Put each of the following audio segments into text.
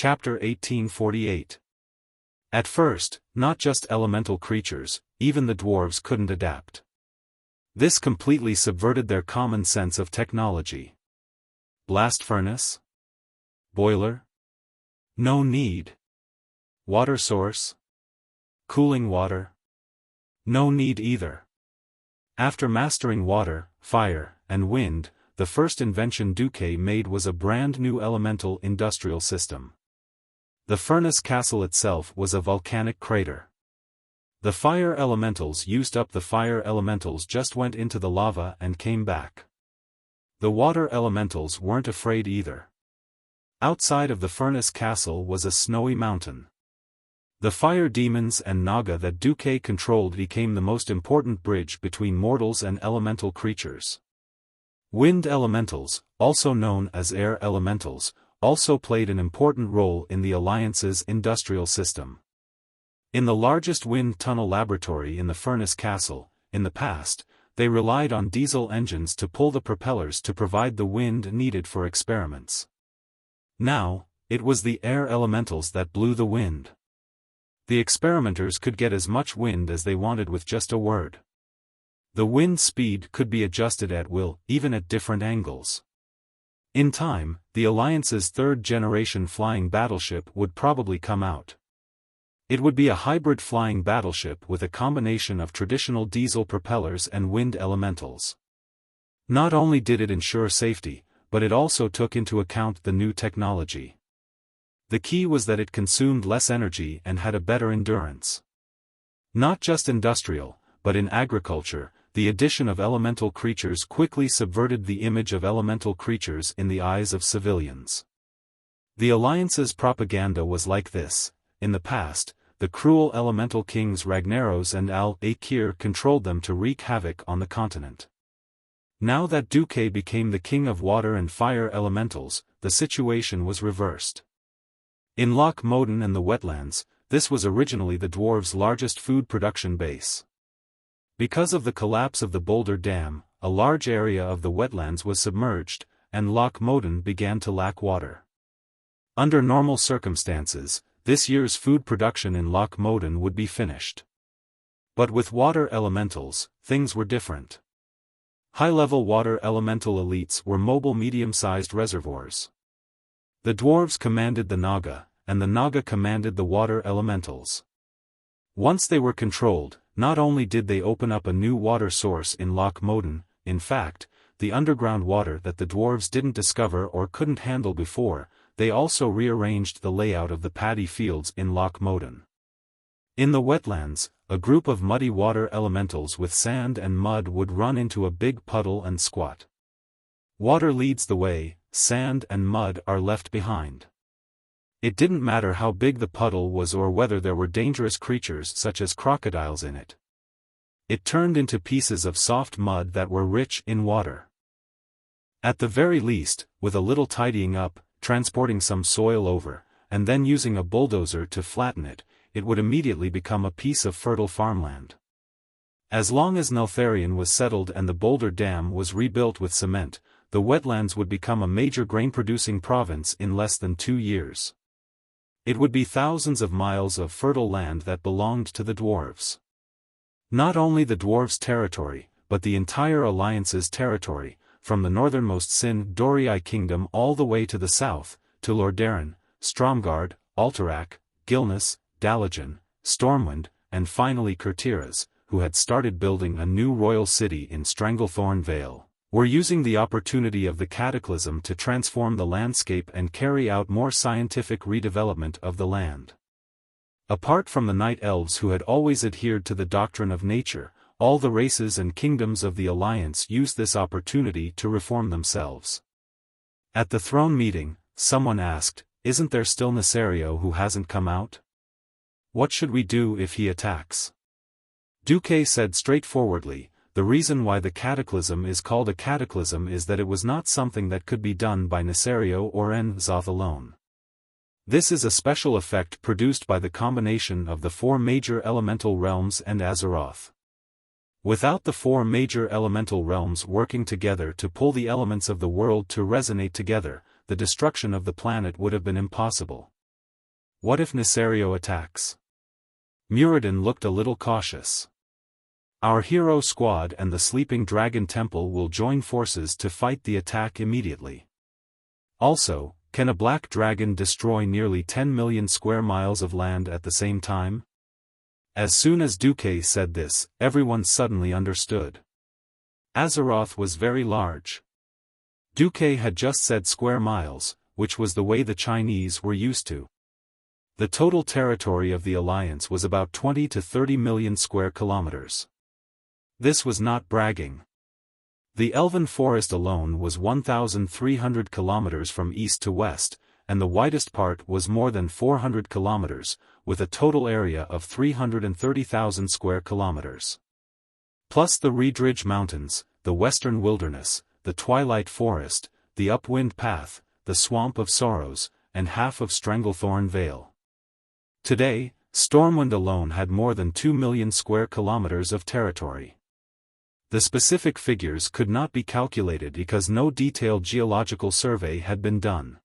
Chapter 1848. At first, not just elemental creatures, even the dwarves couldn't adapt. This completely subverted their common sense of technology. Blast furnace? Boiler? No need. Water source? Cooling water? No need either. After mastering water, fire, and wind, the first invention Duque made was a brand new elemental industrial system. The furnace castle itself was a volcanic crater. The fire elementals used up, the fire elementals just went into the lava and came back. The water elementals weren't afraid either. Outside of the furnace castle was a snowy mountain. The fire demons and Naga that Duque controlled became the most important bridge between mortals and elemental creatures. Wind elementals, also known as air elementals, also played an important role in the Alliance's industrial system. In the largest wind tunnel laboratory in the furnace castle, in the past, they relied on diesel engines to pull the propellers to provide the wind needed for experiments. Now, it was the air elementals that blew the wind. The experimenters could get as much wind as they wanted with just a word. The wind speed could be adjusted at will, even at different angles. In time, the Alliance's third-generation flying battleship would probably come out. It would be a hybrid flying battleship with a combination of traditional diesel propellers and wind elementals. Not only did it ensure safety, but it also took into account the new technology. The key was that it consumed less energy and had a better endurance. Not just industrial, but in agriculture, the addition of elemental creatures quickly subverted the image of elemental creatures in the eyes of civilians. The Alliance's propaganda was like this: in the past, the cruel elemental kings Ragnaros and Al-Akir controlled them to wreak havoc on the continent. Now that Duque became the king of water and fire elementals, the situation was reversed. In Loch Moden and the wetlands, this was originally the dwarves' largest food production base. Because of the collapse of the Boulder Dam, a large area of the wetlands was submerged, and Loch Moden began to lack water. Under normal circumstances, this year's food production in Loch Moden would be finished. But with water elementals, things were different. High-level water elemental elites were mobile medium-sized reservoirs. The dwarves commanded the Naga, and the Naga commanded the water elementals. Once they were controlled, not only did they open up a new water source in Loch Moden, in fact, the underground water that the dwarves didn't discover or couldn't handle before, they also rearranged the layout of the paddy fields in Loch Moden. In the wetlands, a group of muddy water elementals with sand and mud would run into a big puddle and squat. Water leads the way, sand and mud are left behind. It didn't matter how big the puddle was or whether there were dangerous creatures such as crocodiles in it. It turned into pieces of soft mud that were rich in water. At the very least, with a little tidying up, transporting some soil over, and then using a bulldozer to flatten it, it would immediately become a piece of fertile farmland. As long as Neltharion was settled and the Boulder Dam was rebuilt with cement, the wetlands would become a major grain-producing province in less than 2 years. It would be thousands of miles of fertile land that belonged to the dwarves. Not only the dwarves' territory, but the entire Alliance's territory, from the northernmost Sin Dorii kingdom all the way to the south, to Lordaeron, Stromgard, Alterac, Gilneas, Dalagen, Stormwind, and finally Kurtiras, who had started building a new royal city in Stranglethorn Vale, were using the opportunity of the cataclysm to transform the landscape and carry out more scientific redevelopment of the land. Apart from the Night Elves who had always adhered to the doctrine of nature, all the races and kingdoms of the Alliance used this opportunity to reform themselves. At the throne meeting, someone asked, "Isn't there still Nesario who hasn't come out? What should we do if he attacks?" Duque said straightforwardly, "The reason why the cataclysm is called a cataclysm is that it was not something that could be done by Nesario or N'Zoth alone. This is a special effect produced by the combination of the 4 major elemental realms and Azeroth. Without the 4 major elemental realms working together to pull the elements of the world to resonate together, the destruction of the planet would have been impossible. What if Nesario attacks? Muradin looked a little cautious. Our hero squad and the Sleeping Dragon Temple will join forces to fight the attack immediately. Also, can a black dragon destroy nearly 10 million square miles of land at the same time? As soon as Duque said this, everyone suddenly understood. Azeroth was very large. Duque had just said square miles, which was the way the Chinese were used to. The total territory of the Alliance was about 20 to 30 million square kilometers. This was not bragging. The Elven Forest alone was 1,300 kilometers from east to west, and the widest part was more than 400 kilometers, with a total area of 330,000 square kilometers. Plus the Reedridge Mountains, the Western Wilderness, the Twilight Forest, the Upwind Path, the Swamp of Sorrows, and half of Stranglethorn Vale. Today, Stormwind alone had more than 2 million square kilometers of territory. The specific figures could not be calculated because no detailed geological survey had been done.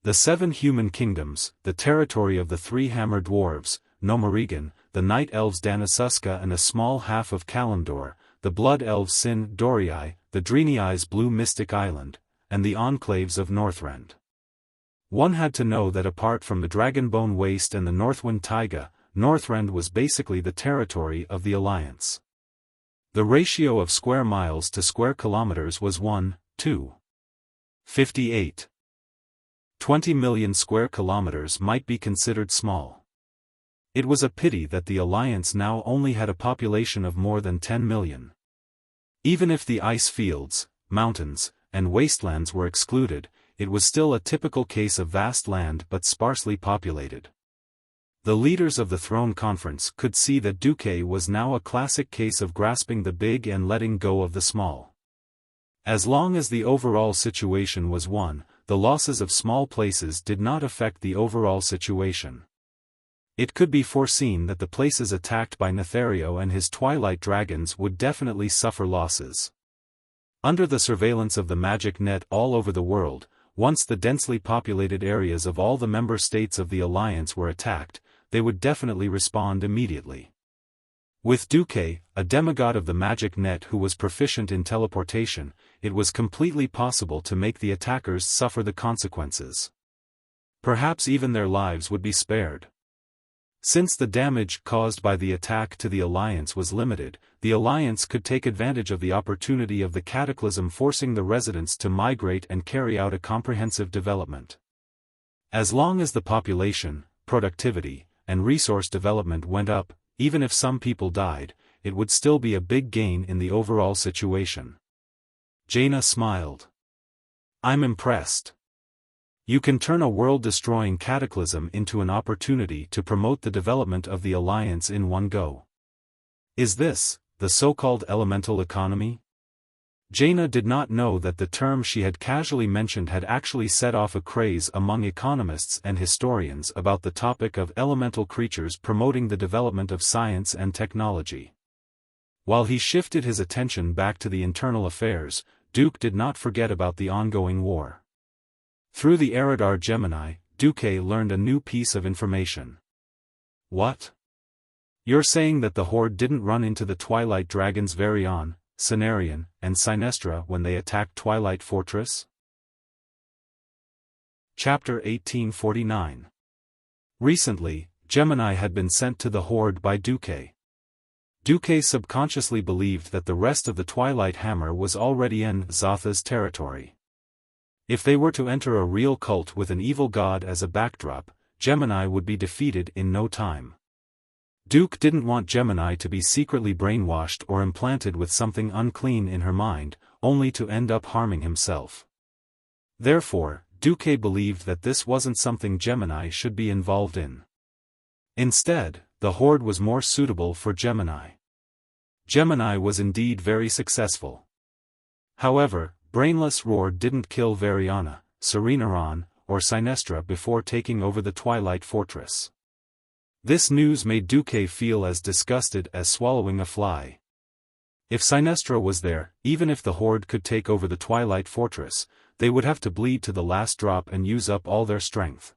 The 7 human kingdoms, the territory of the 3 Hammer Dwarves, Nomorigan, the Night Elves Danasuska and a small half of Kalimdor, the Blood Elves Sin Dorii, the Dreenei's Blue Mystic Island, and the enclaves of Northrend. One had to know that apart from the Dragonbone Waste and the Northwind Taiga, Northrend was basically the territory of the Alliance. The ratio of square miles to square kilometers was 1:58. 20 million square kilometers might be considered small. It was a pity that the Alliance now only had a population of more than 10 million. Even if the ice fields, mountains, and wastelands were excluded, it was still a typical case of vast land but sparsely populated. The leaders of the Throne Conference could see that Duque was now a classic case of grasping the big and letting go of the small. As long as the overall situation was one, the losses of small places did not affect the overall situation. It could be foreseen that the places attacked by Nethario and his Twilight Dragons would definitely suffer losses. Under the surveillance of the magic net all over the world, once the densely populated areas of all the member states of the Alliance were attacked, they would definitely respond immediately. With Duque, a demigod of the magic net who was proficient in teleportation, it was completely possible to make the attackers suffer the consequences. Perhaps even their lives would be spared. Since the damage caused by the attack to the Alliance was limited, the Alliance could take advantage of the opportunity of the cataclysm, forcing the residents to migrate and carry out a comprehensive development. As long as the population, productivity, and resource development went up, even if some people died, it would still be a big gain in the overall situation. Jaina smiled. I'm impressed. You can turn a world-destroying cataclysm into an opportunity to promote the development of the Alliance in one go. Is this, the so-called elemental economy? Jaina did not know that the term she had casually mentioned had actually set off a craze among economists and historians about the topic of elemental creatures promoting the development of science and technology. While he shifted his attention back to the internal affairs, Duke did not forget about the ongoing war. Through the Eridar Gemini, Duque learned a new piece of information. What? You're saying that the Horde didn't run into the Twilight Dragons Varian, Cenarion, and Sinestra when they attacked Twilight Fortress? Chapter 1849. Recently, Gemini had been sent to the Horde by Duque. Duque subconsciously believed that the rest of the Twilight Hammer was already in Xatha's territory. If they were to enter a real cult with an evil god as a backdrop, Gemini would be defeated in no time. Duke didn't want Gemini to be secretly brainwashed or implanted with something unclean in her mind, only to end up harming himself. Therefore, Duque believed that this wasn't something Gemini should be involved in. Instead, the Horde was more suitable for Gemini. Gemini was indeed very successful. However, Brainless Roar didn't kill Variana, Serenaron, or Sinestra before taking over the Twilight Fortress. This news made Duque feel as disgusted as swallowing a fly. If Sinestra was there, even if the Horde could take over the Twilight Fortress, they would have to bleed to the last drop and use up all their strength.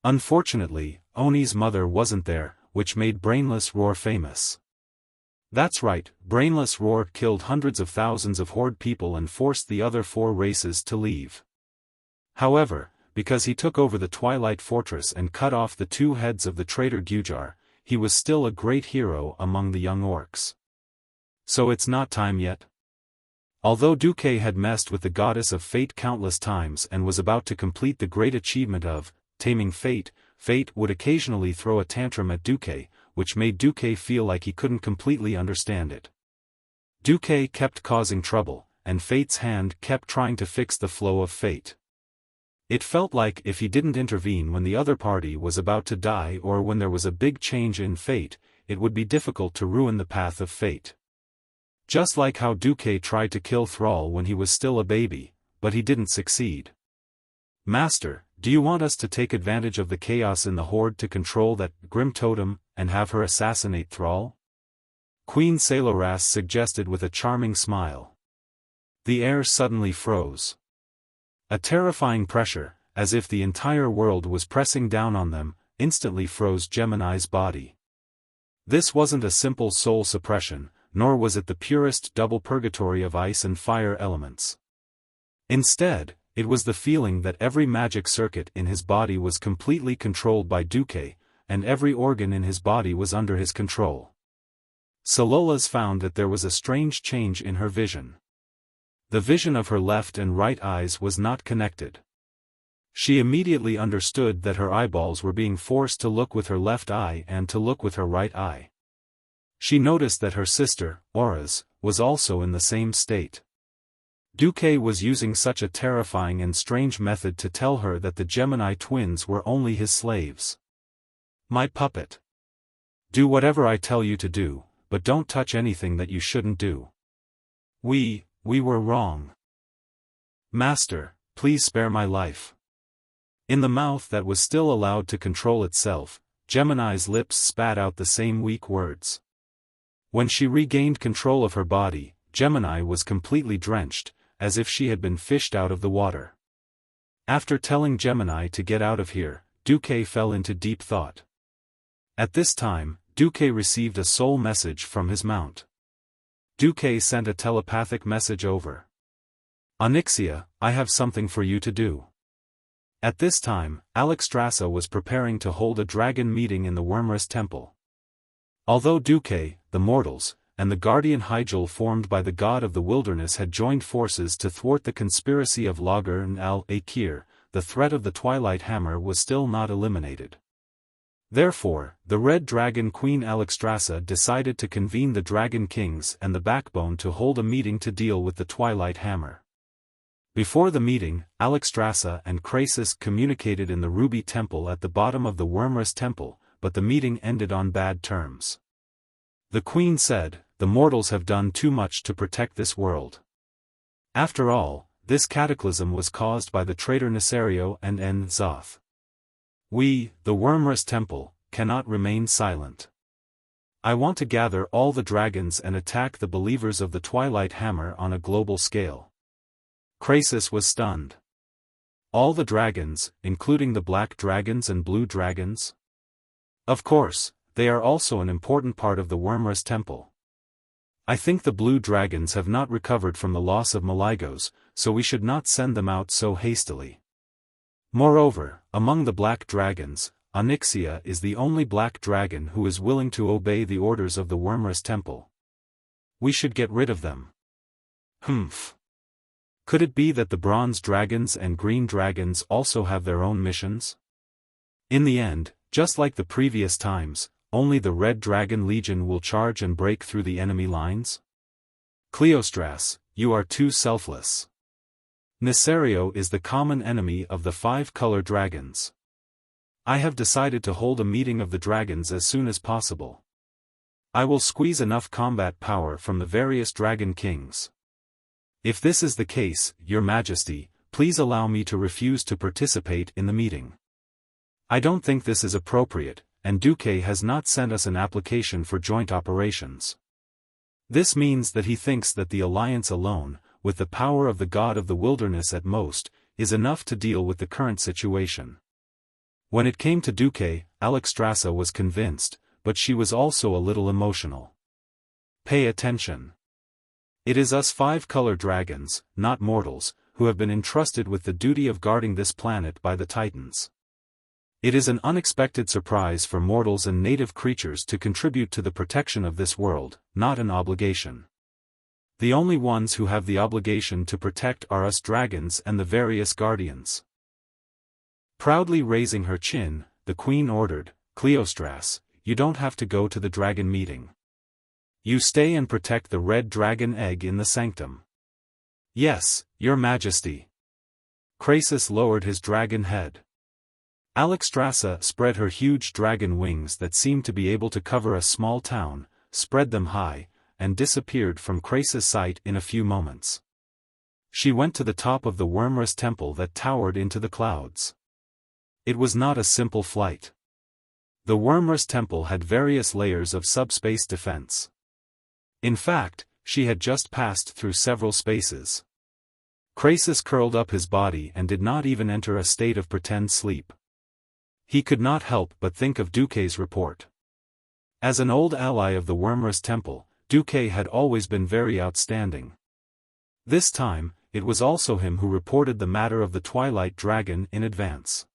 Unfortunately, Oni's mother wasn't there, which made Brainless Roar famous. That's right, Brainless Roar killed hundreds of thousands of Horde people and forced the other 4 races to leave. However, because he took over the Twilight Fortress and cut off the 2 heads of the traitor Gujar, he was still a great hero among the young orcs. So it's not time yet? Although Duque had messed with the goddess of fate countless times and was about to complete the great achievement of taming fate, fate would occasionally throw a tantrum at Duque, which made Duque feel like he couldn't completely understand it. Duque kept causing trouble, and fate's hand kept trying to fix the flow of fate. It felt like if he didn't intervene when the other party was about to die or when there was a big change in fate, it would be difficult to ruin the path of fate. Just like how Duque tried to kill Thrall when he was still a baby, but he didn't succeed. Master, do you want us to take advantage of the chaos in the Horde to control that Grim Totem, and have her assassinate Thrall? Queen Saloras suggested with a charming smile. The air suddenly froze. A terrifying pressure, as if the entire world was pressing down on them, instantly froze Gemini's body. This wasn't a simple soul suppression, nor was it the purest double purgatory of ice and fire elements. Instead, it was the feeling that every magic circuit in his body was completely controlled by Duque, and every organ in his body was under his control. Salolas found that there was a strange change in her vision. The vision of her left and right eyes was not connected. She immediately understood that her eyeballs were being forced to look with her left eye and to look with her right eye. She noticed that her sister, Aura's, was also in the same state. Duque was using such a terrifying and strange method to tell her that the Gemini twins were only his slaves. My puppet. Do whatever I tell you to do, but don't touch anything that you shouldn't do. We were wrong. Master, please spare my life. In the mouth that was still allowed to control itself, Gemini's lips spat out the same weak words. When she regained control of her body, Gemini was completely drenched, as if she had been fished out of the water. After telling Gemini to get out of here, Duque fell into deep thought. At this time, Duque received a soul message from his mount. Duque sent a telepathic message over. Onyxia, I have something for you to do. At this time, Alexstrasza was preparing to hold a dragon meeting in the Wormrest Temple. Although Duque, the mortals, and the guardian Hyjal formed by the god of the wilderness had joined forces to thwart the conspiracy of Lager and al-Akir, the threat of the Twilight Hammer was still not eliminated. Therefore, the Red Dragon Queen Alexstrasza decided to convene the Dragon Kings and the Backbone to hold a meeting to deal with the Twilight Hammer. Before the meeting, Alexstrasza and Krasis communicated in the Ruby Temple at the bottom of the Wormrest Temple, but the meeting ended on bad terms. The Queen said, the mortals have done too much to protect this world. After all, this cataclysm was caused by the traitor Nesario and En-Zoth. We, the Wormrest Temple, cannot remain silent. I want to gather all the dragons and attack the believers of the Twilight Hammer on a global scale. Krasis was stunned. All the dragons, including the black dragons and blue dragons? Of course, they are also an important part of the Wormrest Temple. I think the blue dragons have not recovered from the loss of Maligos, so we should not send them out so hastily. Moreover, among the black dragons, Onyxia is the only black dragon who is willing to obey the orders of the Wormrest Temple. We should get rid of them. Humph. Could it be that the bronze dragons and green dragons also have their own missions? In the end, just like the previous times, only the Red Dragon Legion will charge and break through the enemy lines? Cleostras, you are too selfless. Nesario is the common enemy of the 5-color dragons. I have decided to hold a meeting of the dragons as soon as possible. I will squeeze enough combat power from the various dragon kings. If this is the case, Your Majesty, please allow me to refuse to participate in the meeting. I don't think this is appropriate, and Duque has not sent us an application for joint operations. This means that he thinks that the alliance alone, with the power of the god of the wilderness at most, is enough to deal with the current situation. When it came to Duque, Alexstrasza was convinced, but she was also a little emotional. Pay attention. It is us five-color dragons, not mortals, who have been entrusted with the duty of guarding this planet by the Titans. It is an unexpected surprise for mortals and native creatures to contribute to the protection of this world, not an obligation. The only ones who have the obligation to protect are us dragons and the various guardians. Proudly raising her chin, the queen ordered, Cleostras, you don't have to go to the dragon meeting. You stay and protect the red dragon egg in the sanctum. Yes, your majesty. Krasis lowered his dragon head. Alexstrasza spread her huge dragon wings that seemed to be able to cover a small town, spread them high, and disappeared from Krasis' sight in a few moments. She went to the top of the Wormrus temple that towered into the clouds. It was not a simple flight. The Wormrus temple had various layers of subspace defense. In fact, she had just passed through several spaces. Krasis curled up his body and did not even enter a state of pretend sleep. He could not help but think of Duque's report. As an old ally of the Wormrus temple, Duque had always been very outstanding. This time, it was also him who reported the matter of the Twilight Dragon in advance.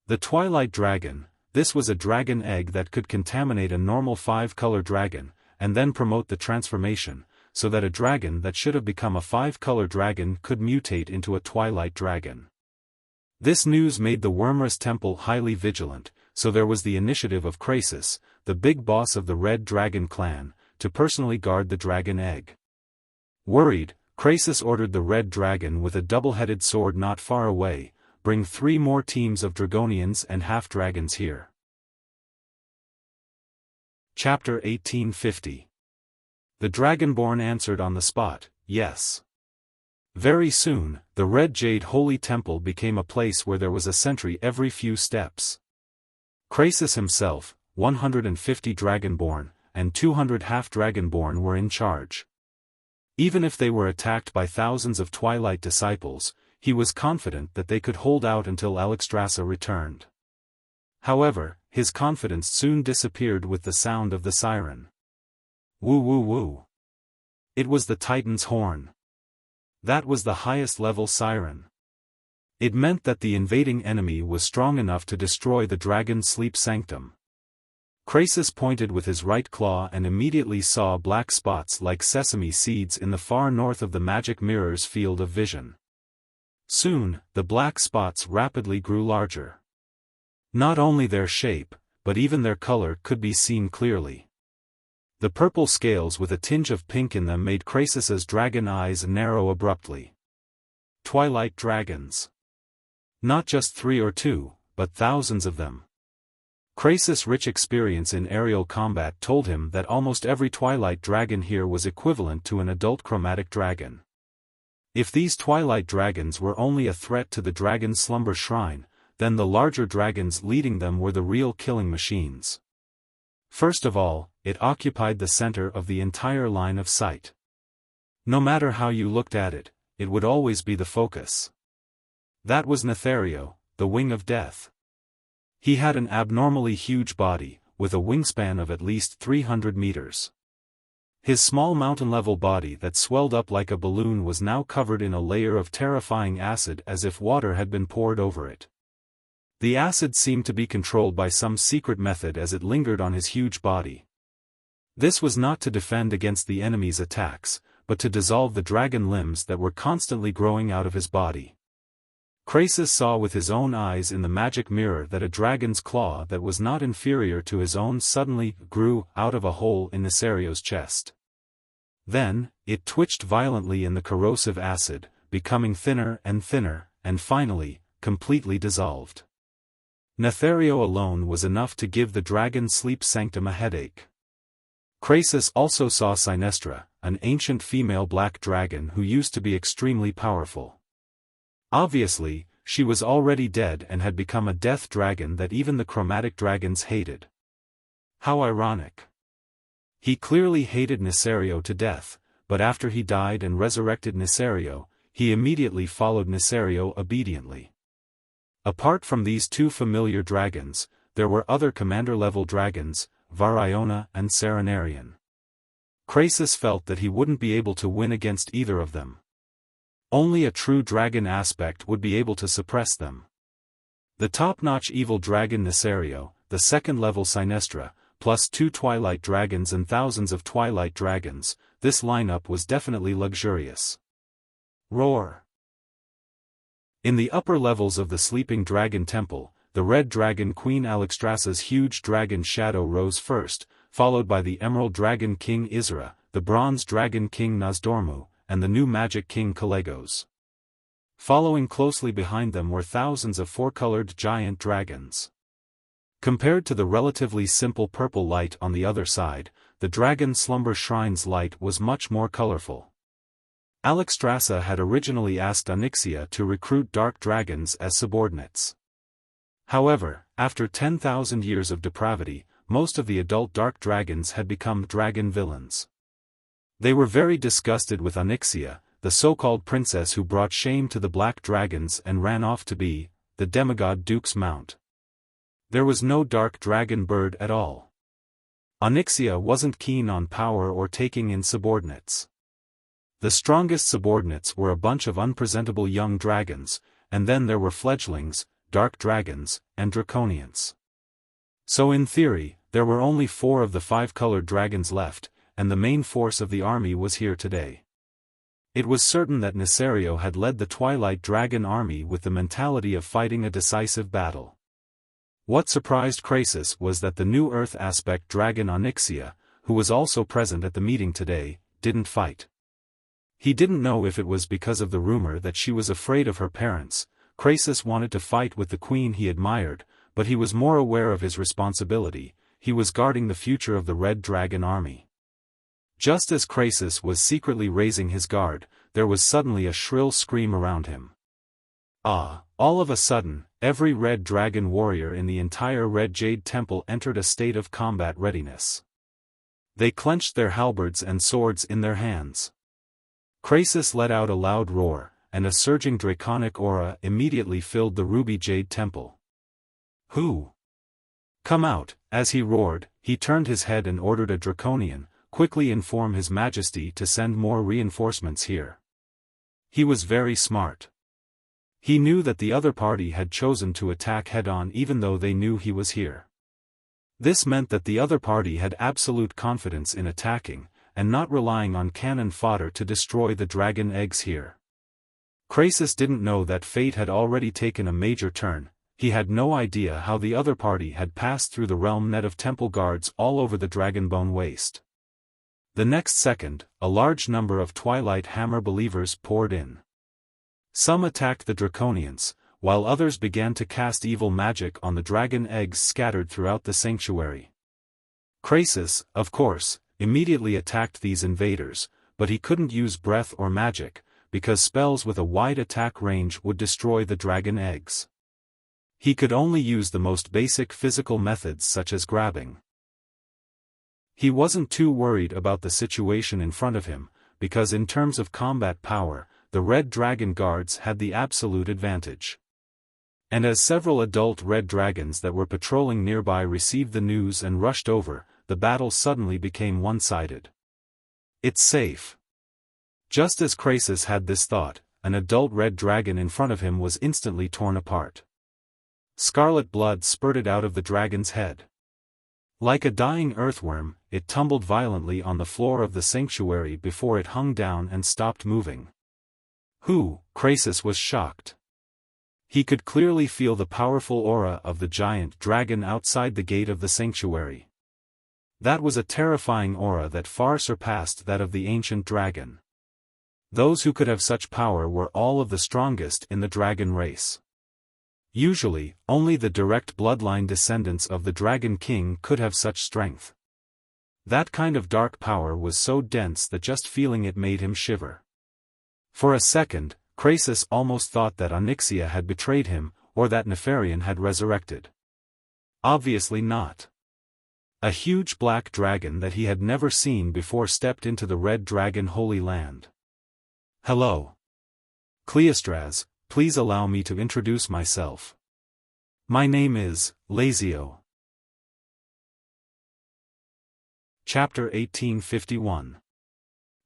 The Twilight Dragon, this was a dragon egg that could contaminate a normal five-color dragon, and then promote the transformation, so that a dragon that should have become a five-color dragon could mutate into a Twilight Dragon. This news made the Wormrus temple highly vigilant, so there was the initiative of Krasis, the big boss of the Red Dragon clan, to personally guard the dragon egg. Worried, Krasis ordered the Red Dragon with a double-headed sword not far away, bring 3 more teams of Dragonians and half-dragons here. Chapter 1850. The Dragonborn answered on the spot, yes. Very soon, the Red Jade Holy Temple became a place where there was a sentry every few steps. Krasis himself, 150 Dragonborn, and 200 half-Dragonborn were in charge. Even if they were attacked by thousands of Twilight disciples, he was confident that they could hold out until Alexstrasza returned. However, his confidence soon disappeared with the sound of the siren. Woo woo woo. It was the Titan's horn. That was the highest-level siren. It meant that the invading enemy was strong enough to destroy the dragon's sleep sanctum. Krasis pointed with his right claw and immediately saw black spots like sesame seeds in the far north of the magic mirror's field of vision. Soon, the black spots rapidly grew larger. Not only their shape, but even their color could be seen clearly. The purple scales with a tinge of pink in them made Krasis's dragon eyes narrow abruptly. Twilight dragons. Not just 3 or 2, but thousands of them. Krasis' rich experience in aerial combat told him that almost every Twilight dragon here was equivalent to an adult chromatic dragon. If these Twilight dragons were only a threat to the dragon's slumber shrine, then the larger dragons leading them were the real killing machines. First of all, it occupied the center of the entire line of sight. No matter how you looked at it, it would always be the focus. That was Nethario, the Wing of Death. He had an abnormally huge body, with a wingspan of at least 300 meters. His small mountain-level body that swelled up like a balloon was now covered in a layer of terrifying acid as if water had been poured over it. The acid seemed to be controlled by some secret method as it lingered on his huge body. This was not to defend against the enemy's attacks, but to dissolve the dragon limbs that were constantly growing out of his body. Krasis saw with his own eyes in the magic mirror that a dragon's claw that was not inferior to his own suddenly grew out of a hole in Nethario's chest. Then, it twitched violently in the corrosive acid, becoming thinner, and finally, completely dissolved. Nethario alone was enough to give the dragon's sleep sanctum a headache. Krasis also saw Sinestra, an ancient female black dragon who used to be extremely powerful. Obviously, she was already dead and had become a death dragon that even the chromatic dragons hated. How ironic. He clearly hated Nethario to death, but after he died and resurrected Nethario, he immediately followed Nethario obediently. Apart from these two familiar dragons, there were other commander-level dragons, Variona and Serenarian. Krasus felt that he wouldn't be able to win against either of them. Only a true dragon aspect would be able to suppress them. The top-notch evil dragon Nesario, the second-level Sinestra, plus 2 Twilight Dragons and thousands of Twilight Dragons, this lineup was definitely luxurious. Roar! In the upper levels of the Sleeping Dragon Temple, the Red Dragon Queen Alexstrasza's huge dragon shadow rose first, followed by the Emerald Dragon King Isra, the Bronze Dragon King Nozdormu, and the new Magic King Kalegos. Following closely behind them were thousands of 4-colored giant dragons. Compared to the relatively simple purple light on the other side, the Dragon Slumber Shrine's light was much more colorful. Alexstrasza had originally asked Onyxia to recruit dark dragons as subordinates. However, after 10,000 years of depravity, most of the adult dark dragons had become dragon villains. They were very disgusted with Onyxia, the so-called princess who brought shame to the black dragons and ran off to be the demigod Duke's mount. There was no dark dragon bird at all. Onyxia wasn't keen on power or taking in subordinates. The strongest subordinates were a bunch of unpresentable young dragons, and then there were fledglings, dark dragons, and draconians. So in theory, there were only 4 of the 5-colored dragons left, and the main force of the army was here today. It was certain that Nesario had led the Twilight Dragon army with the mentality of fighting a decisive battle. What surprised Krasus was that the new Earth aspect dragon Onyxia, who was also present at the meeting today, didn't fight. He didn't know if it was because of the rumor that she was afraid of her parents. Krasus wanted to fight with the queen he admired, but he was more aware of his responsibility. He was guarding the future of the Red Dragon army. Just as Krasus was secretly raising his guard, there was suddenly a shrill scream around him. All of a sudden, every Red Dragon warrior in the entire Red Jade Temple entered a state of combat readiness. They clenched their halberds and swords in their hands. Krasus let out a loud roar, and a surging draconic aura immediately filled the Ruby Jade Temple. "Who? Come out!" As he roared, he turned his head and ordered a draconian, "Quickly inform His Majesty to send more reinforcements here." He was very smart. He knew that the other party had chosen to attack head-on even though they knew he was here. This meant that the other party had absolute confidence in attacking, and not relying on cannon fodder to destroy the dragon eggs here. Krasus didn't know that fate had already taken a major turn. He had no idea how the other party had passed through the realm net of temple guards all over the Dragonbone Waste. The next second, a large number of Twilight Hammer believers poured in. Some attacked the Draconians, while others began to cast evil magic on the dragon eggs scattered throughout the sanctuary. Krasus, of course, immediately attacked these invaders, but he couldn't use breath or magic, because spells with a wide attack range would destroy the dragon eggs. He could only use the most basic physical methods such as grabbing. He wasn't too worried about the situation in front of him, because in terms of combat power, the Red Dragon Guards had the absolute advantage. And as several adult red dragons that were patrolling nearby received the news and rushed over, the battle suddenly became one-sided. "It's safe." Just as Krasus had this thought, an adult red dragon in front of him was instantly torn apart. Scarlet blood spurted out of the dragon's head. Like a dying earthworm, it tumbled violently on the floor of the sanctuary before it hung down and stopped moving. "Who?" Krasus was shocked. He could clearly feel the powerful aura of the giant dragon outside the gate of the sanctuary. That was a terrifying aura that far surpassed that of the ancient dragon. Those who could have such power were all of the strongest in the dragon race. Usually, only the direct bloodline descendants of the Dragon King could have such strength. That kind of dark power was so dense that just feeling it made him shiver. For a second, Krasus almost thought that Onyxia had betrayed him, or that Nefarian had resurrected. Obviously not. A huge black dragon that he had never seen before stepped into the Red Dragon Holy Land. "Hello. Cleistras, please allow me to introduce myself." My name is Lazio. Chapter 1851.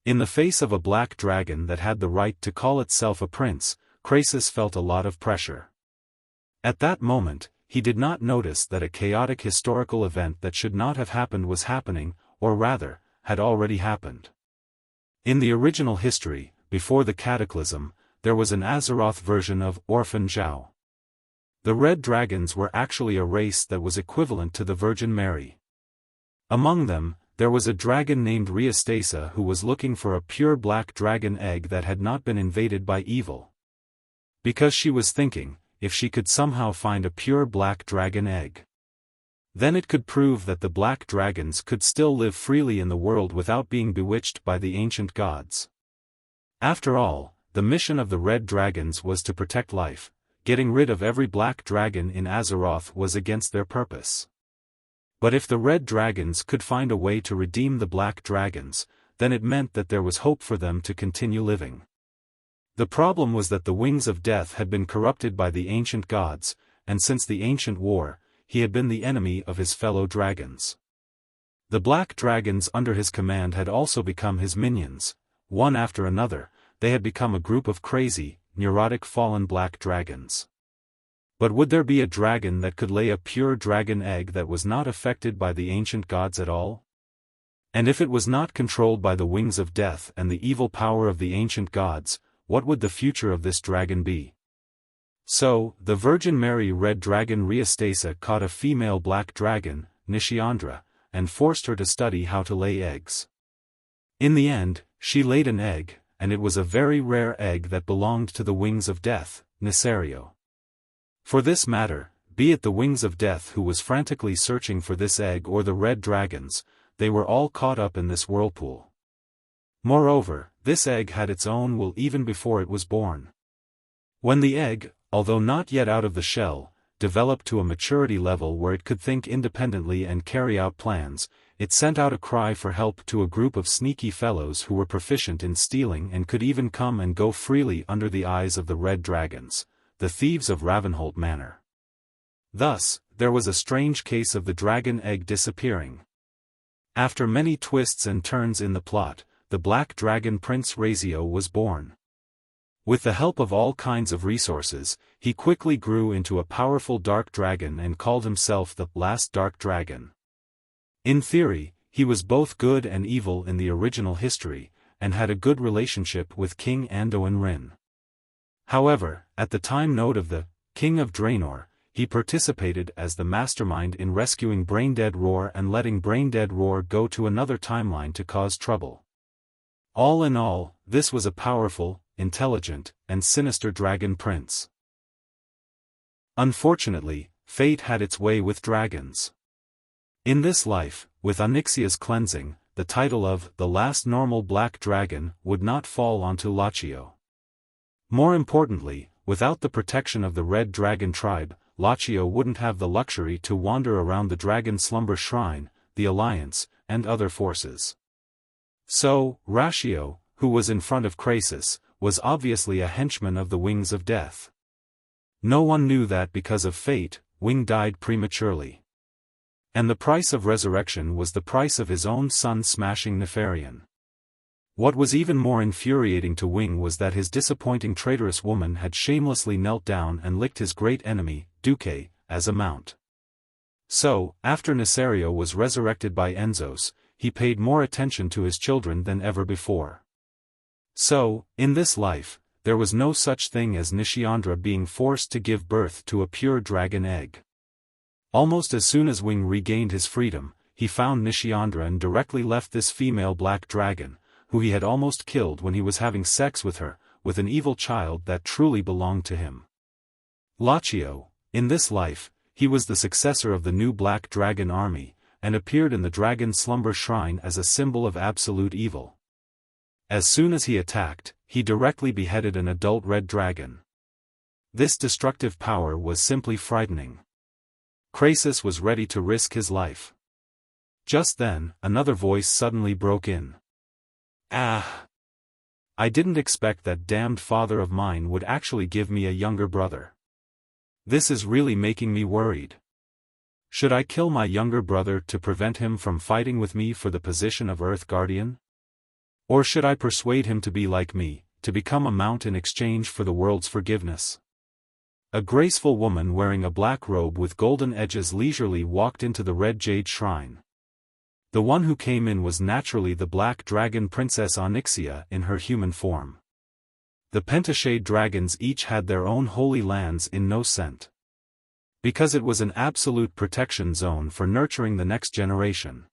In the face of a black dragon that had the right to call itself a prince, Krasus felt a lot of pressure. At that moment, he did not notice that a chaotic historical event that should not have happened was happening, or rather, had already happened. In the original history, before the cataclysm, there was an Azeroth version of Orphan Zhao. The Red Dragons were actually a race that was equivalent to the Virgin Mary. Among them, there was a dragon named Riastasa who was looking for a pure black dragon egg that had not been invaded by evil. Because she was thinking, if she could somehow find a pure black dragon egg, then it could prove that the black dragons could still live freely in the world without being bewitched by the ancient gods. After all, the mission of the Red Dragons was to protect life. Getting rid of every black dragon in Azeroth was against their purpose. But if the Red Dragons could find a way to redeem the black dragons, then it meant that there was hope for them to continue living. The problem was that the wings of death had been corrupted by the ancient gods, and since the ancient war, he had been the enemy of his fellow dragons. The black dragons under his command had also become his minions. One after another, they had become a group of crazy, neurotic fallen black dragons. But would there be a dragon that could lay a pure dragon egg that was not affected by the ancient gods at all? And if it was not controlled by the wings of death and the evil power of the ancient gods, what would the future of this dragon be? So, the Virgin Mary Red Dragon Riastasa caught a female black dragon, Nishiandra, and forced her to study how to lay eggs. In the end, she laid an egg, and it was a very rare egg that belonged to the wings of death, Nisario. For this matter, be it the wings of death who was frantically searching for this egg or the Red Dragons, they were all caught up in this whirlpool. Moreover, this egg had its own will even before it was born. When the egg, although not yet out of the shell, developed to a maturity level where it could think independently and carry out plans, it sent out a cry for help to a group of sneaky fellows who were proficient in stealing and could even come and go freely under the eyes of the Red Dragons, the thieves of Ravenholt Manor. Thus, there was a strange case of the dragon egg disappearing. After many twists and turns in the plot, the Black Dragon Prince Razio was born. With the help of all kinds of resources, he quickly grew into a powerful dark dragon and called himself the Last Dark Dragon. In theory, he was both good and evil in the original history, and had a good relationship with King Anduin Wrynn. However, at the time note of the King of Draenor, he participated as the mastermind in rescuing Braindead Roar and letting Braindead Roar go to another timeline to cause trouble. All in all, this was a powerful, intelligent, and sinister dragon prince. Unfortunately, fate had its way with dragons. In this life, with Onyxia's cleansing, the title of the last normal black dragon would not fall onto Lachio. More importantly, without the protection of the Red Dragon tribe, Lachio wouldn't have the luxury to wander around the Dragon Slumber Shrine, the Alliance, and other forces. So, Ratio, who was in front of Krasus, was obviously a henchman of the Wings of Death. No one knew that because of fate, Wing died prematurely. And the price of resurrection was the price of his own son smashing Nefarian. What was even more infuriating to Wing was that his disappointing traitorous woman had shamelessly knelt down and licked his great enemy, Duque, as a mount. So, after Nesario was resurrected by Enzos, he paid more attention to his children than ever before. So, in this life, there was no such thing as Nishiandra being forced to give birth to a pure dragon egg. Almost as soon as Wing regained his freedom, he found Nishiandra and directly left this female black dragon, who he had almost killed when he was having sex with her, with an evil child that truly belonged to him. Lachio, in this life, he was the successor of the new Black Dragon army, and appeared in the Dragon Slumber Shrine as a symbol of absolute evil. As soon as he attacked, he directly beheaded an adult red dragon. This destructive power was simply frightening. Krasus was ready to risk his life. Just then, another voice suddenly broke in. "Ah! I didn't expect that damned father of mine would actually give me a younger brother. This is really making me worried. Should I kill my younger brother to prevent him from fighting with me for the position of Earth Guardian? Or should I persuade him to be like me, to become a mount in exchange for the world's forgiveness? A graceful woman wearing a black robe with golden edges leisurely walked into the red jade shrine. The one who came in was naturally the black dragon princess Onyxia in her human form. The pentashade dragons each had their own holy lands in No Scent. Because it was an absolute protection zone for nurturing the next generation.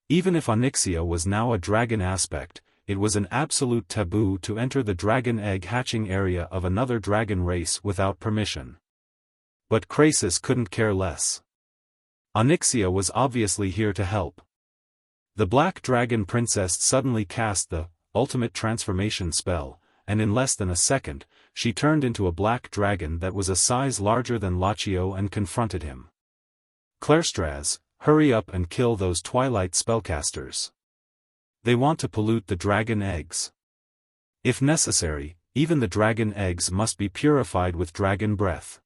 Even if Onyxia was now a dragon aspect, it was an absolute taboo to enter the dragon egg hatching area of another dragon race without permission. But Krasis couldn't care less. Onyxia was obviously here to help. The Black Dragon Princess suddenly cast the ultimate transformation spell, and in less than a second, she turned into a black dragon that was a size larger than Lachio and confronted him. Clairstraz, hurry up and kill those Twilight spellcasters. They want to pollute the dragon eggs. If necessary, even the dragon eggs must be purified with dragon breath.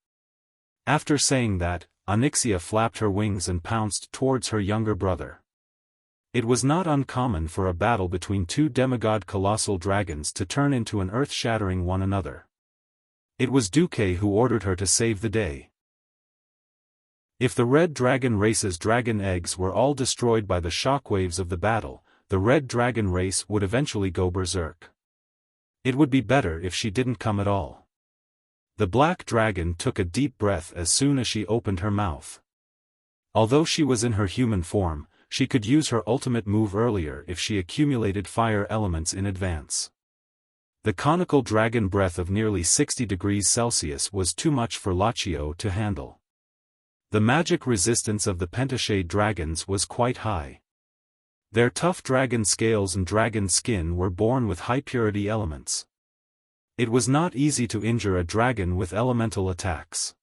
After saying that, Onyxia flapped her wings and pounced towards her younger brother. It was not uncommon for a battle between two demigod colossal dragons to turn into an earth-shattering one another. It was Duque who ordered her to save the day. If the red dragon race's dragon eggs were all destroyed by the shockwaves of the battle, the red dragon race would eventually go berserk. It would be better if she didn't come at all. The black dragon took a deep breath as soon as she opened her mouth. Although she was in her human form, she could use her ultimate move earlier if she accumulated fire elements in advance. The conical dragon breath of nearly 60 degrees Celsius was too much for Lachio to handle. The magic resistance of the pentashade dragons was quite high. Their tough dragon scales and dragon skin were born with high-purity elements. It was not easy to injure a dragon with elemental attacks.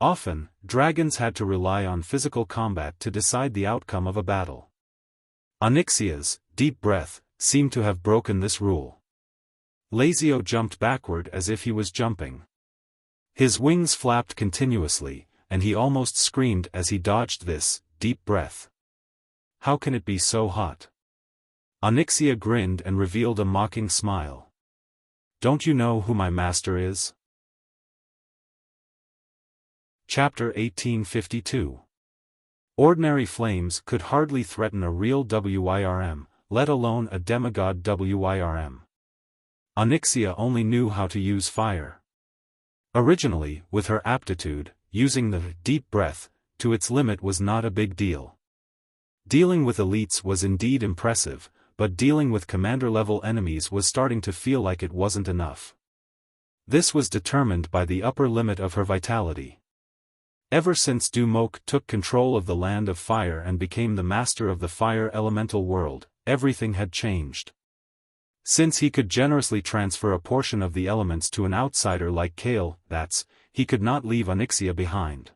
Often, dragons had to rely on physical combat to decide the outcome of a battle. Onyxia's deep breath seemed to have broken this rule. Lazio jumped backward as if he was jumping. His wings flapped continuously, and he almost screamed as he dodged this deep breath. How can it be so hot? Onyxia grinned and revealed a mocking smile. Don't you know who my master is? Chapter 1852. Ordinary flames could hardly threaten a real WIRM, let alone a demigod WIRM. Onyxia only knew how to use fire. Originally, with her aptitude, using the deep breath to its limit was not a big deal. Dealing with elites was indeed impressive, but dealing with commander-level enemies was starting to feel like it wasn't enough. This was determined by the upper limit of her vitality. Ever since Dumok took control of the Land of Fire and became the master of the fire elemental world, everything had changed. Since he could generously transfer a portion of the elements to an outsider like Kale, he could not leave Onyxia behind.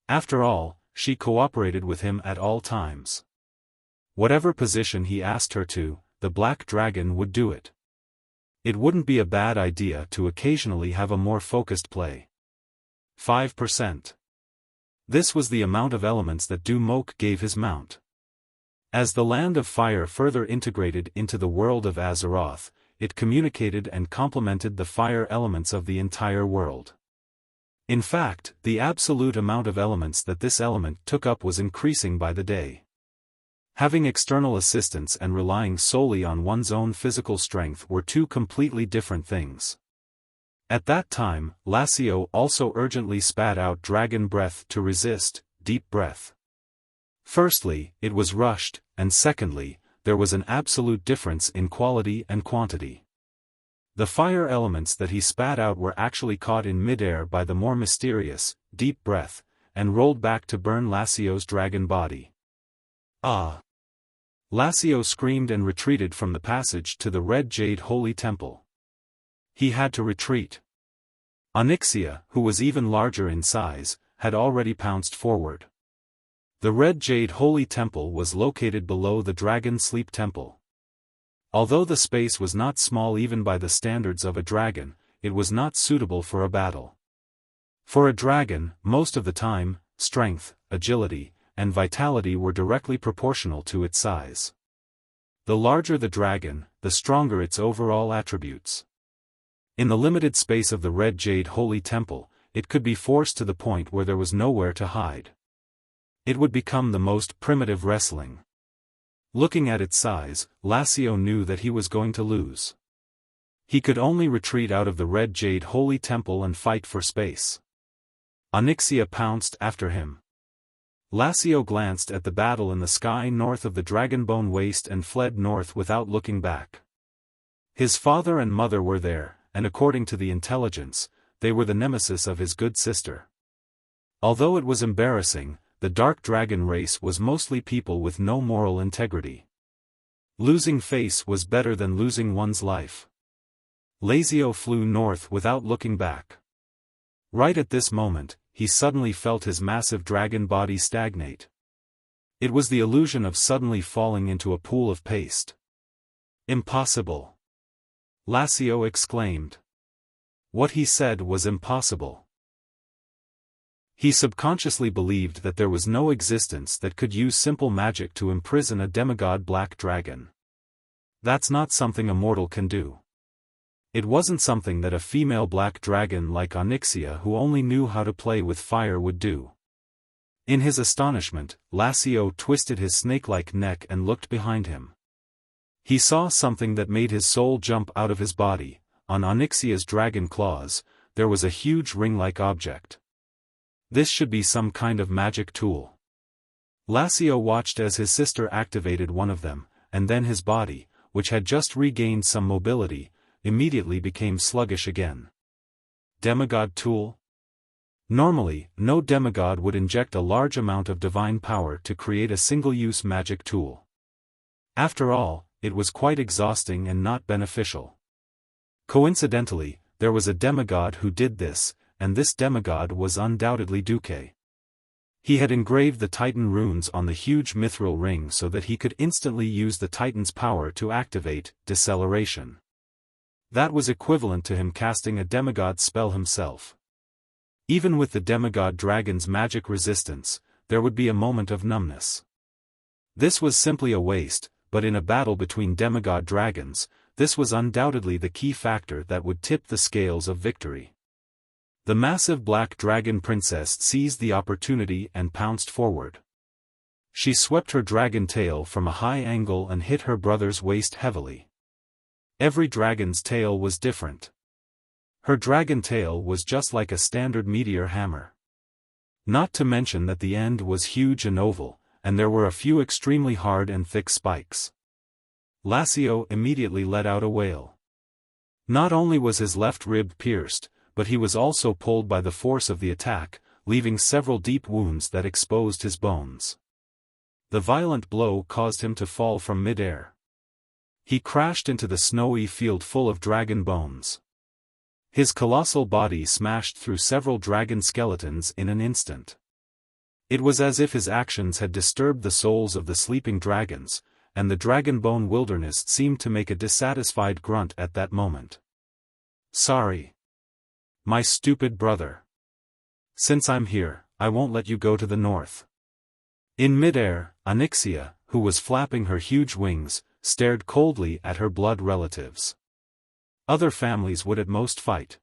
After all, she cooperated with him at all times. Whatever position he asked her to, the Black Dragon would do it. It wouldn't be a bad idea to occasionally have a more focused play. 5%. This was the amount of elements that Dumok gave his mount. As the Land of Fire further integrated into the world of Azeroth, it communicated and complemented the fire elements of the entire world. In fact, the absolute amount of elements that this element took up was increasing by the day. Having external assistance and relying solely on one's own physical strength were two completely different things. At that time, Lachio also urgently spat out dragon breath to resist deep breath. Firstly, it was rushed, and secondly, there was an absolute difference in quality and quantity. The fire elements that he spat out were actually caught in midair by the more mysterious, deep breath, and rolled back to burn Lachio's dragon body. Ah! Lachio screamed and retreated from the passage to the Red Jade Holy Temple. He had to retreat. Onyxia, who was even larger in size, had already pounced forward. The Red Jade Holy Temple was located below the Dragon Sleep Temple. Although the space was not small even by the standards of a dragon, it was not suitable for a battle. For a dragon, most of the time, strength, agility, and vitality were directly proportional to its size. The larger the dragon, the stronger its overall attributes. In the limited space of the Red Jade Holy Temple, it could be forced to the point where there was nowhere to hide. It would become the most primitive wrestling. Looking at its size, Wuxia knew that he was going to lose. He could only retreat out of the Red Jade Holy Temple and fight for space. Onyxia pounced after him. Wuxia glanced at the battle in the sky north of the Dragonbone Waste and fled north without looking back. His father and mother were there, and according to the intelligence, they were the nemesis of his good sister. Although it was embarrassing, the Dark Dragon race was mostly people with no moral integrity. Losing face was better than losing one's life. Wuxia flew north without looking back. Right at this moment, he suddenly felt his massive dragon body stagnate. It was the illusion of suddenly falling into a pool of paste. Impossible! Wuxia exclaimed. What he said was impossible. He subconsciously believed that there was no existence that could use simple magic to imprison a demigod black dragon. That's not something a mortal can do. It wasn't something that a female black dragon like Onyxia who only knew how to play with fire would do. In his astonishment, Wuxia twisted his snake-like neck and looked behind him. He saw something that made his soul jump out of his body. On Onyxia's dragon claws, there was a huge ring-like object. This should be some kind of magic tool. Wuxia watched as his sister activated one of them, and then his body, which had just regained some mobility, immediately became sluggish again. Demigod tool? Normally, no demigod would inject a large amount of divine power to create a single-use magic tool. After all, it was quite exhausting and not beneficial. Coincidentally, there was a demigod who did this, and this demigod was undoubtedly Duque. He had engraved the Titan runes on the huge mithril ring so that he could instantly use the Titan's power to activate deceleration. That was equivalent to him casting a demigod spell himself. Even with the demigod dragon's magic resistance, there would be a moment of numbness. This was simply a waste, but in a battle between demigod dragons, this was undoubtedly the key factor that would tip the scales of victory. The massive black dragon princess seized the opportunity and pounced forward. She swept her dragon tail from a high angle and hit her brother's waist heavily. Every dragon's tail was different. Her dragon tail was just like a standard meteor hammer. Not to mention that the end was huge and oval, and there were a few extremely hard and thick spikes. Wuxia immediately let out a wail. Not only was his left rib pierced, but he was also pulled by the force of the attack, leaving several deep wounds that exposed his bones. The violent blow caused him to fall from mid-air. He crashed into the snowy field full of dragon bones. His colossal body smashed through several dragon skeletons in an instant. It was as if his actions had disturbed the souls of the sleeping dragons, and the dragonbone wilderness seemed to make a dissatisfied grunt at that moment. Sorry. My stupid brother. Since I'm here, I won't let you go to the north. In midair, Onyxia, who was flapping her huge wings, stared coldly at her blood relatives. Other families would at most fight.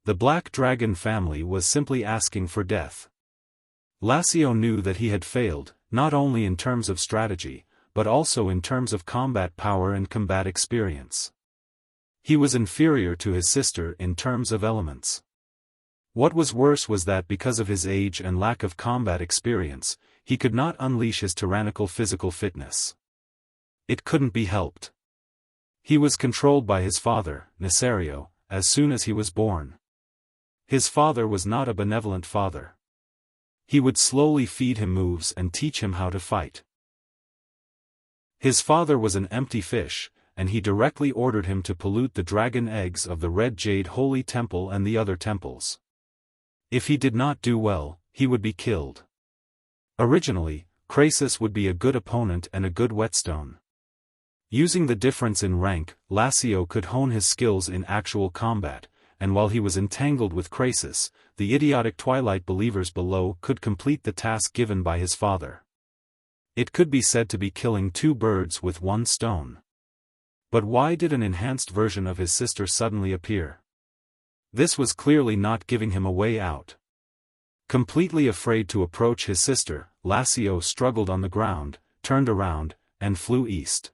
The Black Dragon family was simply asking for death. Wuxia knew that he had failed, not only in terms of strategy, but also in terms of combat power and combat experience. He was inferior to his sister in terms of elements. What was worse was that because of his age and lack of combat experience, he could not unleash his tyrannical physical fitness. It couldn't be helped. He was controlled by his father, Nesario, as soon as he was born. His father was not a benevolent father. He would slowly feed him moves and teach him how to fight. His father was an empty fish, and he directly ordered him to pollute the dragon eggs of the Red Jade Holy Temple and the other temples. If he did not do well, he would be killed. Originally, Krasis would be a good opponent and a good whetstone. Using the difference in rank, Wuxia could hone his skills in actual combat, and while he was entangled with Krasis, the idiotic Twilight believers below could complete the task given by his father. It could be said to be killing two birds with one stone. But why did an enhanced version of his sister suddenly appear? This was clearly not giving him a way out. Completely afraid to approach his sister, Lassio struggled on the ground, turned around, and flew east.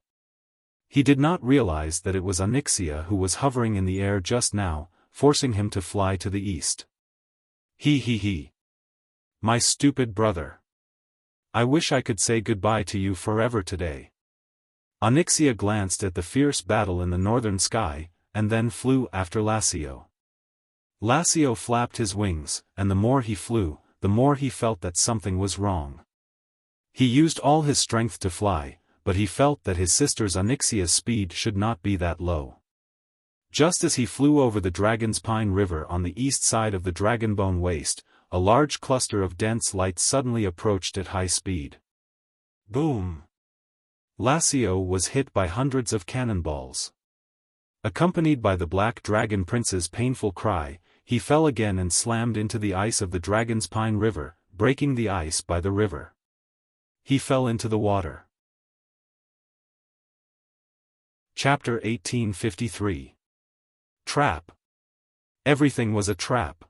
He did not realize that it was Onyxia who was hovering in the air just now, forcing him to fly to the east. He. My stupid brother. I wish I could say goodbye to you forever today. Onyxia glanced at the fierce battle in the northern sky, and then flew after Lassio. Lassio flapped his wings, and the more he flew, the more he felt that something was wrong. He used all his strength to fly, but he felt that his sister's Onyxia's speed should not be that low. Just as he flew over the Dragon's Pine River on the east side of the Dragonbone Waste, a large cluster of dense light suddenly approached at high speed. Boom! Lassio was hit by hundreds of cannonballs. Accompanied by the Black Dragon Prince's painful cry, he fell again and slammed into the ice of the Dragon's Pine River, breaking the ice by the river. He fell into the water. Chapter 1853. Trap. Everything was a trap.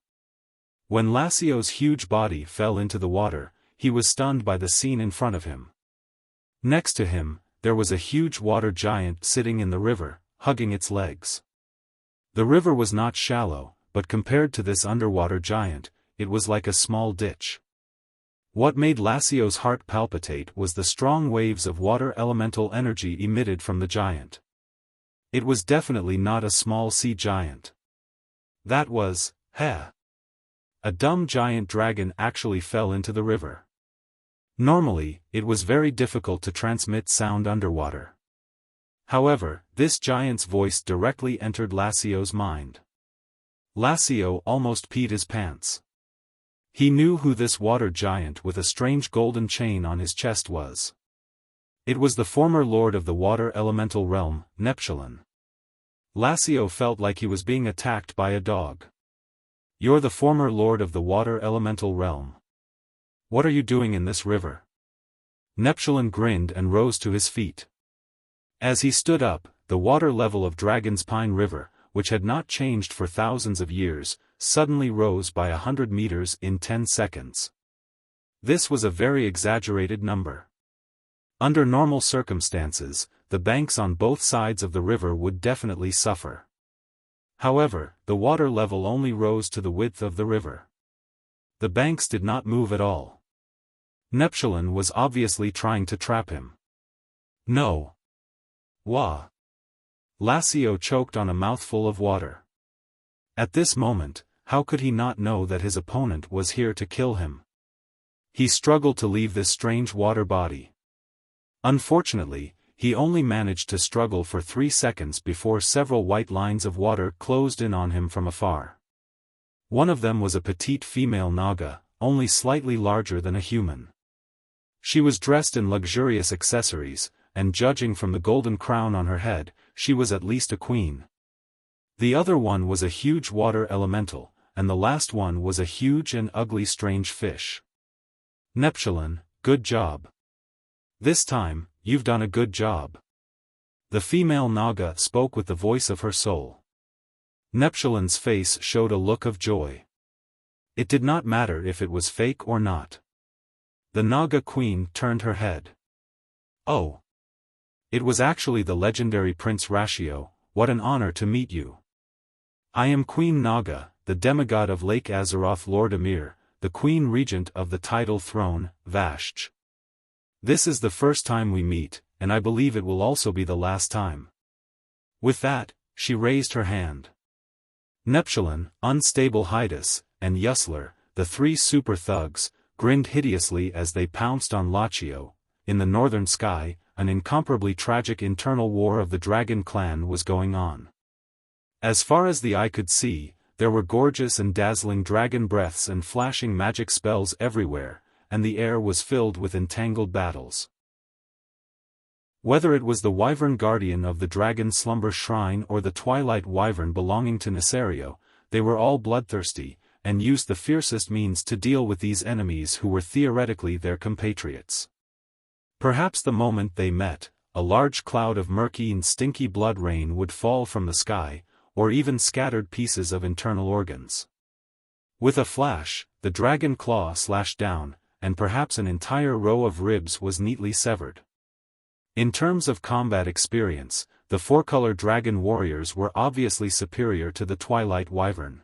When Lassio's huge body fell into the water, he was stunned by the scene in front of him. Next to him, there was a huge water giant sitting in the river, hugging its legs. The river was not shallow, but compared to this underwater giant, it was like a small ditch. What made Lassio's heart palpitate was the strong waves of water elemental energy emitted from the giant. It was definitely not a small sea giant. That was, a dumb giant dragon actually fell into the river. Normally, it was very difficult to transmit sound underwater. However, this giant's voice directly entered Lassio's mind. Lassio almost peed his pants. He knew who this water giant with a strange golden chain on his chest was. It was the former lord of the water elemental realm, Neptulon. Lassio felt like he was being attacked by a dog. You're the former lord of the water elemental realm. What are you doing in this river? Neptulon grinned and rose to his feet. As he stood up, the water level of Dragon's Pine River, which had not changed for thousands of years, suddenly rose by 100 meters in 10 seconds. This was a very exaggerated number. Under normal circumstances, the banks on both sides of the river would definitely suffer. However, the water level only rose to the width of the river. The banks did not move at all. Neptulon was obviously trying to trap him. No. Wah. Lassio choked on a mouthful of water. At this moment, how could he not know that his opponent was here to kill him? He struggled to leave this strange water body. Unfortunately, he only managed to struggle for 3 seconds before several white lines of water closed in on him from afar. One of them was a petite female Naga, only slightly larger than a human. She was dressed in luxurious accessories, and judging from the golden crown on her head, she was at least a queen. The other one was a huge water elemental, and the last one was a huge and ugly strange fish. Neptulon, good job. This time, you've done a good job. The female Naga spoke with the voice of her soul. Neptulon's face showed a look of joy. It did not matter if it was fake or not. The Naga queen turned her head. Oh. It was actually the legendary Prince Ratio. What an honor to meet you. I am Queen Naga, the demigod of Lake Azeroth, Lord Emir, the Queen Regent of the tidal throne, Vashj. This is the first time we meet, and I believe it will also be the last time. With that, she raised her hand. Neptulon, Unstable Hydus, and Yusler, the 3 super thugs, grinned hideously as they pounced on Lachio. In the northern sky, an incomparably tragic internal war of the Dragon Clan was going on. As far as the eye could see, there were gorgeous and dazzling dragon breaths and flashing magic spells everywhere, and the air was filled with entangled battles. Whether it was the Wyvern Guardian of the Dragon Slumber Shrine or the Twilight Wyvern belonging to Nesario, they were all bloodthirsty, and used the fiercest means to deal with these enemies who were theoretically their compatriots. Perhaps the moment they met, a large cloud of murky and stinky blood rain would fall from the sky, or even scattered pieces of internal organs. With a flash, the dragon claw slashed down, and perhaps an entire row of ribs was neatly severed. In terms of combat experience, the four-color dragon warriors were obviously superior to the Twilight Wyvern.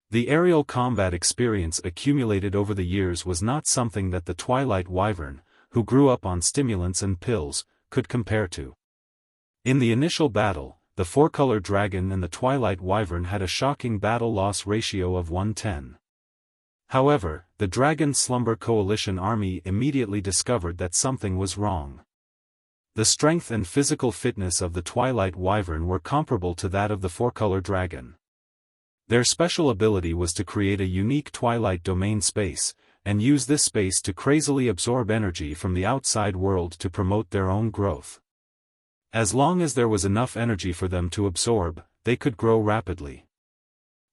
The aerial combat experience accumulated over the years was not something that the Twilight Wyvern, who grew up on stimulants and pills, could compare to. In the initial battle, the four-color dragon and the Twilight Wyvern had a shocking battle-loss ratio of 1:10. However, the Dragon Slumber Coalition army immediately discovered that something was wrong. The strength and physical fitness of the Twilight Wyvern were comparable to that of the four-color dragon. Their special ability was to create a unique Twilight domain space, and use this space to crazily absorb energy from the outside world to promote their own growth. As long as there was enough energy for them to absorb, they could grow rapidly.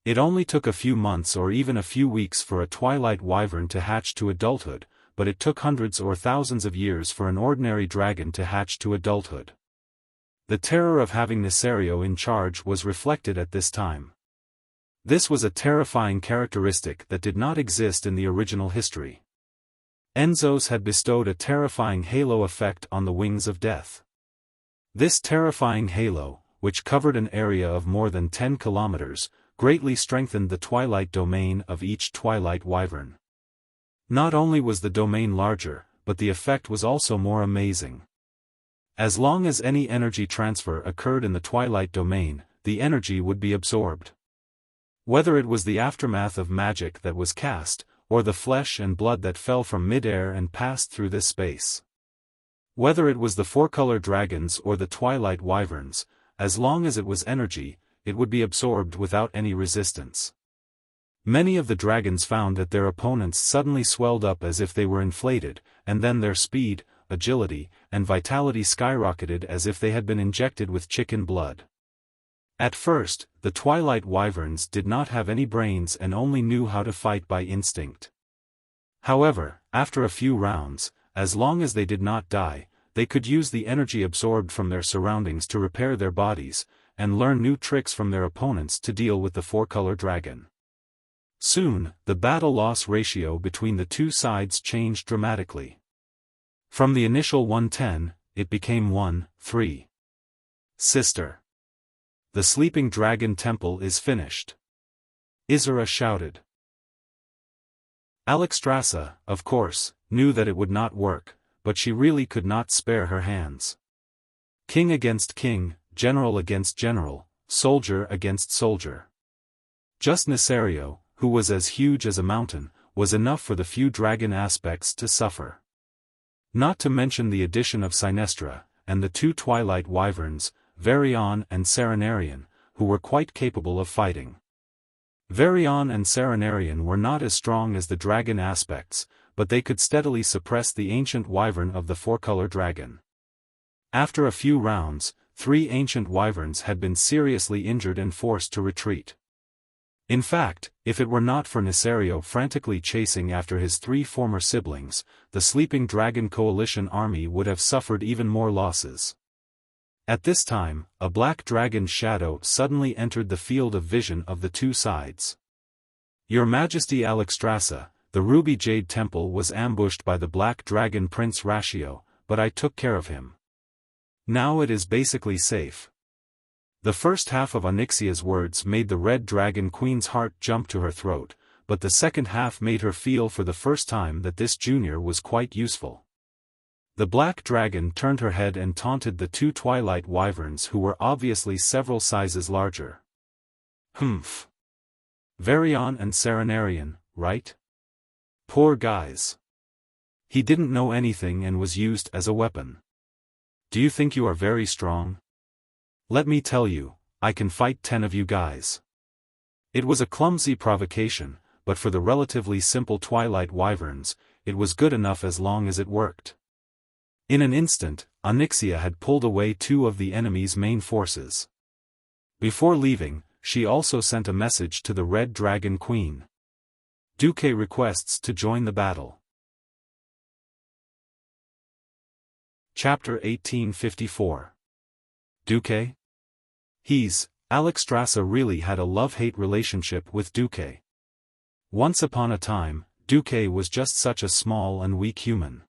It only took a few months or even a few weeks for a Twilight Wyvern to hatch to adulthood, but it took hundreds or thousands of years for an ordinary dragon to hatch to adulthood. The terror of having Nesario in charge was reflected at this time. This was a terrifying characteristic that did not exist in the original history. Enzos had bestowed a terrifying halo effect on the Wings of Death. This terrifying halo, which covered an area of more than 10 kilometers, greatly strengthened the Twilight domain of each Twilight Wyvern. Not only was the domain larger, but the effect was also more amazing. As long as any energy transfer occurred in the Twilight domain, the energy would be absorbed. Whether it was the aftermath of magic that was cast, or the flesh and blood that fell from mid-air and passed through this space. Whether it was the four-color dragons or the Twilight Wyverns, as long as it was energy, it would be absorbed without any resistance. Many of the dragons found that their opponents suddenly swelled up as if they were inflated, and then their speed, agility, and vitality skyrocketed as if they had been injected with chicken blood. At first, the Twilight Wyverns did not have any brains and only knew how to fight by instinct. However, after a few rounds, as long as they did not die, they could use the energy absorbed from their surroundings to repair their bodies, and learn new tricks from their opponents to deal with the four-color dragon. Soon, the battle-loss ratio between the two sides changed dramatically. From the initial 1:10, it became 1:3. Sister. The Sleeping Dragon Temple is finished. Isra shouted. Alexstrasza, of course, knew that it would not work, but she really could not spare her hands. King against king, general against general, soldier against soldier. Just Nesario, who was as huge as a mountain, was enough for the few dragon aspects to suffer. Not to mention the addition of Sinestra, and the two Twilight Wyverns, Varion and Serenarian, who were quite capable of fighting. Varion and Serenarian were not as strong as the dragon aspects, but they could steadily suppress the ancient wyvern of the four-color dragon. After a few rounds, 3 ancient wyverns had been seriously injured and forced to retreat. In fact, if it were not for Nesario frantically chasing after his 3 former siblings, the Sleeping Dragon Coalition army would have suffered even more losses. At this time, a black dragon's shadow suddenly entered the field of vision of the two sides. Your Majesty Alexstrasza, the Ruby Jade Temple was ambushed by the black dragon Prince Ratio, but I took care of him. Now it is basically safe. The first half of Onyxia's words made the Red Dragon Queen's heart jump to her throat, but the second half made her feel for the first time that this junior was quite useful. The black dragon turned her head and taunted the 2 Twilight Wyverns who were obviously several sizes larger. Humph. Varion and Serenarian, right? Poor guys. He didn't know anything and was used as a weapon. Do you think you are very strong? Let me tell you, I can fight 10 of you guys. It was a clumsy provocation, but for the relatively simple Twilight Wyverns, it was good enough as long as it worked. In an instant, Onyxia had pulled away 2 of the enemy's main forces. Before leaving, she also sent a message to the Red Dragon Queen. Duque requests to join the battle. Chapter 1854. Duque? Alexstrasza really had a love-hate relationship with Duque. Once upon a time, Duque was just such a small and weak human.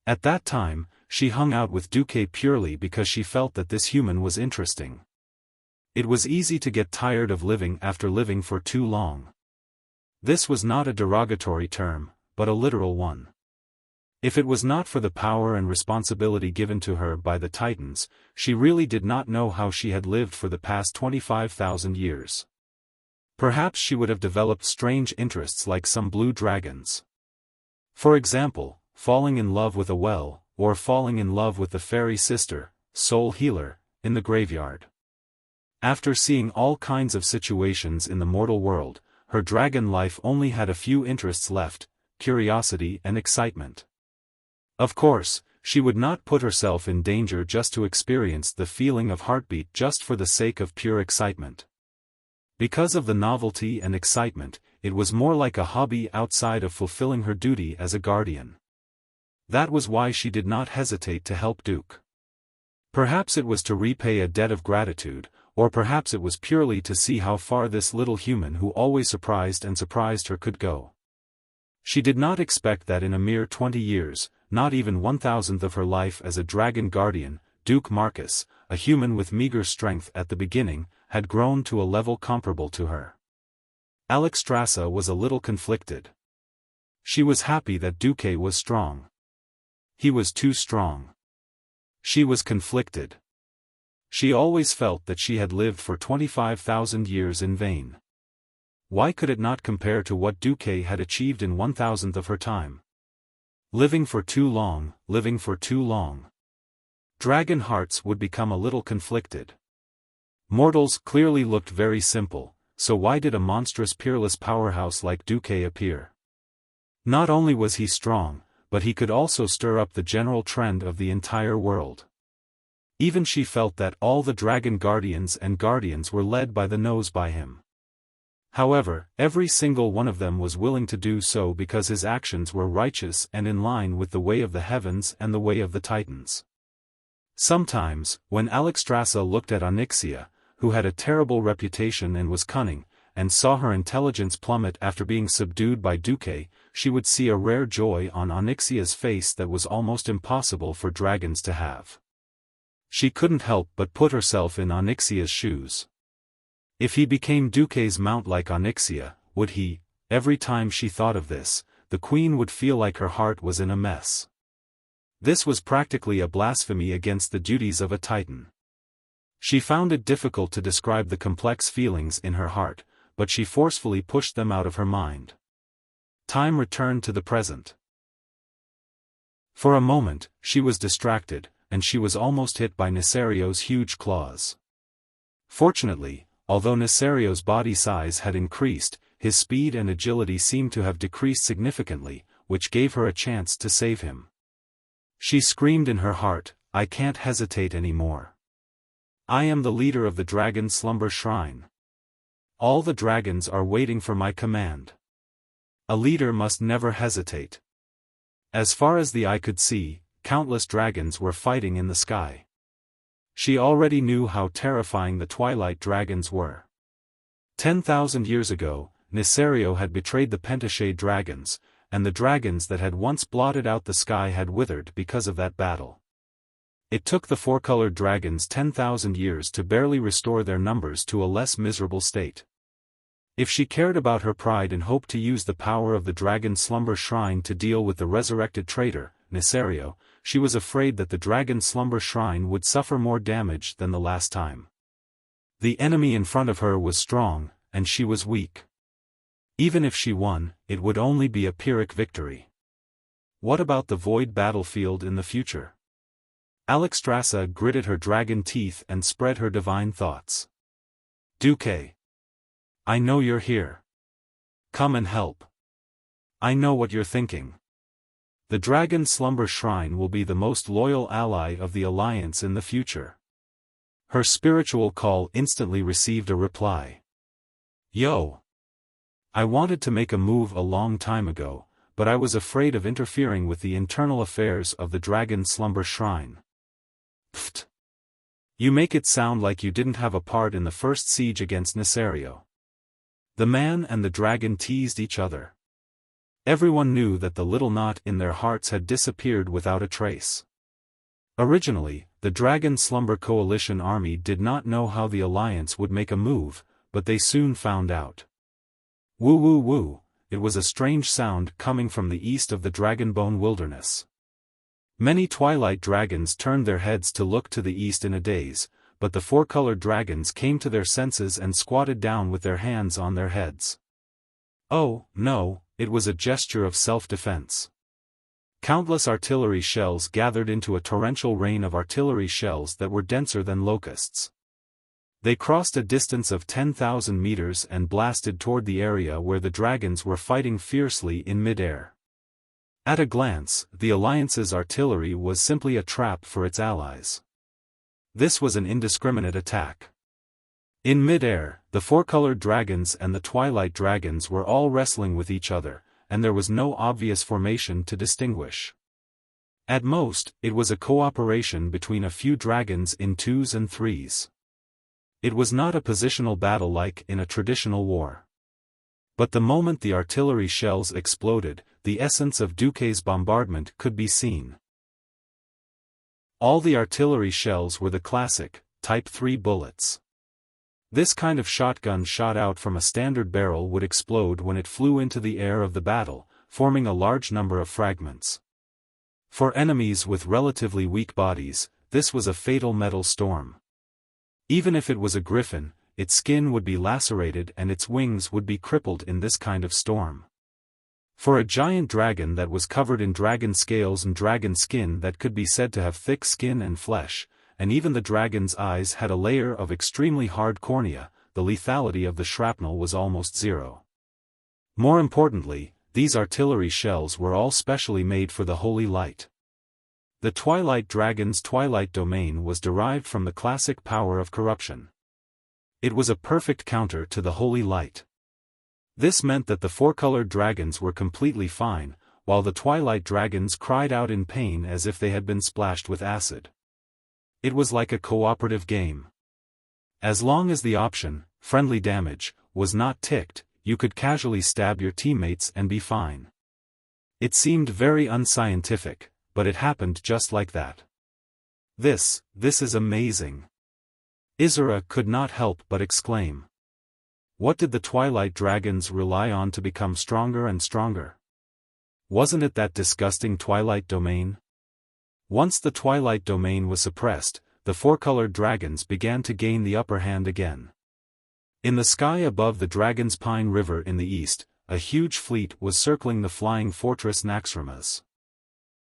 At that time, she hung out with Duque purely because she felt that this human was interesting. It was easy to get tired of living after living for too long. This was not a derogatory term, but a literal one. If it was not for the power and responsibility given to her by the Titans, she really did not know how she had lived for the past 25,000 years. Perhaps she would have developed strange interests like some blue dragons. For example, falling in love with a well, or falling in love with the fairy sister, soul healer, in the graveyard. After seeing all kinds of situations in the mortal world, her dragon life only had a few interests left: curiosity and excitement. Of course, she would not put herself in danger just to experience the feeling of heartbeat just for the sake of pure excitement. Because of the novelty and excitement, it was more like a hobby outside of fulfilling her duty as a guardian. That was why she did not hesitate to help Duque. Perhaps it was to repay a debt of gratitude, or perhaps it was purely to see how far this little human who always surprised her could go. She did not expect that in a mere 20 years, not even 1,000th of her life as a dragon guardian, Duke Marcus, a human with meager strength at the beginning, had grown to a level comparable to her. Alexstrasza was a little conflicted. She was happy that Duque was strong. He was too strong. She was conflicted. She always felt that she had lived for 25,000 years in vain. Why could it not compare to what Duque had achieved in 1,000th of her time? Living for too long, living for too long. Dragon hearts would become a little conflicted. Mortals clearly looked very simple, so why did a monstrous peerless powerhouse like Duque appear? Not only was he strong, but he could also stir up the general trend of the entire world. Even she felt that all the dragon guardians and guardians were led by the nose by him. However, every single one of them was willing to do so because his actions were righteous and in line with the way of the heavens and the way of the Titans. Sometimes, when Alexstrasza looked at Onyxia, who had a terrible reputation and was cunning, and saw her intelligence plummet after being subdued by Duque, she would see a rare joy on Onyxia's face that was almost impossible for dragons to have. She couldn't help but put herself in Onyxia's shoes. If he became Duque's mount like Onyxia, would he? Every time she thought of this, the queen would feel like her heart was in a mess. This was practically a blasphemy against the duties of a Titan. She found it difficult to describe the complex feelings in her heart, but she forcefully pushed them out of her mind. Time returned to the present. For a moment, she was distracted, and she was almost hit by Nesario's huge claws. Fortunately, although Nesario's body size had increased, his speed and agility seemed to have decreased significantly, which gave her a chance to save him. She screamed in her heart, "I can't hesitate anymore. I am the leader of the Dragon Slumber Shrine. All the dragons are waiting for my command. A leader must never hesitate." As far as the eye could see, countless dragons were fighting in the sky. She already knew how terrifying the twilight dragons were. 10,000 years ago, Nesario had betrayed the Pentashade dragons, and the dragons that had once blotted out the sky had withered because of that battle. It took the four-colored dragons 10,000 years to barely restore their numbers to a less miserable state. If she cared about her pride and hoped to use the power of the Dragon Slumber Shrine to deal with the resurrected traitor, Nesario, she was afraid that the Dragon Slumber Shrine would suffer more damage than the last time. The enemy in front of her was strong, and she was weak. Even if she won, it would only be a Pyrrhic victory. What about the void battlefield in the future? Alexstrasza gritted her dragon teeth and spread her divine thoughts. "Duque. I know you're here. Come and help. I know what you're thinking. The Dragon Slumber Shrine will be the most loyal ally of the Alliance in the future." Her spiritual call instantly received a reply. Yo! I wanted to make a move a long time ago, but I was afraid of interfering with the internal affairs of the Dragon Slumber Shrine. Pfft! You make it sound like you didn't have a part in the first siege against Nesario. The man and the dragon teased each other. Everyone knew that the little knot in their hearts had disappeared without a trace. Originally, the Dragon Slumber Coalition army did not know how the Alliance would make a move, but they soon found out. Woo woo woo, it was a strange sound coming from the east of the Dragonbone Wilderness. Many twilight dragons turned their heads to look to the east in a daze, but the four-colored dragons came to their senses and squatted down with their hands on their heads. Oh, no, it was a gesture of self-defense. Countless artillery shells gathered into a torrential rain of artillery shells that were denser than locusts. They crossed a distance of 10,000 meters and blasted toward the area where the dragons were fighting fiercely in mid-air. At a glance, the Alliance's artillery was simply a trap for its allies. This was an indiscriminate attack. In mid-air, the four-colored dragons and the twilight dragons were all wrestling with each other, and there was no obvious formation to distinguish. At most, it was a cooperation between a few dragons in 2s and 3s. It was not a positional battle like in a traditional war. But the moment the artillery shells exploded, the essence of Duque's bombardment could be seen. All the artillery shells were the classic, Type 3 bullets. This kind of shotgun shot out from a standard barrel would explode when it flew into the air of the battle, forming a large number of fragments. For enemies with relatively weak bodies, this was a fatal metal storm. Even if it was a griffin, its skin would be lacerated and its wings would be crippled in this kind of storm. For a giant dragon that was covered in dragon scales and dragon skin that could be said to have thick skin and flesh, and even the dragon's eyes had a layer of extremely hard cornea, the lethality of the shrapnel was almost zero. More importantly, these artillery shells were all specially made for the Holy Light. The Twilight Dragon's Twilight Domain was derived from the classic power of corruption. It was a perfect counter to the Holy Light. This meant that the four-colored dragons were completely fine, while the twilight dragons cried out in pain as if they had been splashed with acid. It was like a cooperative game. As long as the option, friendly damage, was not ticked, you could casually stab your teammates and be fine. It seemed very unscientific, but it happened just like that. This is amazing. Isra could not help but exclaim. What did the twilight dragons rely on to become stronger and stronger? Wasn't it that disgusting twilight domain? Once the twilight domain was suppressed, the four-colored dragons began to gain the upper hand again. In the sky above the Dragon's Pine River in the east, a huge fleet was circling the flying fortress Naxxramas.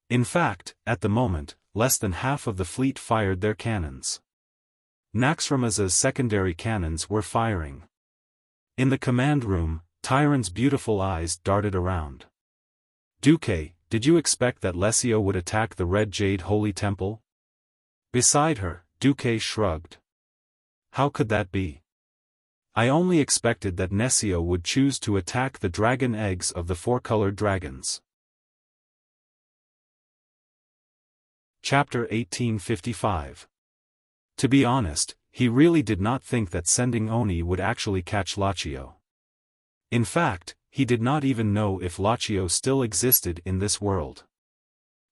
In fact, at the moment, less than half of the fleet fired their cannons. Naxxramas's secondary cannons were firing. In the command room, Tyron's beautiful eyes darted around. Duque, did you expect that Lesio would attack the Red Jade Holy Temple? Beside her, Duque shrugged. How could that be? I only expected that Nesio would choose to attack the dragon eggs of the four-colored dragons. Chapter 1855. To be honest, he really did not think that sending Oni would actually catch Lachio. In fact, he did not even know if Lachio still existed in this world.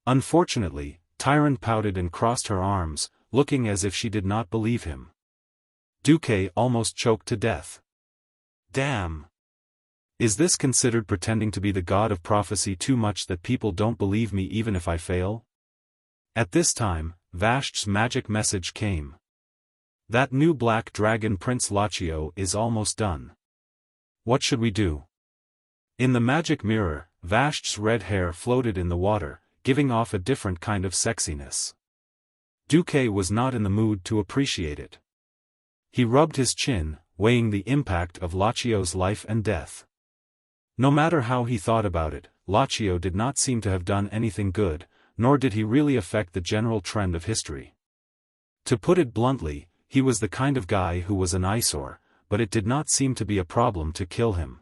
Unfortunately, Tyron pouted and crossed her arms, looking as if she did not believe him. Duque almost choked to death. Damn! Is this considered pretending to be the god of prophecy too much that people don't believe me even if I fail? At this time, Vashti's magic message came. That new black dragon Prince Lachio is almost done. What should we do? In the magic mirror, Vashti's red hair floated in the water, giving off a different kind of sexiness. Duque was not in the mood to appreciate it. He rubbed his chin, weighing the impact of Lachio's life and death. No matter how he thought about it, Lachio did not seem to have done anything good, nor did he really affect the general trend of history. To put it bluntly, he was the kind of guy who was an eyesore, but it did not seem to be a problem to kill him.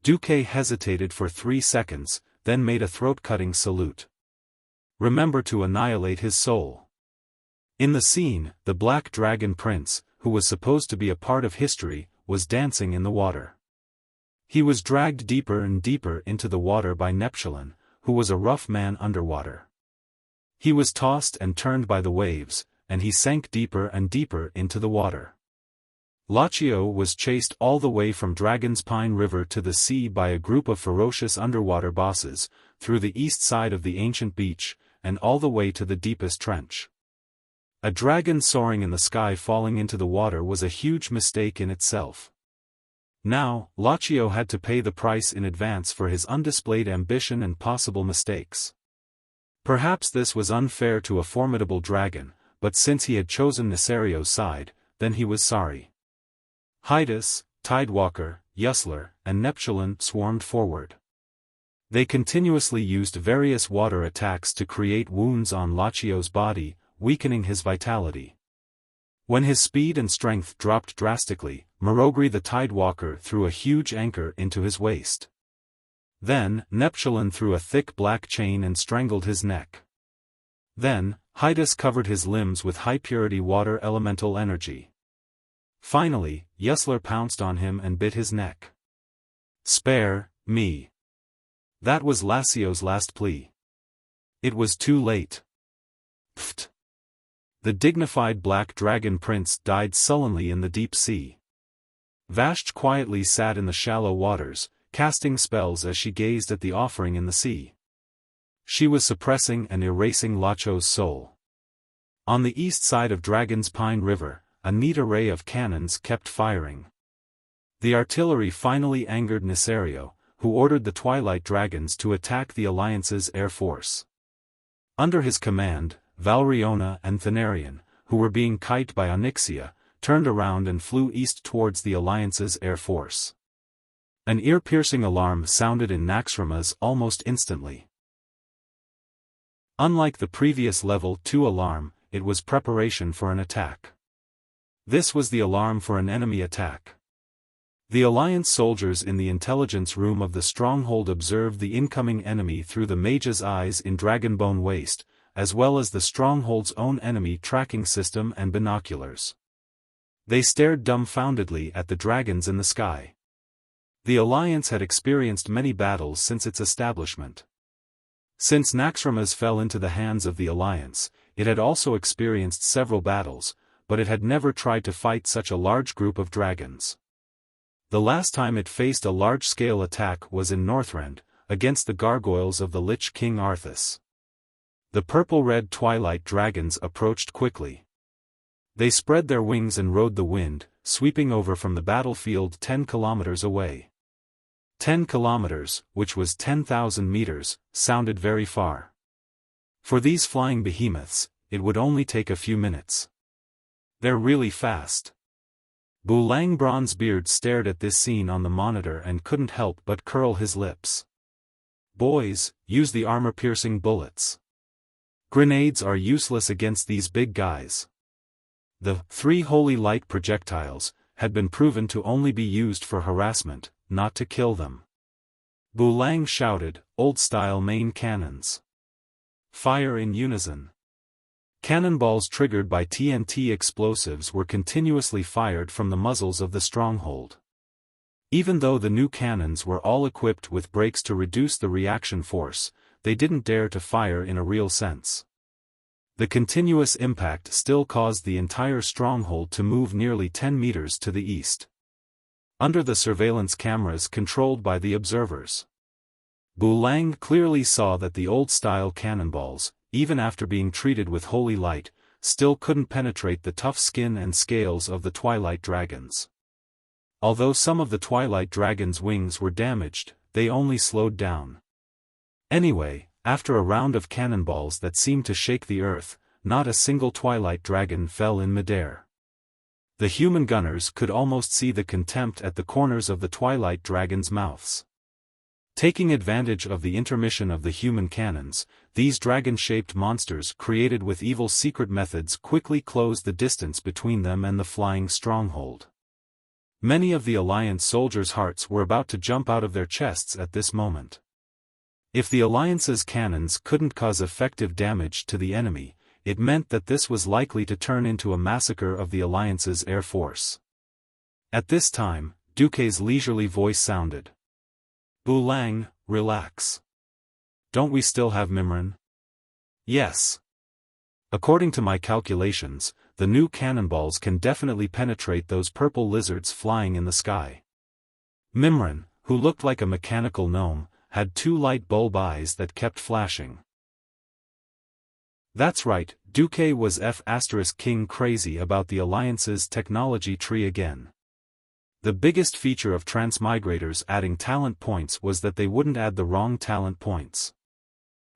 Duque hesitated for 3 seconds, then made a throat-cutting salute. Remember to annihilate his soul. In the scene, the Black Dragon Prince, who was supposed to be a part of history, was dancing in the water. He was dragged deeper and deeper into the water by Neptulin, who was a rough man underwater. He was tossed and turned by the waves, and he sank deeper and deeper into the water. Luxia was chased all the way from Dragon's Pine River to the sea by a group of ferocious underwater bosses, through the east side of the ancient beach, and all the way to the deepest trench. A dragon soaring in the sky falling into the water was a huge mistake in itself. Now, Luxia had to pay the price in advance for his undisplayed ambition and possible mistakes. Perhaps this was unfair to a formidable dragon, but since he had chosen Nesario's side, then he was sorry. Hydas, Tidewalker, Yusler, and Neptulin swarmed forward. They continuously used various water attacks to create wounds on Luxia's body, weakening his vitality. When his speed and strength dropped drastically, Marogri the Tidewalker threw a huge anchor into his waist. Then, Neptulin threw a thick black chain and strangled his neck. Then, Hydas covered his limbs with high-purity water elemental energy. Finally, Yusler pounced on him and bit his neck. "Spare me." That was Luxio's last plea. It was too late. Pfft. The dignified Black Dragon Prince died sullenly in the deep sea. Vashti quietly sat in the shallow waters, casting spells as she gazed at the offering in the sea. She was suppressing and erasing Luxio's soul. On the east side of Dragon's Pine River, a neat array of cannons kept firing. The artillery finally angered Nesario, who ordered the Twilight Dragons to attack the Alliance's air force. Under his command, Valriona and Thanarion, who were being kited by Onyxia, turned around and flew east towards the Alliance's air force. An ear-piercing alarm sounded in Naxxramas almost instantly. Unlike the previous Level 2 alarm, it was preparation for an attack. This was the alarm for an enemy attack. The Alliance soldiers in the intelligence room of the stronghold observed the incoming enemy through the mage's eyes in Dragonbone Waste, as well as the stronghold's own enemy tracking system and binoculars. They stared dumbfoundedly at the dragons in the sky. The Alliance had experienced many battles since its establishment. Since Naxxramas fell into the hands of the Alliance, it had also experienced several battles, but it had never tried to fight such a large group of dragons. The last time it faced a large-scale attack was in Northrend, against the gargoyles of the Lich King Arthas. The purple-red Twilight Dragons approached quickly. They spread their wings and rode the wind, sweeping over from the battlefield 10 kilometers away. 10 kilometers, which was 10,000 meters, sounded very far. For these flying behemoths, it would only take a few minutes. They're really fast. Bulang Bronzebeard stared at this scene on the monitor and couldn't help but curl his lips. Boys, use the armor-piercing bullets. Grenades are useless against these big guys. The 3 holy light projectiles had been proven to only be used for harassment, not to kill them. Bulang shouted, old-style main cannons. Fire in unison. Cannonballs triggered by TNT explosives were continuously fired from the muzzles of the stronghold. Even though the new cannons were all equipped with brakes to reduce the reaction force, they didn't dare to fire in a real sense. The continuous impact still caused the entire stronghold to move nearly 10 meters to the east. Under the surveillance cameras controlled by the observers, Bulang clearly saw that the old-style cannonballs, even after being treated with holy light, still couldn't penetrate the tough skin and scales of the Twilight Dragons. Although some of the Twilight Dragons' wings were damaged, they only slowed down. Anyway, after a round of cannonballs that seemed to shake the earth, not a single Twilight Dragon fell in midair. The human gunners could almost see the contempt at the corners of the Twilight Dragons' mouths. Taking advantage of the intermission of the human cannons, these dragon-shaped monsters created with evil secret methods quickly closed the distance between them and the flying stronghold. Many of the Alliance soldiers' hearts were about to jump out of their chests at this moment. If the Alliance's cannons couldn't cause effective damage to the enemy, it meant that this was likely to turn into a massacre of the Alliance's air force. At this time, Duque's leisurely voice sounded. "Bulang, relax. Don't we still have Mimran?" "Yes. According to my calculations, the new cannonballs can definitely penetrate those purple lizards flying in the sky." Mimran, who looked like a mechanical gnome, had 2 light bulb eyes that kept flashing. That's right, Duque was F***king crazy about the Alliance's technology tree again. The biggest feature of transmigrators adding talent points was that they wouldn't add the wrong talent points.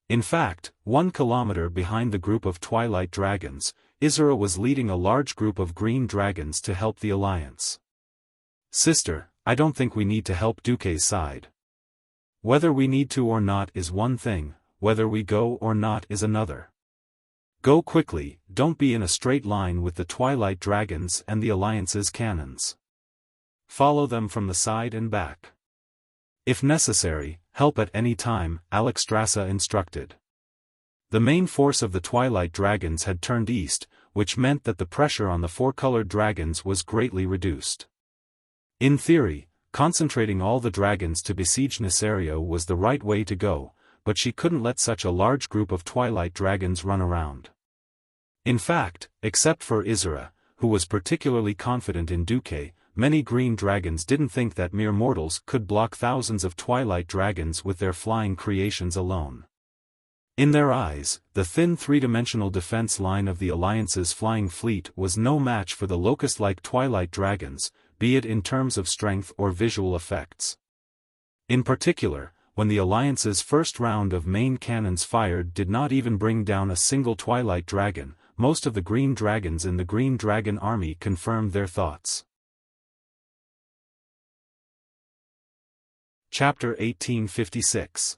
In fact, 1 kilometer behind the group of Twilight Dragons, Izura was leading a large group of green dragons to help the Alliance. "Sister, I don't think we need to help Duque's side. Whether we need to or not is one thing, whether we go or not is another. Go quickly, don't be in a straight line with the Twilight Dragons and the Alliance's cannons. Follow them from the side and back. If necessary, help at any time," Alexstrasza instructed. The main force of the Twilight Dragons had turned east, which meant that the pressure on the 4-colored dragons was greatly reduced. In theory, concentrating all the dragons to besiege Nisario was the right way to go, but she couldn't let such a large group of Twilight Dragons run around. In fact, except for Izura, who was particularly confident in Duque, many green dragons didn't think that mere mortals could block thousands of Twilight Dragons with their flying creations alone. In their eyes, the thin 3-dimensional defense line of the Alliance's flying fleet was no match for the locust-like Twilight Dragons, be it in terms of strength or visual effects. In particular, when the Alliance's first round of main cannons fired did not even bring down a single Twilight Dragon, most of the green dragons in the Green Dragon Army confirmed their thoughts. Chapter 1856.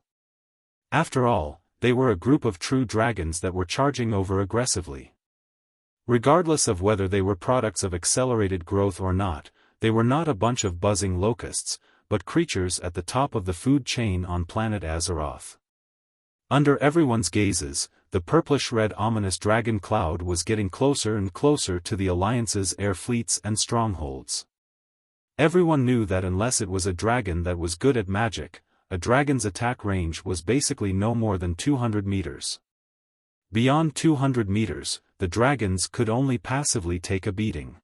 After all, they were a group of true dragons that were charging over aggressively. Regardless of whether they were products of accelerated growth or not, they were not a bunch of buzzing locusts, but creatures at the top of the food chain on planet Azeroth. Under everyone's gazes, the purplish-red ominous dragon cloud was getting closer and closer to the Alliance's air fleets and strongholds. Everyone knew that unless it was a dragon that was good at magic, a dragon's attack range was basically no more than 200 meters. Beyond 200 meters, the dragons could only passively take a beating.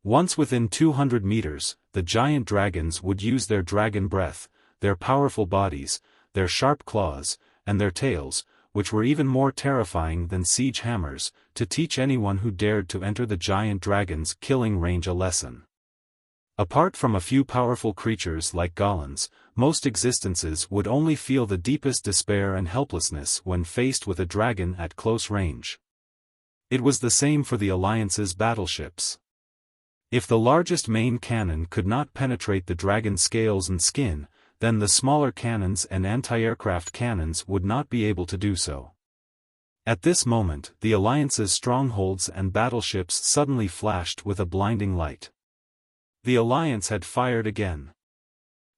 Once within 200 meters, the giant dragons would use their dragon breath, their powerful bodies, their sharp claws, and their tails, which were even more terrifying than siege hammers, to teach anyone who dared to enter the giant dragon's killing range a lesson. Apart from a few powerful creatures like golems, most existences would only feel the deepest despair and helplessness when faced with a dragon at close range. It was the same for the Alliance's battleships. If the largest main cannon could not penetrate the dragon's scales and skin, then the smaller cannons and anti-aircraft cannons would not be able to do so. At this moment, the Alliance's strongholds and battleships suddenly flashed with a blinding light. The Alliance had fired again.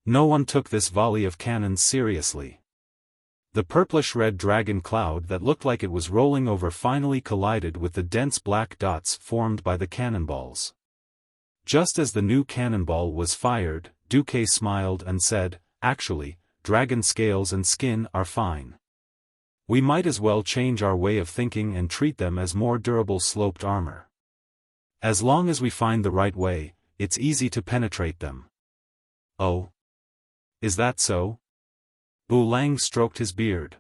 No one took this volley of cannons seriously. The purplish-red dragon cloud that looked like it was rolling over finally collided with the dense black dots formed by the cannonballs. Just as the new cannonball was fired, Duque smiled and said, "Actually, dragon scales and skin are fine. We might as well change our way of thinking and treat them as more durable sloped armor. As long as we find the right way, it's easy to penetrate them." "Oh? Is that so?" Bulang stroked his beard.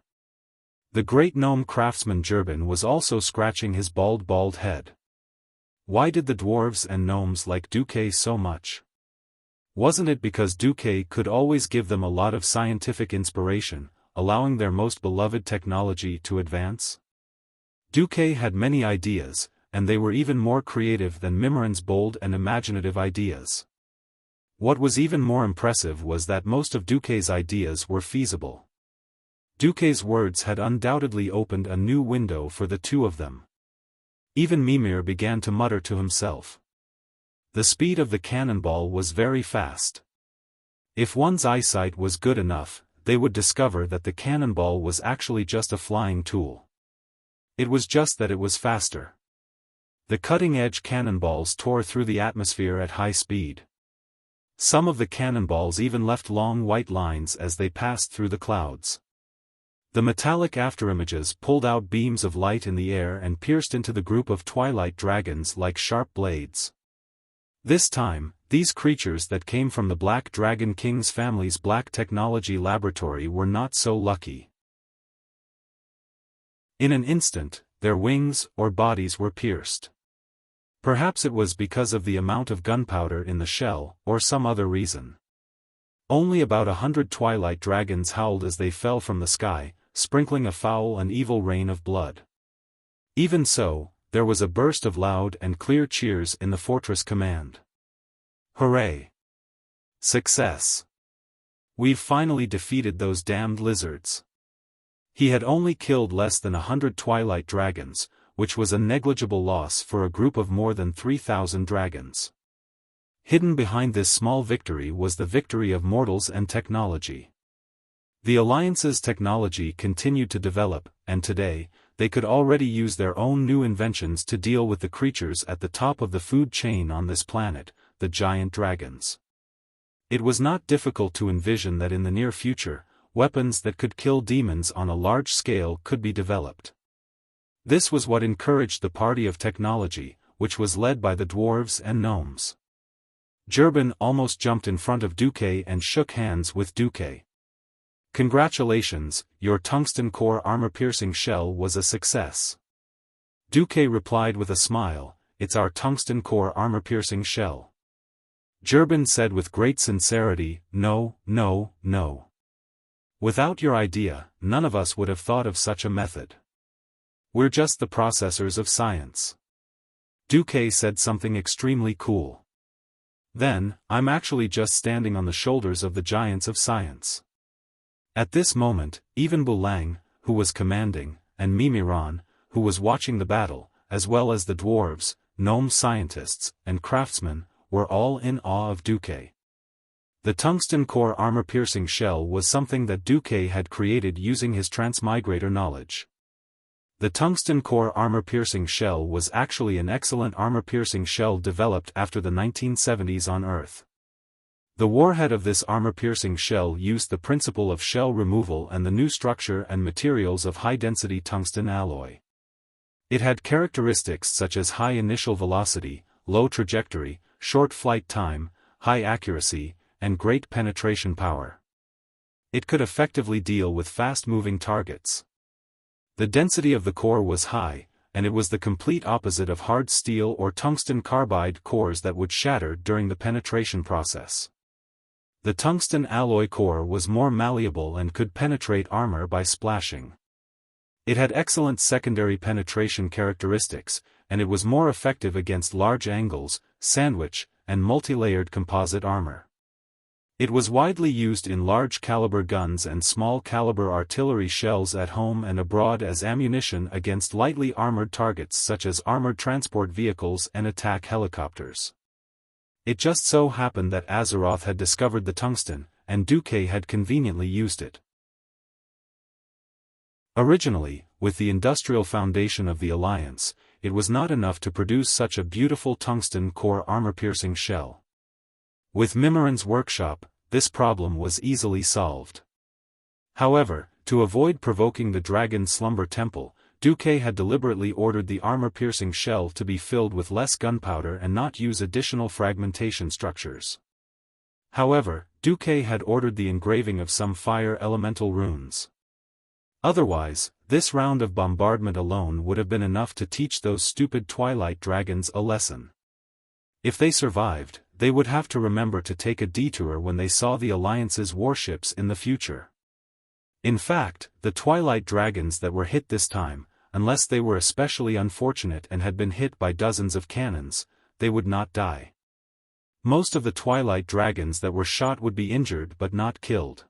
The great gnome craftsman Jurbin was also scratching his bald head. Why did the dwarves and gnomes like Duque so much? Wasn't it because Duque could always give them a lot of scientific inspiration, allowing their most beloved technology to advance? Duque had many ideas, and they were even more creative than Mimran's bold and imaginative ideas. What was even more impressive was that most of Duque's ideas were feasible. Duque's words had undoubtedly opened a new window for the two of them. Even Mimir began to mutter to himself. The speed of the cannonball was very fast. If one's eyesight was good enough, they would discover that the cannonball was actually just a flying tool. It was just that it was faster. The cutting-edge cannonballs tore through the atmosphere at high speed. Some of the cannonballs even left long white lines as they passed through the clouds. The metallic afterimages pulled out beams of light in the air and pierced into the group of twilight dragons like sharp blades. This time, these creatures that came from the Black Dragon King's family's Black Technology Laboratory were not so lucky. In an instant, their wings or bodies were pierced. Perhaps it was because of the amount of gunpowder in the shell, or some other reason. Only about 100 twilight dragons howled as they fell from the sky, sprinkling a foul and evil rain of blood. Even so, there was a burst of loud and clear cheers in the fortress command. Hooray! Success! We've finally defeated those damned lizards. He had only killed less than 100 twilight dragons, which was a negligible loss for a group of more than 3,000 dragons. Hidden behind this small victory was the victory of mortals and technology. The Alliance's technology continued to develop, and today, they could already use their own new inventions to deal with the creatures at the top of the food chain on this planet, the giant dragons. It was not difficult to envision that in the near future, weapons that could kill demons on a large scale could be developed. This was what encouraged the party of technology, which was led by the dwarves and gnomes. Gerben almost jumped in front of Duque and shook hands with Duque. Congratulations, your tungsten core armor-piercing shell was a success. Duque replied with a smile, it's our tungsten core armor-piercing shell. Gerben said with great sincerity, no, no, no. Without your idea, none of us would have thought of such a method. We're just the processors of science. Duque said something extremely cool. Then, I'm actually just standing on the shoulders of the giants of science. At this moment, even Bulang, who was commanding, and Mimiran, who was watching the battle, as well as the dwarves, gnome scientists, and craftsmen, were all in awe of Duque. The tungsten core armor-piercing shell was something that Duque had created using his transmigrator knowledge. The tungsten core armor-piercing shell was actually an excellent armor-piercing shell developed after the 1970s on Earth. The warhead of this armor-piercing shell used the principle of shell removal and the new structure and materials of high-density tungsten alloy. It had characteristics such as high initial velocity, low trajectory, short flight time, high accuracy, and great penetration power. It could effectively deal with fast-moving targets. The density of the core was high, and it was the complete opposite of hard steel or tungsten carbide cores that would shatter during the penetration process. The tungsten alloy core was more malleable and could penetrate armor by splashing. It had excellent secondary penetration characteristics, and it was more effective against large angles, sandwich, and multi-layered composite armor. It was widely used in large-caliber guns and small-caliber artillery shells at home and abroad as ammunition against lightly armored targets such as armored transport vehicles and attack helicopters. It just so happened that Azeroth had discovered the tungsten, and Duque had conveniently used it. Originally, with the industrial foundation of the Alliance, it was not enough to produce such a beautiful tungsten core armor-piercing shell. With Mimiran's workshop, this problem was easily solved. However, to avoid provoking the Dragon Slumber Temple, Duque had deliberately ordered the armor-piercing shell to be filled with less gunpowder and not use additional fragmentation structures. However, Duque had ordered the engraving of some fire elemental runes. Otherwise, this round of bombardment alone would have been enough to teach those stupid twilight dragons a lesson. If they survived, they would have to remember to take a detour when they saw the Alliance's warships in the future. In fact, the twilight dragons that were hit this time, unless they were especially unfortunate and had been hit by dozens of cannons, they would not die. Most of the twilight dragons that were shot would be injured but not killed.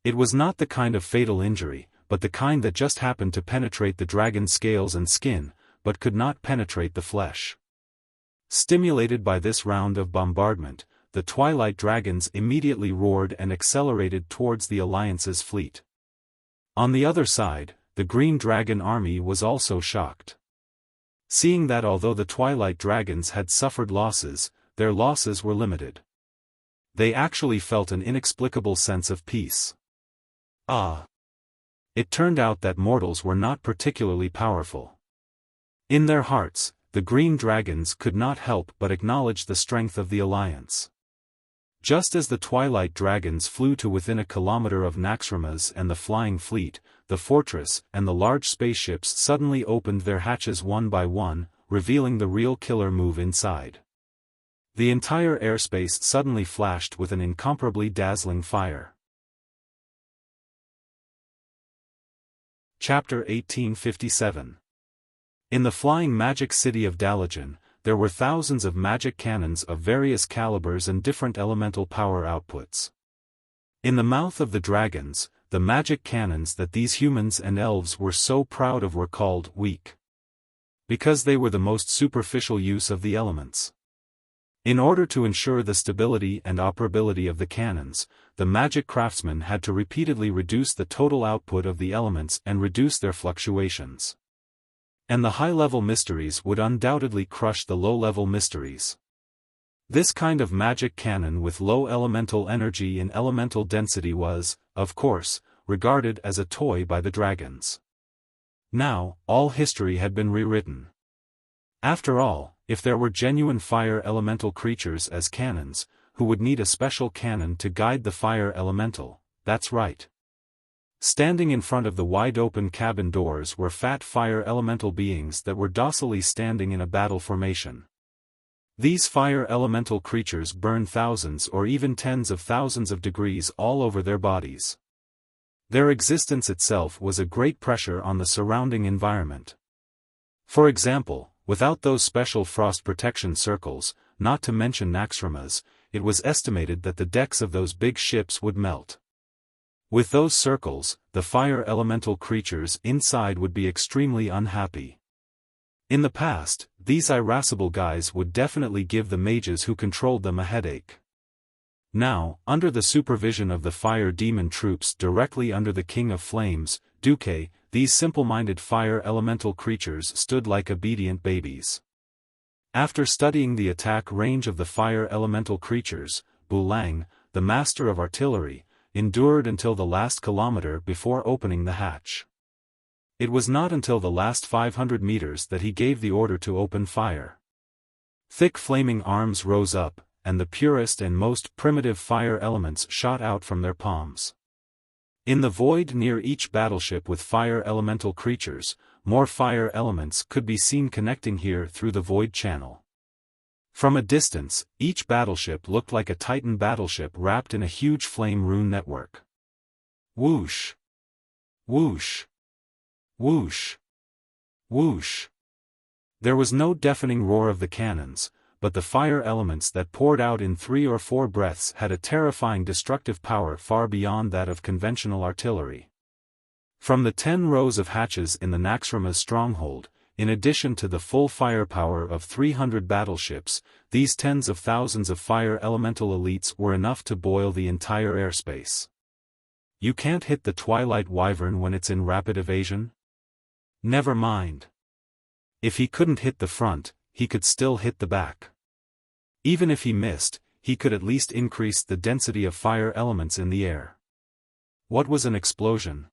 It was not the kind of fatal injury, but the kind that just happened to penetrate the dragon's scales and skin, but could not penetrate the flesh. Stimulated by this round of bombardment, the Twilight Dragons immediately roared and accelerated towards the Alliance's fleet. On the other side, the Green Dragon army was also shocked. Seeing that although the Twilight Dragons had suffered losses, their losses were limited. They actually felt an inexplicable sense of peace. It turned out that mortals were not particularly powerful. In their hearts, the Green Dragons could not help but acknowledge the strength of the Alliance. Just as the Twilight Dragons flew to within a kilometer of Naxxramas and the flying fleet, the fortress and the large spaceships suddenly opened their hatches one by one, revealing the real killer move inside. The entire airspace suddenly flashed with an incomparably dazzling fire. Chapter 1857. In the flying magic city of Dalajan, there were thousands of magic cannons of various calibers and different elemental power outputs. In the mouth of the dragons, the magic cannons that these humans and elves were so proud of were called weak, because they were the most superficial use of the elements. In order to ensure the stability and operability of the cannons, the magic craftsmen had to repeatedly reduce the total output of the elements and reduce their fluctuations. And the high-level mysteries would undoubtedly crush the low-level mysteries. This kind of magic cannon with low elemental energy and elemental density was, of course, regarded as a toy by the dragons. Now, all history had been rewritten. After all, if there were genuine fire elemental creatures as cannons, who would need a special cannon to guide the fire elemental? That's right. Standing in front of the wide-open cabin doors were fat fire elemental beings that were docilely standing in a battle formation. These fire elemental creatures burn thousands or even tens of thousands of degrees all over their bodies. Their existence itself was a great pressure on the surrounding environment. For example, without those special frost protection circles, not to mention Naxxramas, it was estimated that the decks of those big ships would melt. With those circles, the fire elemental creatures inside would be extremely unhappy. In the past, these irascible guys would definitely give the mages who controlled them a headache. Now, under the supervision of the fire demon troops directly under the King of Flames, Duque, these simple-minded fire elemental creatures stood like obedient babies. After studying the attack range of the fire elemental creatures, Bulang, the master of artillery, endured until the last kilometer before opening the hatch. It was not until the last 500 meters that he gave the order to open fire. Thick flaming arms rose up, and the purest and most primitive fire elements shot out from their palms. In the void near each battleship with fire elemental creatures, more fire elements could be seen connecting here through the void channel. From a distance, each battleship looked like a Titan battleship wrapped in a huge flame rune network. Whoosh! Whoosh! Whoosh! Whoosh! There was no deafening roar of the cannons, but the fire elements that poured out in 3 or 4 breaths had a terrifying destructive power far beyond that of conventional artillery. From the 10 rows of hatches in the Naxxramas stronghold, in addition to the full firepower of 300 battleships, these tens of thousands of fire elemental elites were enough to boil the entire airspace. You can't hit the Twilight Wyvern when it's in rapid evasion? Never mind. If he couldn't hit the front, he could still hit the back. Even if he missed, he could at least increase the density of fire elements in the air. What was an explosion?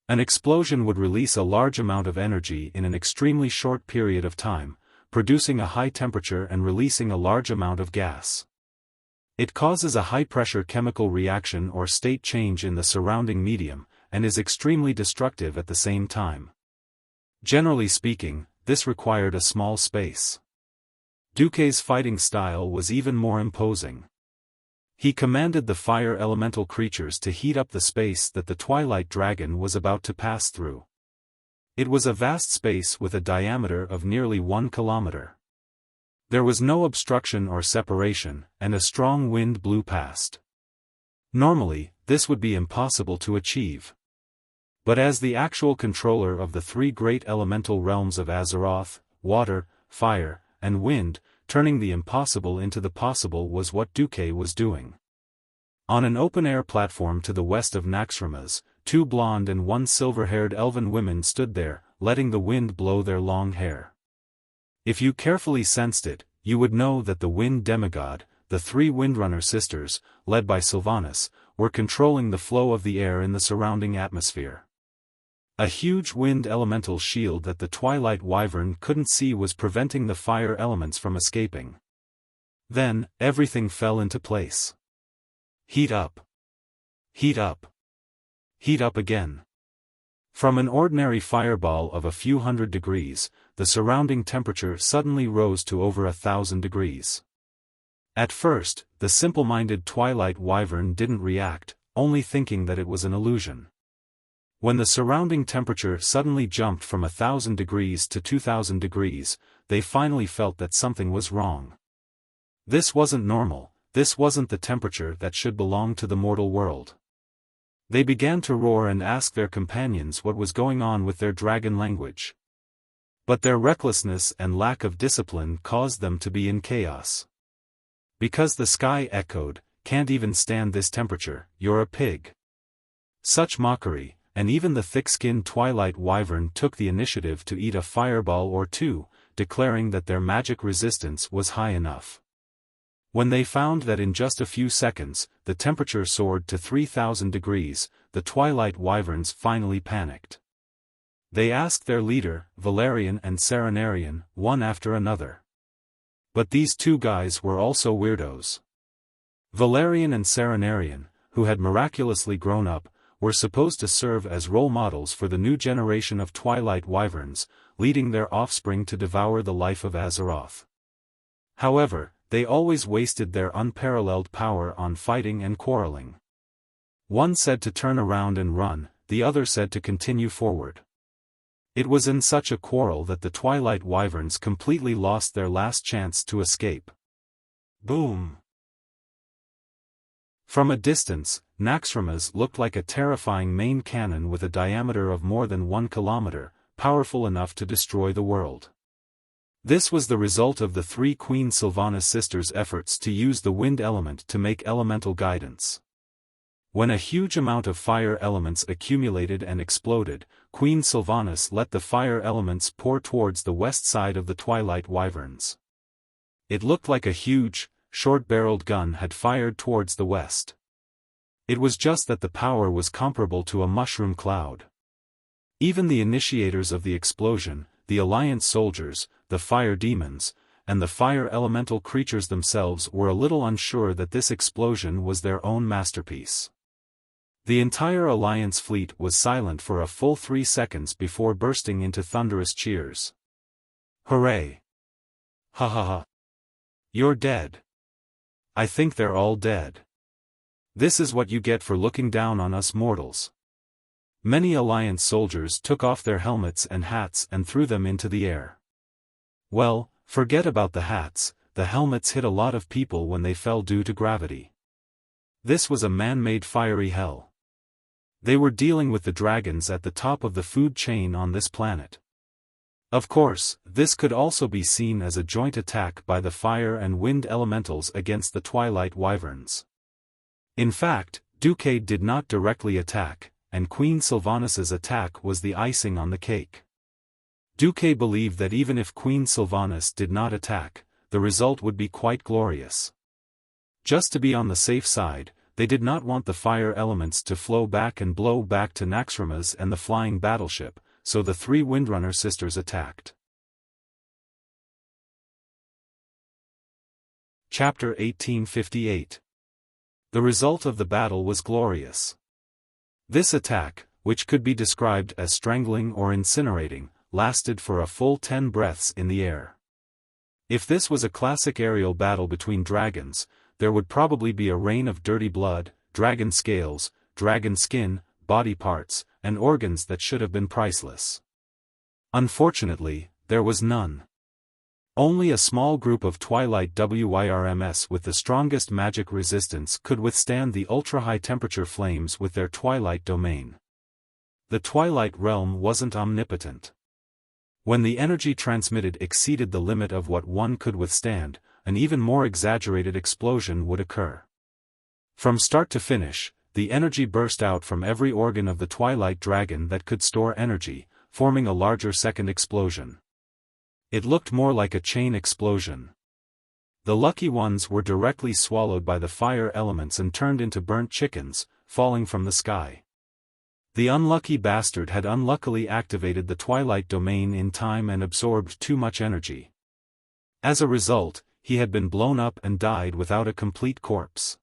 An explosion would release a large amount of energy in an extremely short period of time, producing a high temperature and releasing a large amount of gas. It causes a high-pressure chemical reaction or state change in the surrounding medium, and is extremely destructive at the same time. Generally speaking, this required a small space. Duque's fighting style was even more imposing. He commanded the fire elemental creatures to heat up the space that the Twilight Dragon was about to pass through. It was a vast space with a diameter of nearly 1 kilometer. There was no obstruction or separation, and a strong wind blew past. Normally, this would be impossible to achieve. But as the actual controller of the three great elemental realms of Azeroth, water, fire, and wind, turning the impossible into the possible was what Duque was doing. On an open-air platform to the west of Naxxramas, two blonde and one silver-haired elven women stood there, letting the wind blow their long hair. If you carefully sensed it, you would know that the wind demigod, the three Windrunner sisters, led by Sylvanas, were controlling the flow of the air in the surrounding atmosphere. A huge wind elemental shield that the Twilight Wyvern couldn't see was preventing the fire elements from escaping. Then, everything fell into place. Heat up. Heat up. Heat up again. From an ordinary fireball of a few hundred degrees, the surrounding temperature suddenly rose to over 1,000 degrees. At first, the simple-minded Twilight Wyvern didn't react, only thinking that it was an illusion. When the surrounding temperature suddenly jumped from 1,000 degrees to 2,000 degrees, they finally felt that something was wrong. This wasn't normal, this wasn't the temperature that should belong to the mortal world. They began to roar and ask their companions what was going on with their dragon language. But their recklessness and lack of discipline caused them to be in chaos. Because the sky echoed, "Can't even stand this temperature, you're a pig." Such mockery, and even the thick-skinned Twilight Wyvern took the initiative to eat a fireball or two, declaring that their magic resistance was high enough. When they found that in just a few seconds, the temperature soared to 3,000 degrees, the Twilight Wyverns finally panicked. They asked their leader, Valerian and Serenarian, one after another. But these two guys were also weirdos. Valerian and Serenarian, who had miraculously grown up, were supposed to serve as role models for the new generation of Twilight Wyverns, leading their offspring to devour the life of Azeroth. However, they always wasted their unparalleled power on fighting and quarreling. One said to turn around and run, the other said to continue forward. It was in such a quarrel that the Twilight Wyverns completely lost their last chance to escape. Boom! From a distance, Naxxramas looked like a terrifying main cannon with a diameter of more than 1 kilometer, powerful enough to destroy the world. This was the result of the three Queen Sylvanas sisters' efforts to use the wind element to make elemental guidance. When a huge amount of fire elements accumulated and exploded, Queen Sylvanas let the fire elements pour towards the west side of the Twilight Wyverns. It looked like a huge, short-barreled gun had fired towards the west. It was just that the power was comparable to a mushroom cloud. Even the initiators of the explosion, the Alliance soldiers, the fire demons, and the fire elemental creatures themselves were a little unsure that this explosion was their own masterpiece. The entire Alliance fleet was silent for a full 3 seconds before bursting into thunderous cheers. Hooray! Ha ha ha! You're dead. I think they're all dead. This is what you get for looking down on us mortals. Many Alliance soldiers took off their helmets and hats and threw them into the air. Well, forget about the hats, the helmets hit a lot of people when they fell due to gravity. This was a man-made fiery hell. They were dealing with the dragons at the top of the food chain on this planet. Of course, this could also be seen as a joint attack by the fire and wind elementals against the Twilight Wyverns. In fact, Duque did not directly attack, and Queen Sylvanas's attack was the icing on the cake. Duque believed that even if Queen Sylvanas did not attack, the result would be quite glorious. Just to be on the safe side, they did not want the fire elements to flow back and blow back to Naxxramas and the flying battleship, so the three Windrunner sisters attacked. Chapter 1858. The result of the battle was glorious. This attack, which could be described as strangling or incinerating, lasted for a full 10 breaths in the air. If this was a classic aerial battle between dragons, there would probably be a rain of dirty blood, dragon scales, dragon skin, body parts, and organs that should have been priceless. Unfortunately, there was none. Only a small group of Twilight WYRMS with the strongest magic resistance could withstand the ultra-high temperature flames with their Twilight domain. The Twilight realm wasn't omnipotent. When the energy transmitted exceeded the limit of what one could withstand, an even more exaggerated explosion would occur. From start to finish, the energy burst out from every organ of the Twilight Dragon that could store energy, forming a larger second explosion. It looked more like a chain explosion. The lucky ones were directly swallowed by the fire elements and turned into burnt chickens, falling from the sky. The unlucky bastard had unluckily activated the Twilight domain in time and absorbed too much energy. As a result, he had been blown up and died without a complete corpse.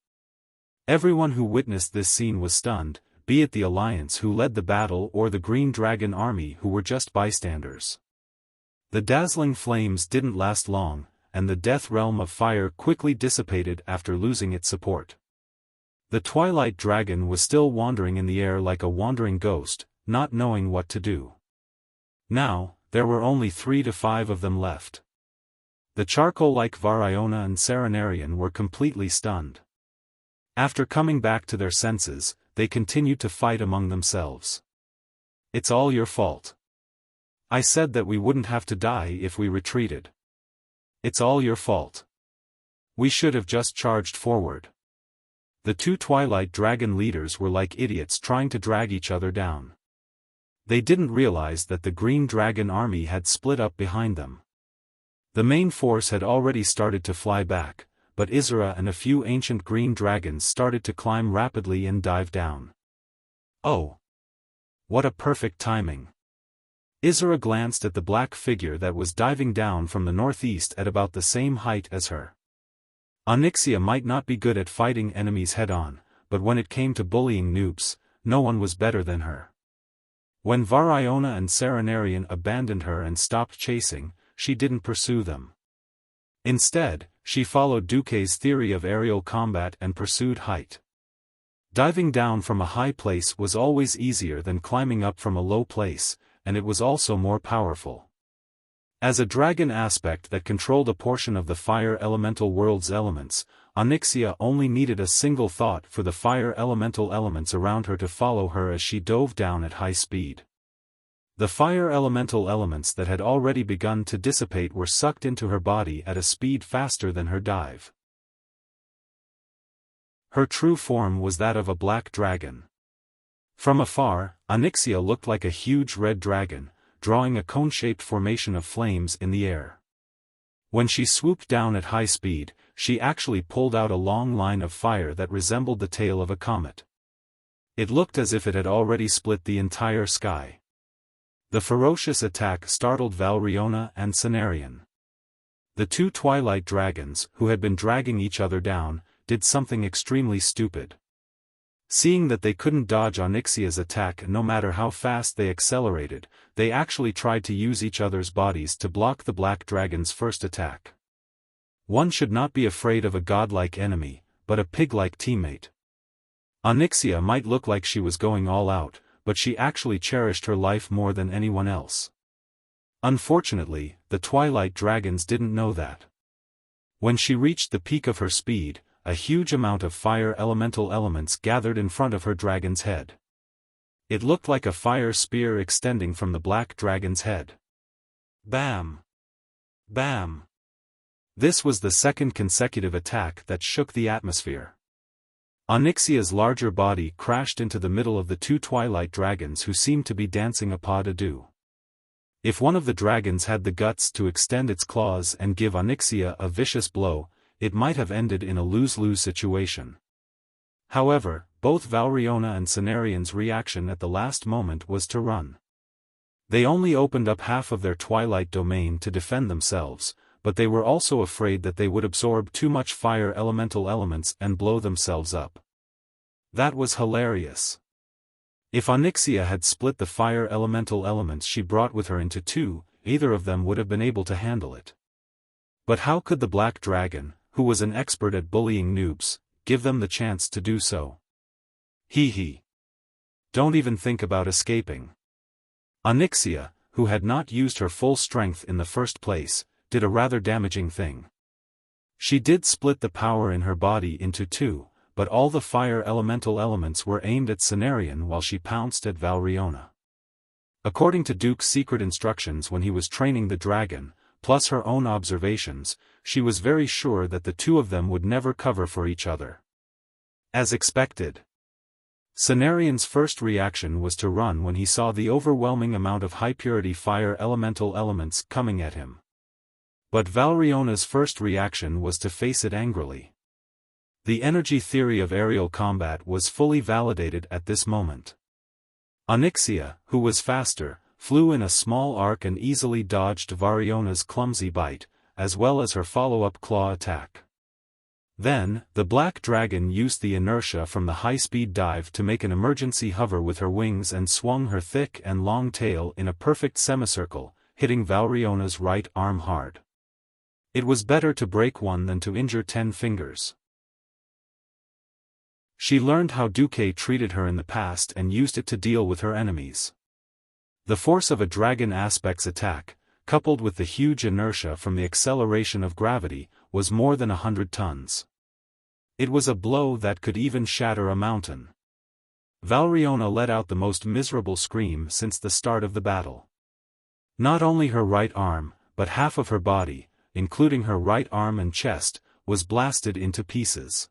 Everyone who witnessed this scene was stunned, be it the Alliance who led the battle or the Green Dragon Army who were just bystanders. The dazzling flames didn't last long, and the death realm of fire quickly dissipated after losing its support. The Twilight Dragon was still wandering in the air like a wandering ghost, not knowing what to do. Now, there were only 3 to 5 of them left. The charcoal-like Variona and Serenarian were completely stunned. After coming back to their senses, they continued to fight among themselves. "It's all your fault. I said that we wouldn't have to die if we retreated. It's all your fault. We should have just charged forward." The 2 Twilight Dragon leaders were like idiots trying to drag each other down. They didn't realize that the Green Dragon Army had split up behind them. The main force had already started to fly back, but Izura and a few ancient green dragons started to climb rapidly and dive down. Oh! What a perfect timing! Izura glanced at the black figure that was diving down from the northeast at about the same height as her. Onyxia might not be good at fighting enemies head-on, but when it came to bullying noobs, no one was better than her. When Variona and Serenarian abandoned her and stopped chasing, she didn't pursue them. Instead, she followed Duque's theory of aerial combat and pursued height. Diving down from a high place was always easier than climbing up from a low place, and it was also more powerful. As a dragon aspect that controlled a portion of the fire elemental world's elements, Onyxia only needed a single thought for the fire elemental elements around her to follow her as she dove down at high speed. The fire elemental elements that had already begun to dissipate were sucked into her body at a speed faster than her dive. Her true form was that of a black dragon. From afar, Onyxia looked like a huge red dragon, drawing a cone-shaped formation of flames in the air. When she swooped down at high speed, she actually pulled out a long line of fire that resembled the tail of a comet. It looked as if it had already split the entire sky. The ferocious attack startled Valriona and Cenarian. The 2 Twilight Dragons, who had been dragging each other down, did something extremely stupid. Seeing that they couldn't dodge Onyxia's attack no matter how fast they accelerated, they actually tried to use each other's bodies to block the Black Dragon's first attack. One should not be afraid of a godlike enemy, but a pig-like teammate. Onyxia might look like she was going all out, but she actually cherished her life more than anyone else. Unfortunately, the Twilight Dragons didn't know that. When she reached the peak of her speed, a huge amount of fire elemental elements gathered in front of her dragon's head. It looked like a fire spear extending from the black dragon's head. Bam! Bam! This was the second consecutive attack that shook the atmosphere. Onyxia's larger body crashed into the middle of the 2 Twilight Dragons who seemed to be dancing a pas de deux. If one of the dragons had the guts to extend its claws and give Onyxia a vicious blow, it might have ended in a lose-lose situation. However, both Valriona and Cenarian's reaction at the last moment was to run. They only opened up half of their Twilight domain to defend themselves, but they were also afraid that they would absorb too much fire elemental elements and blow themselves up. That was hilarious. If Onyxia had split the fire elemental elements she brought with her into 2, either of them would have been able to handle it. But how could the Black Dragon, who was an expert at bullying noobs, give them the chance to do so? Hee hee. Don't even think about escaping. Onyxia, who had not used her full strength in the first place, did a rather damaging thing. She did split the power in her body into two, but all the fire elemental elements were aimed at Cenarion while she pounced at Valriona. According to Duke's secret instructions when he was training the dragon, plus her own observations, she was very sure that the two of them would never cover for each other. As expected, Cenarion's first reaction was to run when he saw the overwhelming amount of high-purity fire elemental elements coming at him. But Valriona's first reaction was to face it angrily. The energy theory of aerial combat was fully validated at this moment. Onyxia, who was faster, flew in a small arc and easily dodged Variona's clumsy bite, as well as her follow-up claw attack. Then, the black dragon used the inertia from the high-speed dive to make an emergency hover with her wings and swung her thick and long tail in a perfect semicircle, hitting Valriona's right arm hard. It was better to break one than to injure 10 fingers. She learned how Duque treated her in the past and used it to deal with her enemies. The force of a dragon aspect's attack, coupled with the huge inertia from the acceleration of gravity, was more than 100 tons. It was a blow that could even shatter a mountain. Valriona let out the most miserable scream since the start of the battle. Not only her right arm, but half of her body, including her right arm and chest, was blasted into pieces.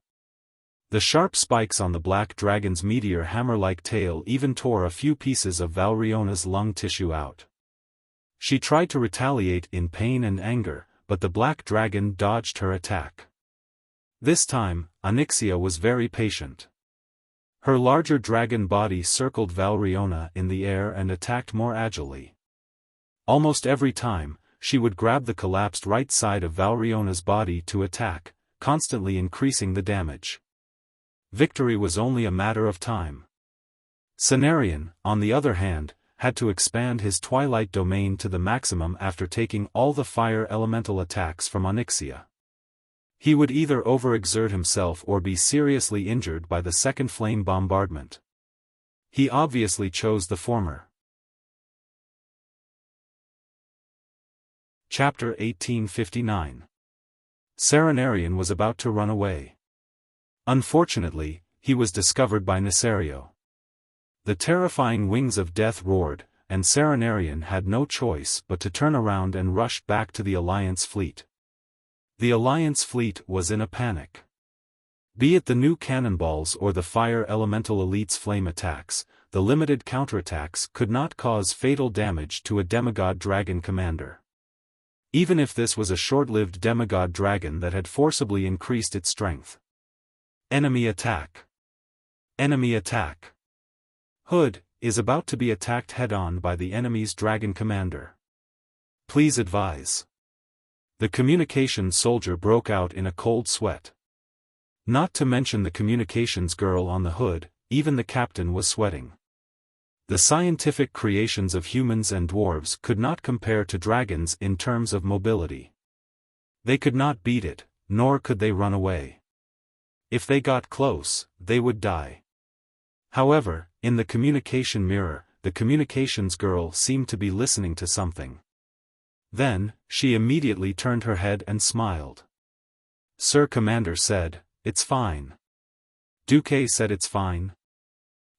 The sharp spikes on the black dragon's meteor hammer-like tail even tore a few pieces of Valriona's lung tissue out. She tried to retaliate in pain and anger, but the black dragon dodged her attack. This time, Onyxia was very patient. Her larger dragon body circled Valriona in the air and attacked more agilely. Almost every time, she would grab the collapsed right side of Valriona's body to attack, constantly increasing the damage. Victory was only a matter of time. Cenarion, on the other hand, had to expand his twilight domain to the maximum after taking all the fire elemental attacks from Onyxia. He would either overexert himself or be seriously injured by the second flame bombardment. He obviously chose the former. Chapter 1859. Serenarion was about to run away. Unfortunately, he was discovered by Nesario. The terrifying wings of death roared, and Serenarion had no choice but to turn around and rush back to the Alliance fleet. The Alliance fleet was in a panic. Be it the new cannonballs or the fire elemental elite's flame attacks, the limited counterattacks could not cause fatal damage to a demigod dragon commander. Even if this was a short-lived demigod dragon that had forcibly increased its strength. Enemy attack. Enemy attack. Hood is about to be attacked head-on by the enemy's dragon commander. Please advise. The communications soldier broke out in a cold sweat. Not to mention the communications girl on the hood, even the captain was sweating. The scientific creations of humans and dwarves could not compare to dragons in terms of mobility. They could not beat it, nor could they run away. If they got close, they would die. However, in the communication mirror, the communications girl seemed to be listening to something. Then, she immediately turned her head and smiled. Sir Commander said, "It's fine." Duque said it's fine.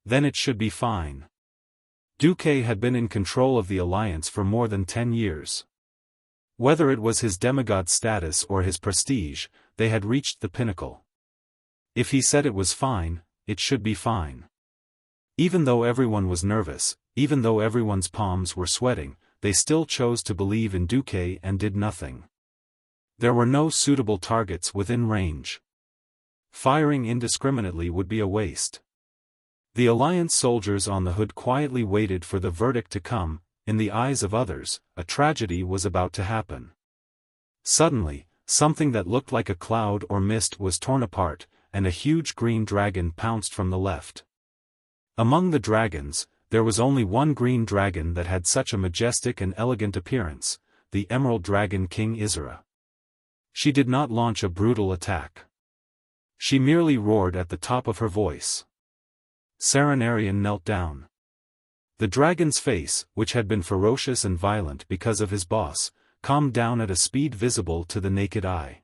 Then it should be fine. Duque had been in control of the Alliance for more than 10 years. Whether it was his demigod status or his prestige, they had reached the pinnacle. If he said it was fine, it should be fine. Even though everyone was nervous, even though everyone's palms were sweating, they still chose to believe in Duque and did nothing. There were no suitable targets within range. Firing indiscriminately would be a waste. The Alliance soldiers on the hood quietly waited for the verdict to come. In the eyes of others, a tragedy was about to happen. Suddenly, something that looked like a cloud or mist was torn apart, and a huge green dragon pounced from the left. Among the dragons, there was only one green dragon that had such a majestic and elegant appearance, the Emerald Dragon King Isra. She did not launch a brutal attack. She merely roared at the top of her voice. Serenarion knelt down. The dragon's face, which had been ferocious and violent because of his boss, calmed down at a speed visible to the naked eye.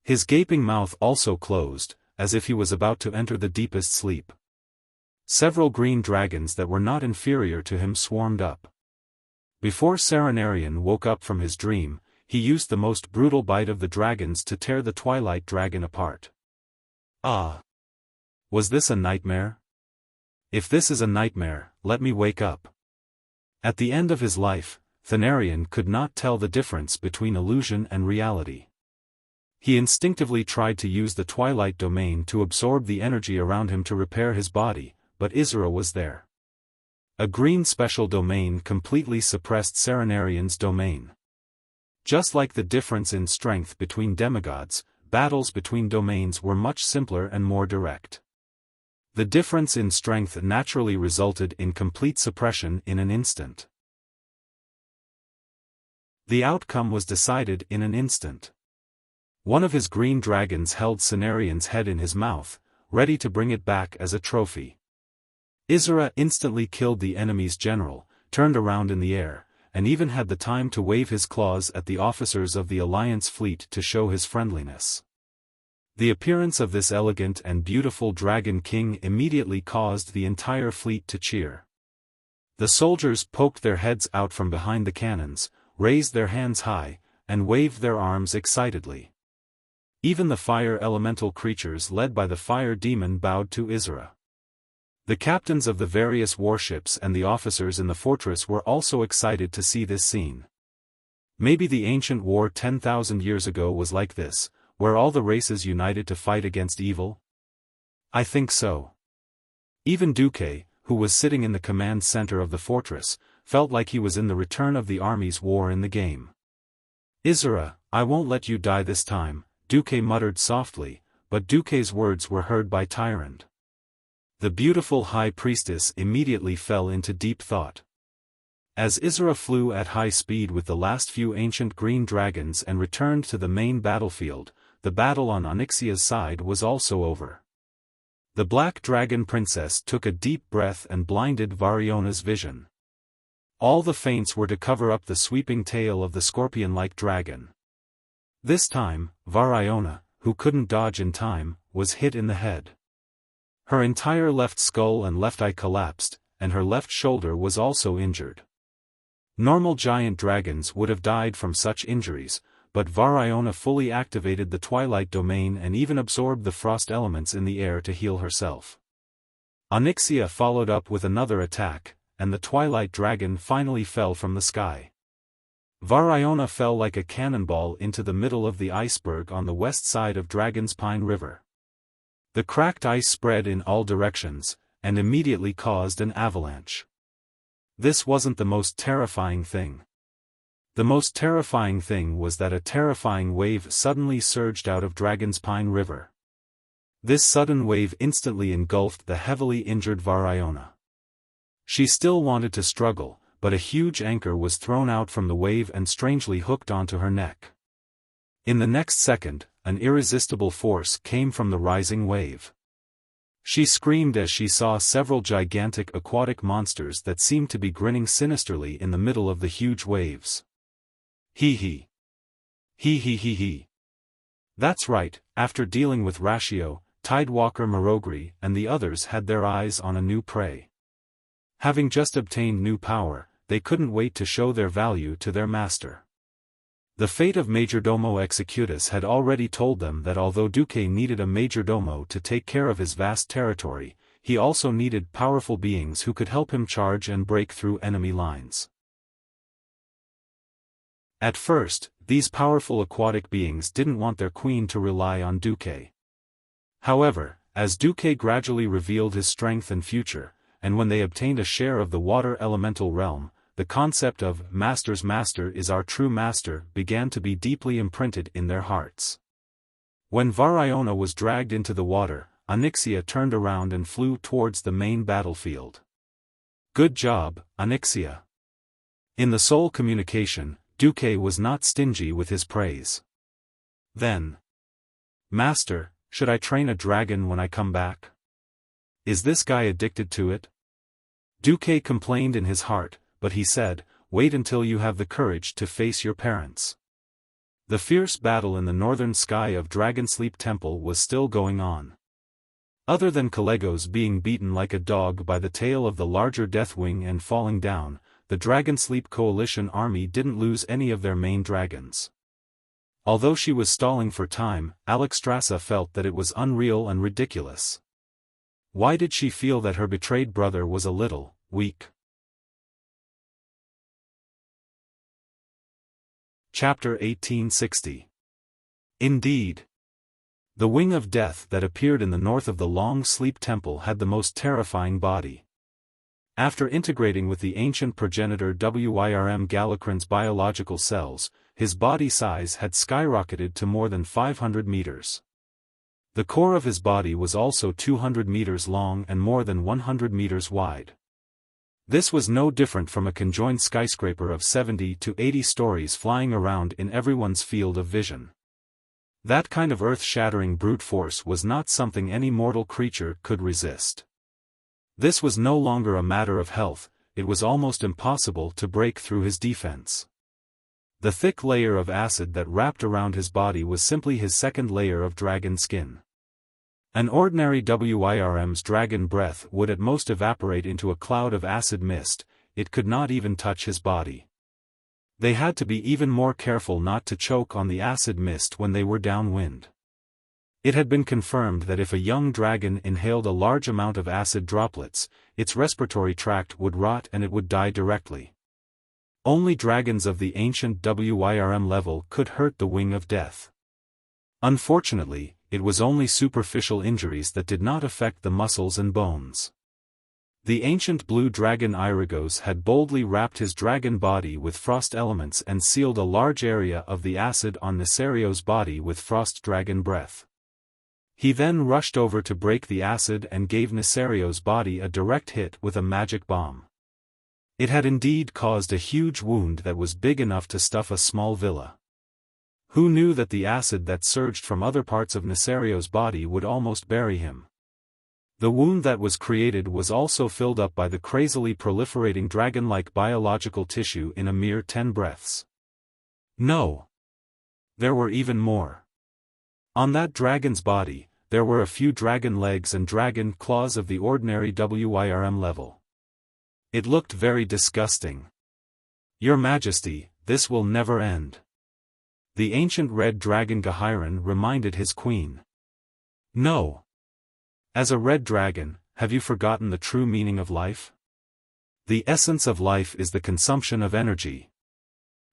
His gaping mouth also closed, as if he was about to enter the deepest sleep. Several green dragons that were not inferior to him swarmed up. Before Serenarian woke up from his dream, he used the most brutal bite of the dragons to tear the Twilight Dragon apart. Ah! Was this a nightmare? If this is a nightmare, let me wake up. At the end of his life, Thanarian could not tell the difference between illusion and reality. He instinctively tried to use the Twilight Domain to absorb the energy around him to repair his body, but Isra was there. A green special domain completely suppressed Serenarian's domain. Just like the difference in strength between demigods, battles between domains were much simpler and more direct. The difference in strength naturally resulted in complete suppression in an instant. The outcome was decided in an instant. One of his green dragons held Cenarian's head in his mouth, ready to bring it back as a trophy. Isra instantly killed the enemy's general, turned around in the air, and even had the time to wave his claws at the officers of the Alliance fleet to show his friendliness. The appearance of this elegant and beautiful Dragon King immediately caused the entire fleet to cheer. The soldiers poked their heads out from behind the cannons, raised their hands high, and waved their arms excitedly. Even the fire elemental creatures led by the fire demon bowed to Isra. The captains of the various warships and the officers in the fortress were also excited to see this scene. Maybe the ancient war 10,000 years ago was like this, where all the races united to fight against evil? I think so. Even Duque, who was sitting in the command center of the fortress, felt like he was in the return of the army's war in the game. Isra, I won't let you die this time, Duque muttered softly, but Duque's words were heard by Tyrant. The beautiful high priestess immediately fell into deep thought. As Isra flew at high speed with the last few ancient green dragons and returned to the main battlefield, the battle on Onyxia's side was also over. The Black Dragon Princess took a deep breath and blinded Variona's vision. All the feints were to cover up the sweeping tail of the scorpion-like dragon. This time, Variona, who couldn't dodge in time, was hit in the head. Her entire left skull and left eye collapsed, and her left shoulder was also injured. Normal giant dragons would have died from such injuries, but Variona fully activated the Twilight Domain and even absorbed the frost elements in the air to heal herself. Onyxia followed up with another attack, and the Twilight Dragon finally fell from the sky. Variona fell like a cannonball into the middle of the iceberg on the west side of Dragon's Pine River. The cracked ice spread in all directions, and immediately caused an avalanche. This wasn't the most terrifying thing. The most terrifying thing was that a terrifying wave suddenly surged out of Dragon's Pine River. This sudden wave instantly engulfed the heavily injured Variona. She still wanted to struggle, but a huge anchor was thrown out from the wave and strangely hooked onto her neck. In the next second, an irresistible force came from the rising wave. She screamed as she saw several gigantic aquatic monsters that seemed to be grinning sinisterly in the middle of the huge waves. Hee hee. Hee hee hee hee. That's right, after dealing with Ratio, Tidewalker Marogri and the others had their eyes on a new prey. Having just obtained new power, they couldn't wait to show their value to their master. The fate of Majordomo Executus had already told them that although Duque needed a Majordomo to take care of his vast territory, he also needed powerful beings who could help him charge and break through enemy lines. At first, these powerful aquatic beings didn't want their queen to rely on Duque. However, as Duque gradually revealed his strength and future, and when they obtained a share of the water elemental realm, the concept of "Master's master is our true master" began to be deeply imprinted in their hearts. When Variona was dragged into the water, Onyxia turned around and flew towards the main battlefield. Good job, Onyxia. In the soul communication, Duque was not stingy with his praise. Then, Master, should I train a dragon when I come back? Is this guy addicted to it? Duque complained in his heart, but he said, wait until you have the courage to face your parents. The fierce battle in the northern sky of Dragonsleep Temple was still going on. Other than Kalegos being beaten like a dog by the tail of the larger Deathwing and falling down, the Dragonsleep Coalition army didn't lose any of their main dragons. Although she was stalling for time, Alexstrasza felt that it was unreal and ridiculous. Why did she feel that her betrayed brother was a little weak? Chapter 1860. Indeed. The Wing of Death that appeared in the north of the Long Sleep Temple had the most terrifying body. After integrating with the ancient progenitor Wyrm Galakrond's biological cells, his body size had skyrocketed to more than 500 meters. The core of his body was also 200 meters long and more than 100 meters wide. This was no different from a conjoined skyscraper of 70 to 80 stories flying around in everyone's field of vision. That kind of earth-shattering brute force was not something any mortal creature could resist. This was no longer a matter of health, it was almost impossible to break through his defense. The thick layer of acid that wrapped around his body was simply his second layer of dragon skin. An ordinary Wyrm's dragon breath would at most evaporate into a cloud of acid mist, it could not even touch his body. They had to be even more careful not to choke on the acid mist when they were downwind. It had been confirmed that if a young dragon inhaled a large amount of acid droplets, its respiratory tract would rot and it would die directly. Only dragons of the ancient Wyrm level could hurt the Wing of Death. Unfortunately, it was only superficial injuries that did not affect the muscles and bones. The ancient blue dragon Irigos had boldly wrapped his dragon body with frost elements and sealed a large area of the acid on Nisario's body with frost dragon breath. He then rushed over to break the acid and gave Nisario's body a direct hit with a magic bomb. It had indeed caused a huge wound that was big enough to stuff a small villa. Who knew that the acid that surged from other parts of Nisario's body would almost bury him? The wound that was created was also filled up by the crazily proliferating dragon-like biological tissue in a mere 10 breaths. No. There were even more. On that dragon's body, there were a few dragon legs and dragon claws of the ordinary Wyrm level. It looked very disgusting. Your Majesty, this will never end. The ancient red dragon Gahiron reminded his queen. No. As a red dragon, have you forgotten the true meaning of life? The essence of life is the consumption of energy.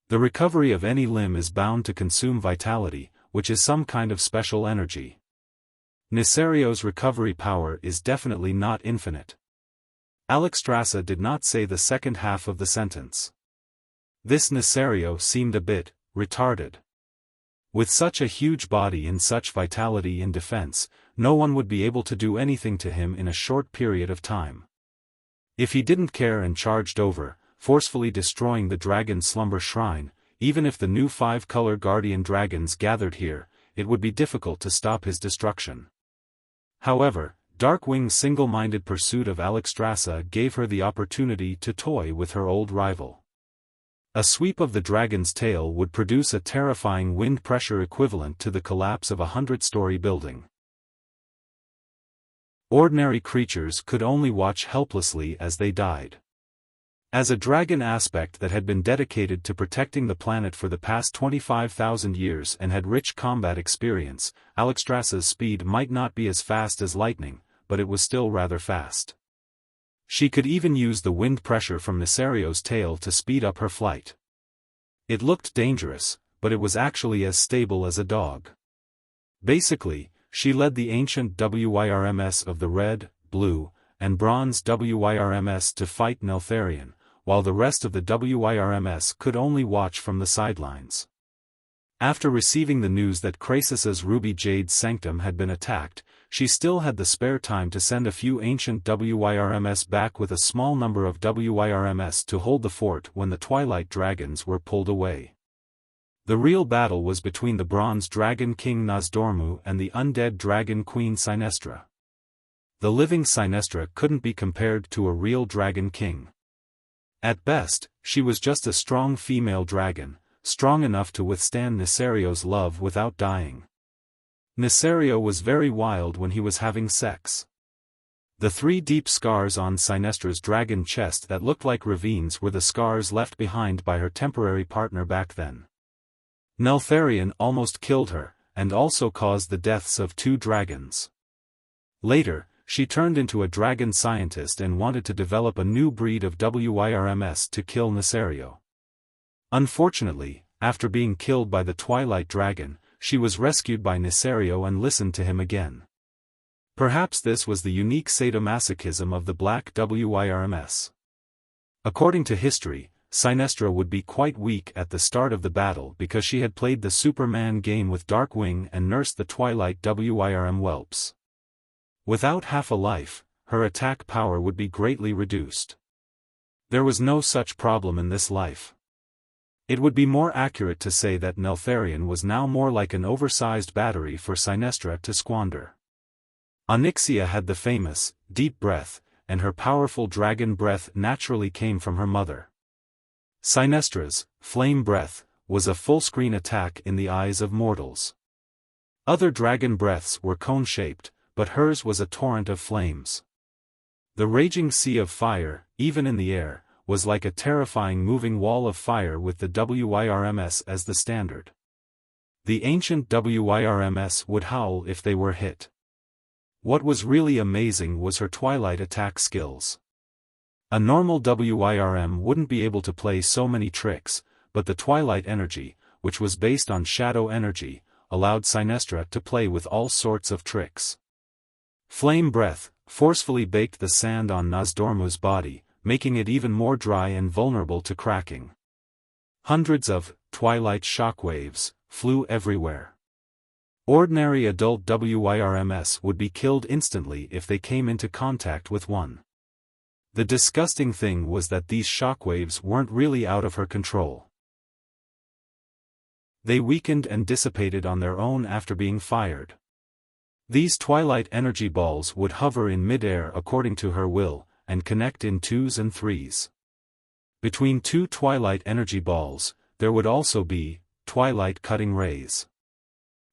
The recovery of any limb is bound to consume vitality, which is some kind of special energy. Nisario's recovery power is definitely not infinite. Alexstrasza did not say the second half of the sentence. This Nisario seemed a bit retarded. With such a huge body and such vitality in defense, no one would be able to do anything to him in a short period of time. If he didn't care and charged over, forcefully destroying the dragon slumber shrine, even if the new 5-color guardian dragons gathered here, it would be difficult to stop his destruction. However, Darkwing's single-minded pursuit of Alexstrasza gave her the opportunity to toy with her old rival. A sweep of the dragon's tail would produce a terrifying wind pressure equivalent to the collapse of a 100-story building. Ordinary creatures could only watch helplessly as they died. As a dragon aspect that had been dedicated to protecting the planet for the past 25,000 years and had rich combat experience, Alexstrasza's speed might not be as fast as lightning, but it was still rather fast. She could even use the wind pressure from Nisario's tail to speed up her flight. It looked dangerous, but it was actually as stable as a dog. Basically, she led the ancient Wyrms of the red, blue, and bronze Wyrms to fight Neltharion, while the rest of the Wyrms could only watch from the sidelines. After receiving the news that Krasus's Ruby Jade Sanctum had been attacked, she still had the spare time to send a few ancient Wyrms back with a small number of Wyrms to hold the fort when the Twilight Dragons were pulled away. The real battle was between the Bronze Dragon King Nozdormu and the Undead Dragon Queen Sinestra. The living Sinestra couldn't be compared to a real Dragon King. At best, she was just a strong female dragon, strong enough to withstand Nesario's love without dying. Nesario was very wild when he was having sex. The 3 deep scars on Sinestra's dragon chest that looked like ravines were the scars left behind by her temporary partner back then. Neltharion almost killed her, and also caused the deaths of 2 dragons. Later, she turned into a dragon scientist and wanted to develop a new breed of Wyrms to kill Nesario. Unfortunately, after being killed by the Twilight Dragon, she was rescued by Nesario and listened to him again. Perhaps this was the unique sadomasochism of the Black Wyrms. According to history, Sinestra would be quite weak at the start of the battle because she had played the Superman game with Darkwing and nursed the Twilight Wyrm whelps. Without half a life, her attack power would be greatly reduced. There was no such problem in this life. It would be more accurate to say that Neltharion was now more like an oversized battery for Sinestra to squander. Onyxia had the famous, deep breath, and her powerful dragon breath naturally came from her mother. Sinestra's, flame breath, was a full-screen attack in the eyes of mortals. Other dragon breaths were cone-shaped, but hers was a torrent of flames. The raging sea of fire, even in the air, was like a terrifying moving wall of fire with the Wyrms as the standard. The ancient Wyrms would howl if they were hit. What was really amazing was her twilight attack skills. A normal Wyrm wouldn't be able to play so many tricks, but the twilight energy, which was based on shadow energy, allowed Sinestra to play with all sorts of tricks. Flame breath forcefully baked the sand on Nozdormu's body, making it even more dry and vulnerable to cracking. Hundreds of twilight shockwaves flew everywhere. Ordinary adult Wyrms would be killed instantly if they came into contact with one. The disgusting thing was that these shockwaves weren't really out of her control. They weakened and dissipated on their own after being fired. These twilight energy balls would hover in midair according to her will, and connect in 2s and 3s. Between 2 twilight energy balls, there would also be twilight cutting rays.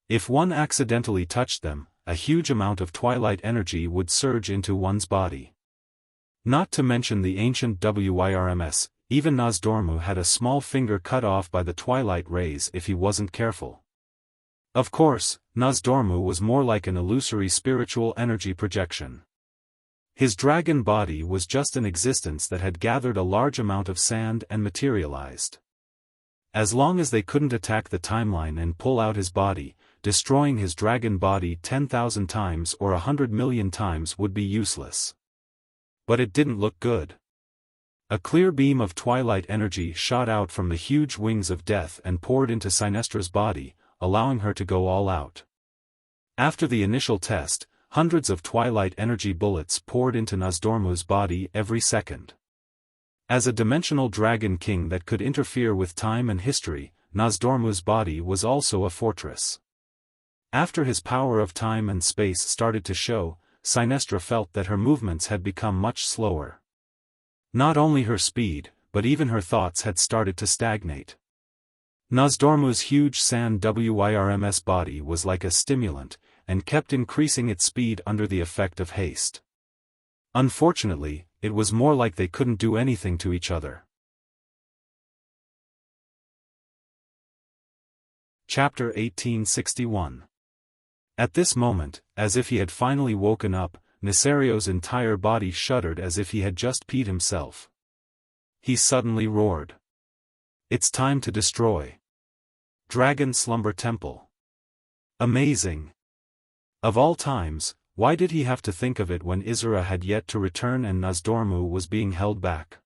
If one accidentally touched them, a huge amount of twilight energy would surge into one's body. Not to mention the ancient Wyrms, even Nozdormu had a small finger cut off by the twilight rays if he wasn't careful. Of course, Nozdormu was more like an illusory spiritual energy projection. His dragon body was just an existence that had gathered a large amount of sand and materialized. As long as they couldn't attack the timeline and pull out his body, destroying his dragon body 10,000 times or 100 million times would be useless. But it didn't look good. A clear beam of twilight energy shot out from the huge wings of death and poured into Sinestra's body, allowing her to go all out. After the initial test, hundreds of twilight energy bullets poured into Nozdormu's body every second. As a dimensional dragon king that could interfere with time and history, Nozdormu's body was also a fortress. After his power of time and space started to show, Sinestra felt that her movements had become much slower. Not only her speed, but even her thoughts had started to stagnate. Nozdormu's huge sand Wyrms body was like a stimulant, and kept increasing its speed under the effect of haste. Unfortunately, it was more like they couldn't do anything to each other. Chapter 1861. At this moment, as if he had finally woken up, Nesario's entire body shuddered as if he had just peed himself. He suddenly roared. "It's time to destroy Dragon Slumber Temple." Amazing! Of all times, why did he have to think of it when Isra had yet to return and Nozdormu was being held back?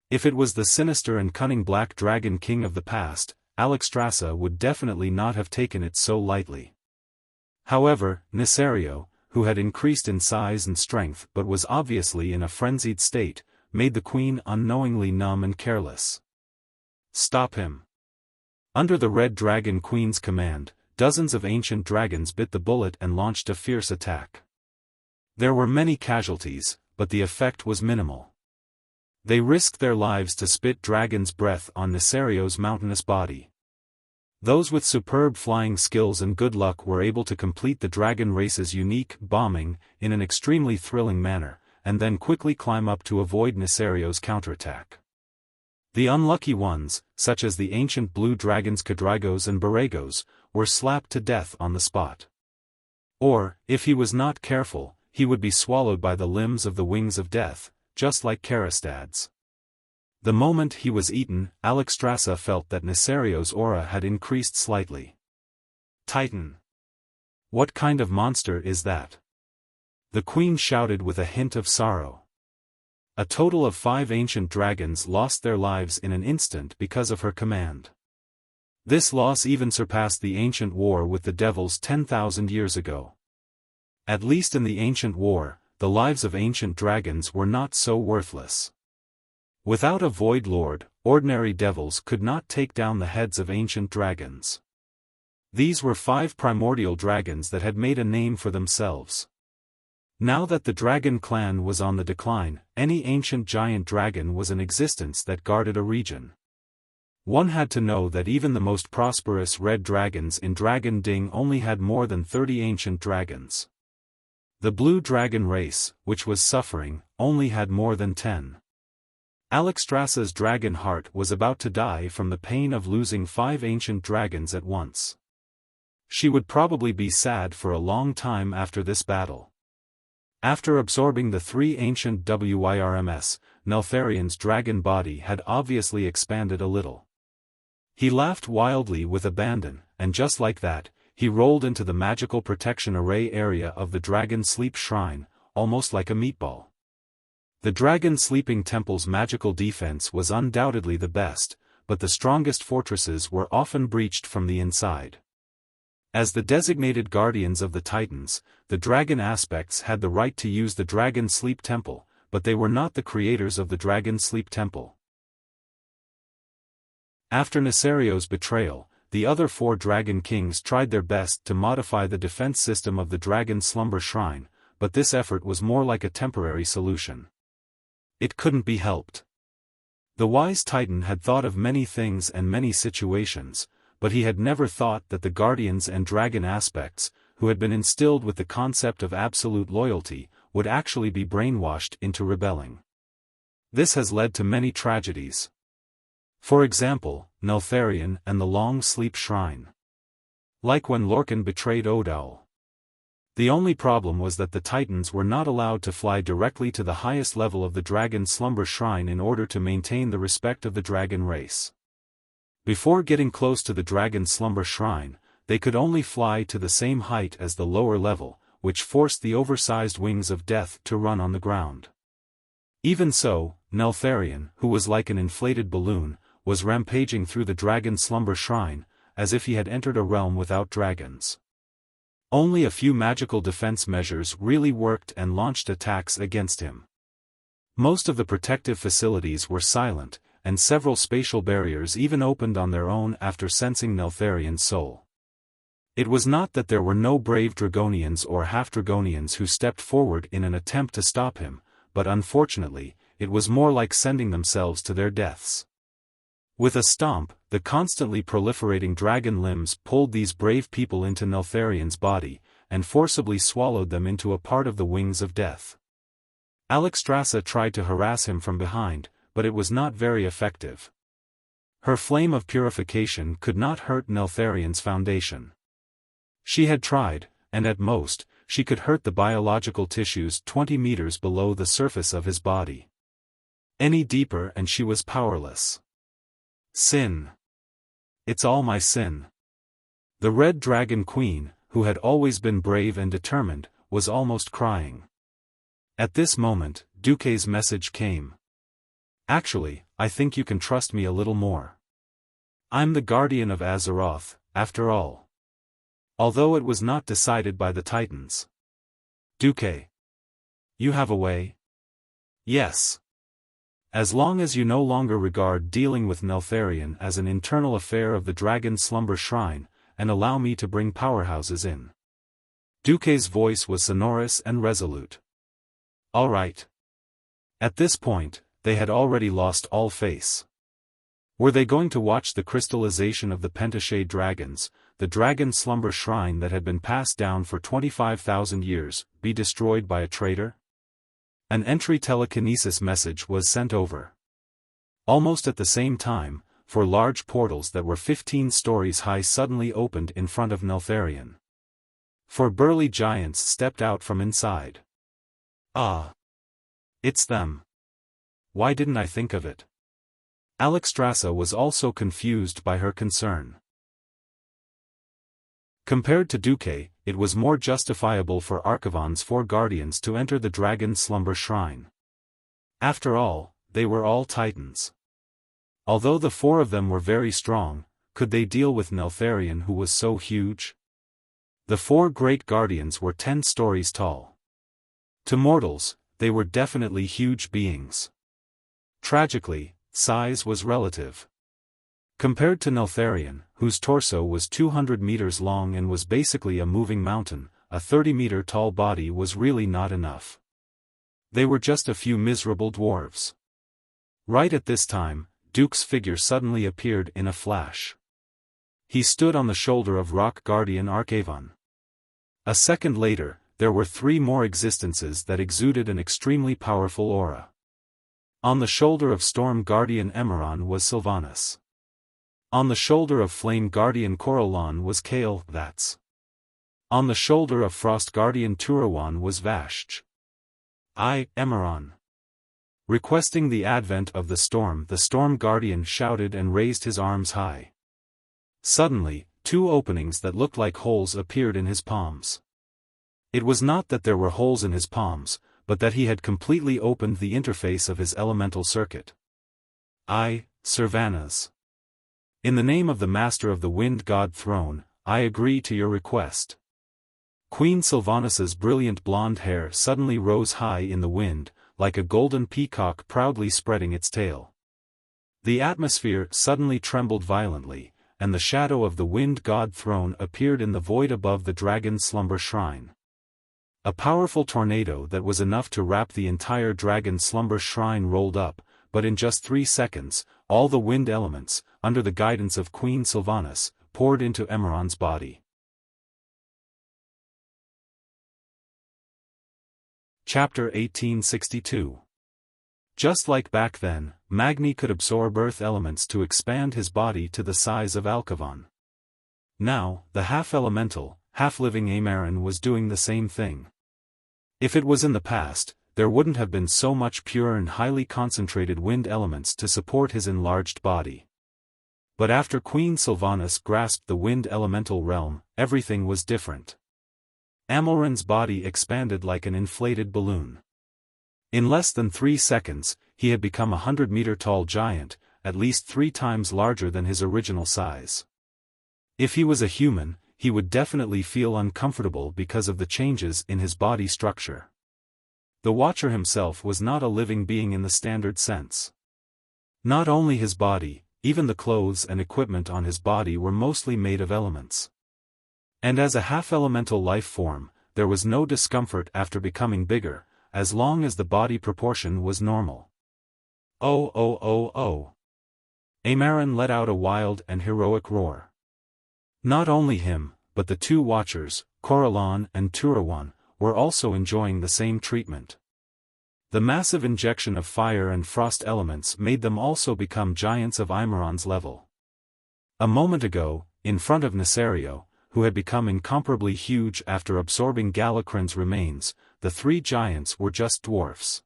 If it was the sinister and cunning Black Dragon King of the past, Alexstrasza would definitely not have taken it so lightly. However, Nesario, who had increased in size and strength but was obviously in a frenzied state, made the queen unknowingly numb and careless. "Stop him." Under the Red Dragon Queen's command, dozens of ancient dragons bit the bullet and launched a fierce attack. There were many casualties, but the effect was minimal. They risked their lives to spit dragon's breath on Nesario's mountainous body. Those with superb flying skills and good luck were able to complete the dragon race's unique bombing in an extremely thrilling manner, and then quickly climb up to avoid Nesario's counterattack. The unlucky ones, such as the ancient blue dragons Quadrigos and Borregos, were slapped to death on the spot. Or, if he was not careful, he would be swallowed by the limbs of the wings of death, just like Karastad's. The moment he was eaten, Alexstrasza felt that Nesario's aura had increased slightly. Titan. What kind of monster is that? The queen shouted with a hint of sorrow. A total of 5 ancient dragons lost their lives in an instant because of her command. This loss even surpassed the ancient war with the devils 10,000 years ago. At least in the ancient war, the lives of ancient dragons were not so worthless. Without a Void Lord, ordinary devils could not take down the heads of ancient dragons. These were 5 primordial dragons that had made a name for themselves. Now that the dragon clan was on the decline, any ancient giant dragon was in existence that guarded a region. One had to know that even the most prosperous red dragons in Dragon Ding only had more than 30 ancient dragons. The blue dragon race, which was suffering, only had more than 10. Alexstrasza's dragon heart was about to die from the pain of losing 5 ancient dragons at once. She would probably be sad for a long time after this battle. After absorbing the 3 ancient WIRMs, Neltharion's dragon body had obviously expanded a little. He laughed wildly with abandon, and just like that, he rolled into the magical protection array area of the Dragon Sleep Shrine, almost like a meatball. The Dragon Sleeping Temple's magical defense was undoubtedly the best, but the strongest fortresses were often breached from the inside. As the designated guardians of the Titans, the Dragon Aspects had the right to use the Dragon Sleep Temple, but they were not the creators of the Dragon Sleep Temple. After Nesario's betrayal, the other 4 Dragon Kings tried their best to modify the defense system of the Dragon Slumber Shrine, but this effort was more like a temporary solution. It couldn't be helped. The wise Titan had thought of many things and many situations, but he had never thought that the Guardians and Dragon Aspects, who had been instilled with the concept of absolute loyalty, would actually be brainwashed into rebelling. This has led to many tragedies. For example, Neltharion and the Long Sleep Shrine. Like when Lorcan betrayed Odoul. The only problem was that the Titans were not allowed to fly directly to the highest level of the Dragon Slumber Shrine in order to maintain the respect of the dragon race. Before getting close to the Dragon Slumber Shrine, they could only fly to the same height as the lower level, which forced the oversized wings of death to run on the ground. Even so, Neltharion, who was like an inflated balloon, was rampaging through the Dragon Slumber Shrine, as if he had entered a realm without dragons. Only a few magical defense measures really worked and launched attacks against him. Most of the protective facilities were silent, and several spatial barriers even opened on their own after sensing Neltharion's soul. It was not that there were no brave Dragonians or half-Dragonians who stepped forward in an attempt to stop him, but unfortunately, it was more like sending themselves to their deaths. With a stomp, the constantly proliferating dragon limbs pulled these brave people into Neltharion's body, and forcibly swallowed them into a part of the wings of death. Alexstrasza tried to harass him from behind, but it was not very effective. Her flame of purification could not hurt Neltharion's foundation. She had tried, and at most, she could hurt the biological tissues 20 meters below the surface of his body. Any deeper and she was powerless. Sin. It's all my sin. The Red Dragon Queen, who had always been brave and determined, was almost crying. At this moment, Duque's message came. Actually, I think you can trust me a little more. I'm the guardian of Azeroth, after all. Although it was not decided by the Titans. Duque. You have a way? Yes. As long as you no longer regard dealing with Neltharion as an internal affair of the Dragon Slumber Shrine, and allow me to bring powerhouses in. Duque's voice was sonorous and resolute. All right. At this point, they had already lost all face. Were they going to watch the crystallization of the pentashade dragons, the dragon slumber shrine that had been passed down for 25,000 years, be destroyed by a traitor? An entry telekinesis message was sent over. Almost at the same time, 4 large portals that were 15 stories high suddenly opened in front of Neltharion. 4 burly giants stepped out from inside. Ah! It's them. Why didn't I think of it? Alexstrasza was also confused by her concern. Compared to Duque, it was more justifiable for Archivon's 4 guardians to enter the dragon's slumber shrine. After all, they were all titans. Although the 4 of them were very strong, could they deal with Neltharion, who was so huge? The 4 great guardians were 10 stories tall. To mortals, they were definitely huge beings. Tragically, size was relative. Compared to Neltharion, whose torso was 200 meters long and was basically a moving mountain, a 30-meter tall body was really not enough. They were just a few miserable dwarves. Right at this time, Duke's figure suddenly appeared in a flash. He stood on the shoulder of rock guardian Archivon. A second later, there were 3 more existences that exuded an extremely powerful aura. On the shoulder of storm guardian Emeron was Sylvanas. On the shoulder of flame guardian Corellon was Kale, that's. On the shoulder of frost guardian Turawan was Vashj. Emeron. Requesting the advent of the storm guardian shouted and raised his arms high. Suddenly, 2 openings that looked like holes appeared in his palms. It was not that there were holes in his palms, but that he had completely opened the interface of his elemental circuit. Sylvanas. In the name of the Master of the Wind God Throne, I agree to your request. Queen Sylvanas's brilliant blonde hair suddenly rose high in the wind, like a golden peacock proudly spreading its tail. The atmosphere suddenly trembled violently, and the shadow of the Wind God Throne appeared in the void above the dragon's slumber shrine. A powerful tornado that was enough to wrap the entire dragon slumber shrine rolled up, but in just 3 seconds, all the wind elements, under the guidance of Queen Sylvanas, poured into Emeron's body. Chapter 1862. Just like back then, Magni could absorb earth elements to expand his body to the size of Alchivon. Now, the half-elemental, half-living Emeron was doing the same thing. If it was in the past, there wouldn't have been so much pure and highly concentrated wind elements to support his enlarged body. But after Queen Sylvanas grasped the wind elemental realm, everything was different. Amelron's body expanded like an inflated balloon. In less than 3 seconds, he had become a 100-meter-tall giant, at least 3 times larger than his original size. If he was a human, he would definitely feel uncomfortable because of the changes in his body structure. The Watcher himself was not a living being in the standard sense. Not only his body, even the clothes and equipment on his body were mostly made of elements. And as a half-elemental life form, there was no discomfort after becoming bigger, as long as the body proportion was normal. Oh! Emeron let out a wild and heroic roar. Not only him, but the 2 Watchers, Corellon and Turawan, were also enjoying the same treatment. The massive injection of fire and frost elements made them also become giants of Emeron's level. A moment ago, in front of Nesario, who had become incomparably huge after absorbing Galakrin's remains, the 3 giants were just dwarfs.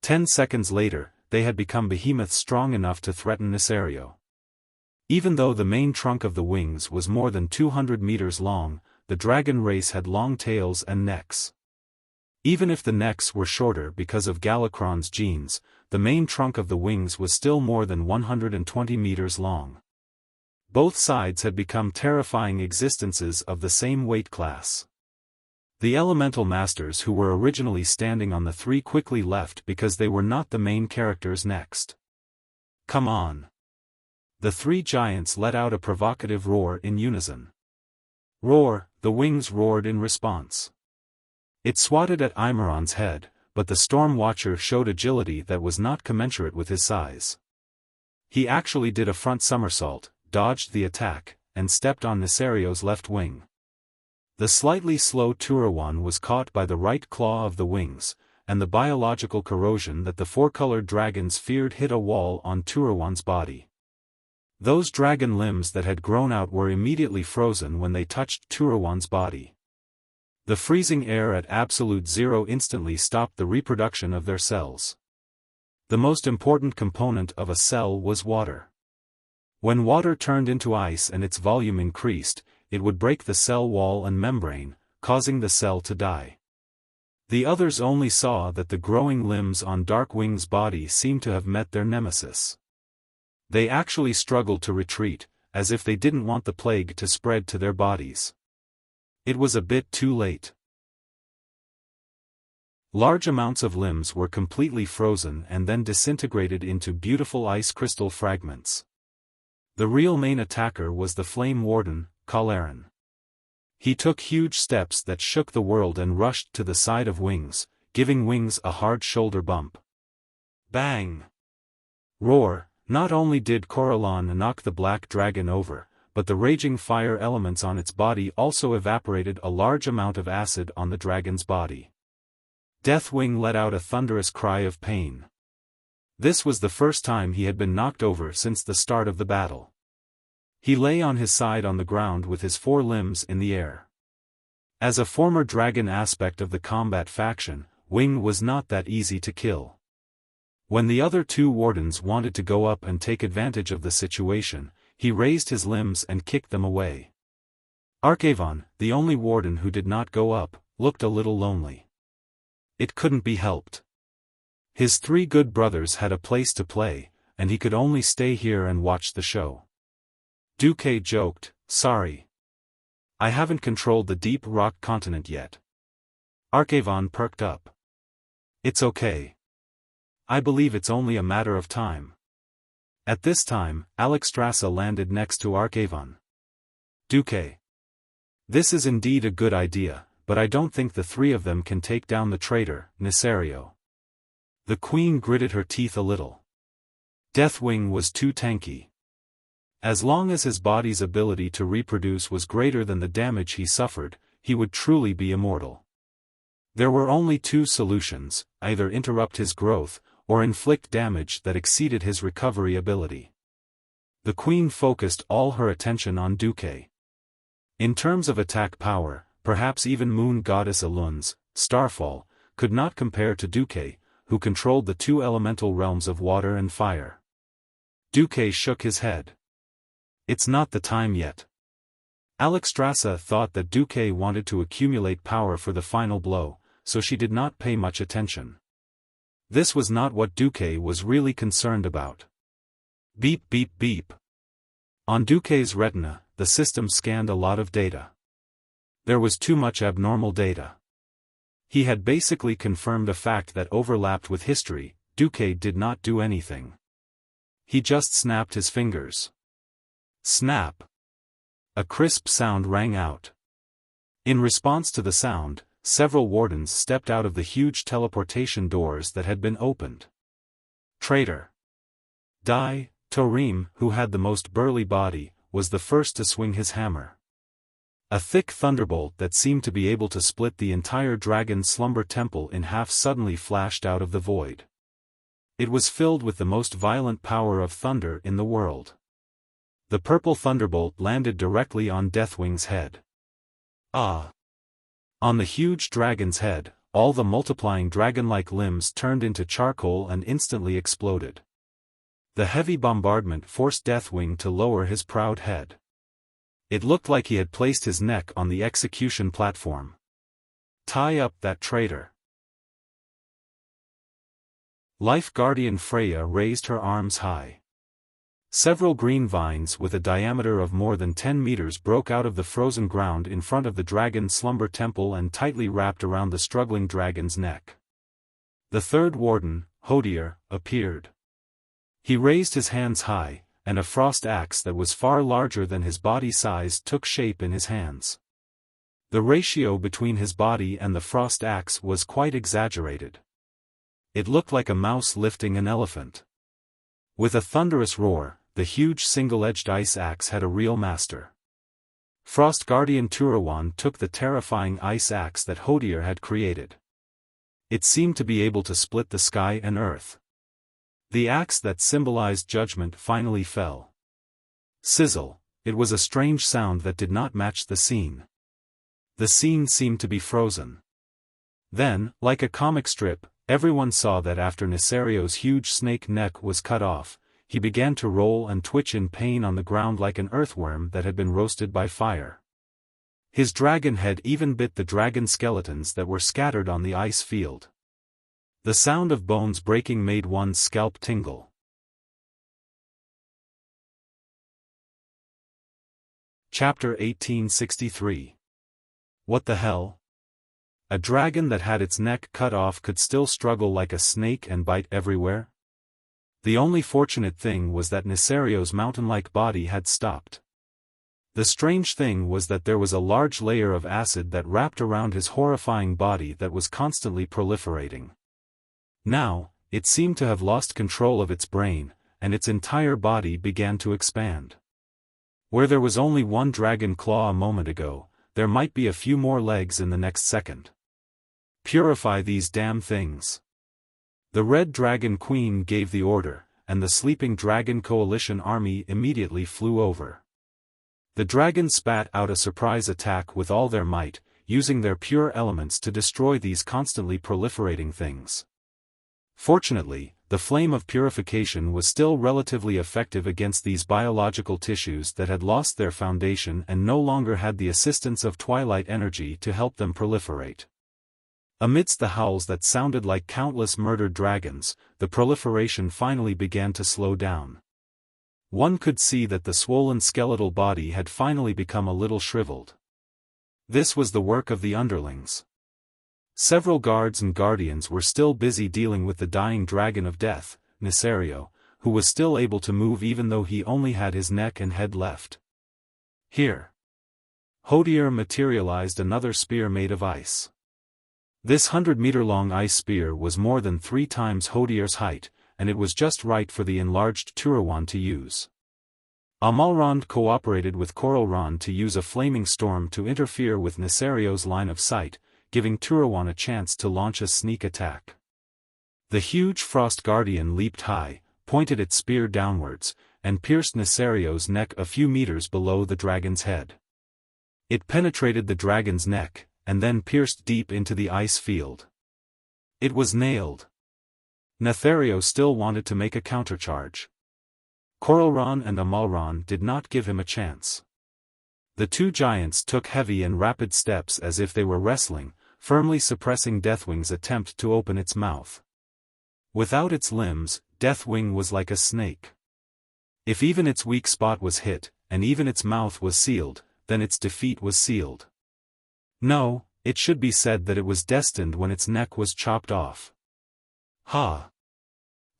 10 seconds later, they had become behemoths strong enough to threaten Nesario. Even though the main trunk of the wings was more than 200 meters long, the dragon race had long tails and necks. Even if the necks were shorter because of Galakron's genes, the main trunk of the wings was still more than 120 meters long. Both sides had become terrifying existences of the same weight class. The elemental masters who were originally standing on the 3 quickly left because they were not the main characters next. Come on! The 3 giants let out a provocative roar in unison. Roar, the wings roared in response. It swatted at Emeron's head, but the Storm Watcher showed agility that was not commensurate with his size. He actually did a front somersault, dodged the attack, and stepped on Nisario's left wing. The slightly slow Turawan was caught by the right claw of the wings, and the biological corrosion that the four-colored dragons feared hit a wall on Turawan's body. Those dragon limbs that had grown out were immediately frozen when they touched Turawan's body. The freezing air at absolute zero instantly stopped the reproduction of their cells. The most important component of a cell was water. When water turned into ice and its volume increased, it would break the cell wall and membrane, causing the cell to die. The others only saw that the growing limbs on Darkwing's body seemed to have met their nemesis. They actually struggled to retreat, as if they didn't want the plague to spread to their bodies. It was a bit too late. Large amounts of limbs were completely frozen and then disintegrated into beautiful ice crystal fragments. The real main attacker was the Flame Warden, Kalaran. He took huge steps that shook the world and rushed to the side of Wings, giving Wings a hard shoulder bump. Bang! Roar! Not only did Coralon knock the black dragon over, but the raging fire elements on its body also evaporated a large amount of acid on the dragon's body. Deathwing let out a thunderous cry of pain. This was the first time he had been knocked over since the start of the battle. He lay on his side on the ground with his four limbs in the air. As a former dragon aspect of the combat faction, Wing was not that easy to kill. When the other two wardens wanted to go up and take advantage of the situation, he raised his limbs and kicked them away. Archavon, the only warden who did not go up, looked a little lonely. It couldn't be helped. His three good brothers had a place to play, and he could only stay here and watch the show. Duque joked, "Sorry. I haven't controlled the deep rock continent yet." Archavon perked up. "It's okay. I believe it's only a matter of time." At this time, Alexstrasza landed next to Archavon. "Duque. This is indeed a good idea, but I don't think the three of them can take down the traitor, Nisario." The queen gritted her teeth a little. Deathwing was too tanky. As long as his body's ability to reproduce was greater than the damage he suffered, he would truly be immortal. There were only two solutions: either interrupt his growth, or inflict damage that exceeded his recovery ability. The queen focused all her attention on Duque. In terms of attack power, perhaps even Moon Goddess Elun's Starfall could not compare to Duque, who controlled the two elemental realms of water and fire. Duque shook his head. "It's not the time yet." Alexstrasza thought that Duque wanted to accumulate power for the final blow, so she did not pay much attention. This was not what Duque was really concerned about. Beep beep beep. On Duque's retina, the system scanned a lot of data. There was too much abnormal data. He had basically confirmed a fact that overlapped with history: Duque did not do anything. He just snapped his fingers. Snap! A crisp sound rang out. In response to the sound, several wardens stepped out of the huge teleportation doors that had been opened. Traitor! Dai, Torim, who had the most burly body, was the first to swing his hammer. A thick thunderbolt that seemed to be able to split the entire dragon slumber temple in half suddenly flashed out of the void. It was filled with the most violent power of thunder in the world. The purple thunderbolt landed directly on Deathwing's head. Ah! On the huge dragon's head, all the multiplying dragon-like limbs turned into charcoal and instantly exploded. The heavy bombardment forced Deathwing to lower his proud head. It looked like he had placed his neck on the execution platform. Tie up that traitor. Life Guardian Freya raised her arms high. Several green vines with a diameter of more than 10 meters broke out of the frozen ground in front of the dragon slumber temple and tightly wrapped around the struggling dragon's neck. The third warden, Hodier, appeared. He raised his hands high, and a frost axe that was far larger than his body size took shape in his hands. The ratio between his body and the frost axe was quite exaggerated. It looked like a mouse lifting an elephant. With a thunderous roar, the huge single-edged ice axe had a real master. Frost Guardian Turawan took the terrifying ice axe that Hodier had created. It seemed to be able to split the sky and earth. The axe that symbolized judgment finally fell. Sizzle, it was a strange sound that did not match the scene. The scene seemed to be frozen. Then, like a comic strip, everyone saw that after Nisario's huge snake neck was cut off, he began to roll and twitch in pain on the ground like an earthworm that had been roasted by fire. His dragon head even bit the dragon skeletons that were scattered on the ice field. The sound of bones breaking made one's scalp tingle. Chapter 1863. What the hell? A dragon that had its neck cut off could still struggle like a snake and bite everywhere? The only fortunate thing was that Nisario's mountain-like body had stopped. The strange thing was that there was a large layer of acid that wrapped around his horrifying body that was constantly proliferating. Now, it seemed to have lost control of its brain, and its entire body began to expand. Where there was only one dragon claw a moment ago, there might be a few more legs in the next second. Purify these damn things. The Red Dragon Queen gave the order, and the Sleeping Dragon Coalition army immediately flew over. The dragons spat out a surprise attack with all their might, using their pure elements to destroy these constantly proliferating things. Fortunately, the flame of purification was still relatively effective against these biological tissues that had lost their foundation and no longer had the assistance of twilight energy to help them proliferate. Amidst the howls that sounded like countless murdered dragons, the proliferation finally began to slow down. One could see that the swollen skeletal body had finally become a little shriveled. This was the work of the underlings. Several guards and guardians were still busy dealing with the dying dragon of death, Nisario, who was still able to move even though he only had his neck and head left. Here. Hodier materialized another spear made of ice. This 100-meter-long ice spear was more than 3 times Hodier's height, and it was just right for the enlarged Turawan to use. Amalrond cooperated with Coralrond to use a flaming storm to interfere with Nisario's line of sight, giving Turawan a chance to launch a sneak attack. The huge Frost Guardian leaped high, pointed its spear downwards, and pierced Nisario's neck a few meters below the dragon's head. It penetrated the dragon's neck, and then pierced deep into the ice field. It was nailed. Nethario still wanted to make a countercharge. Coralron and Amalron did not give him a chance. The two giants took heavy and rapid steps as if they were wrestling, firmly suppressing Deathwing's attempt to open its mouth. Without its limbs, Deathwing was like a snake. If even its weak spot was hit, and even its mouth was sealed, then its defeat was sealed. No, it should be said that it was destined when its neck was chopped off. Ha!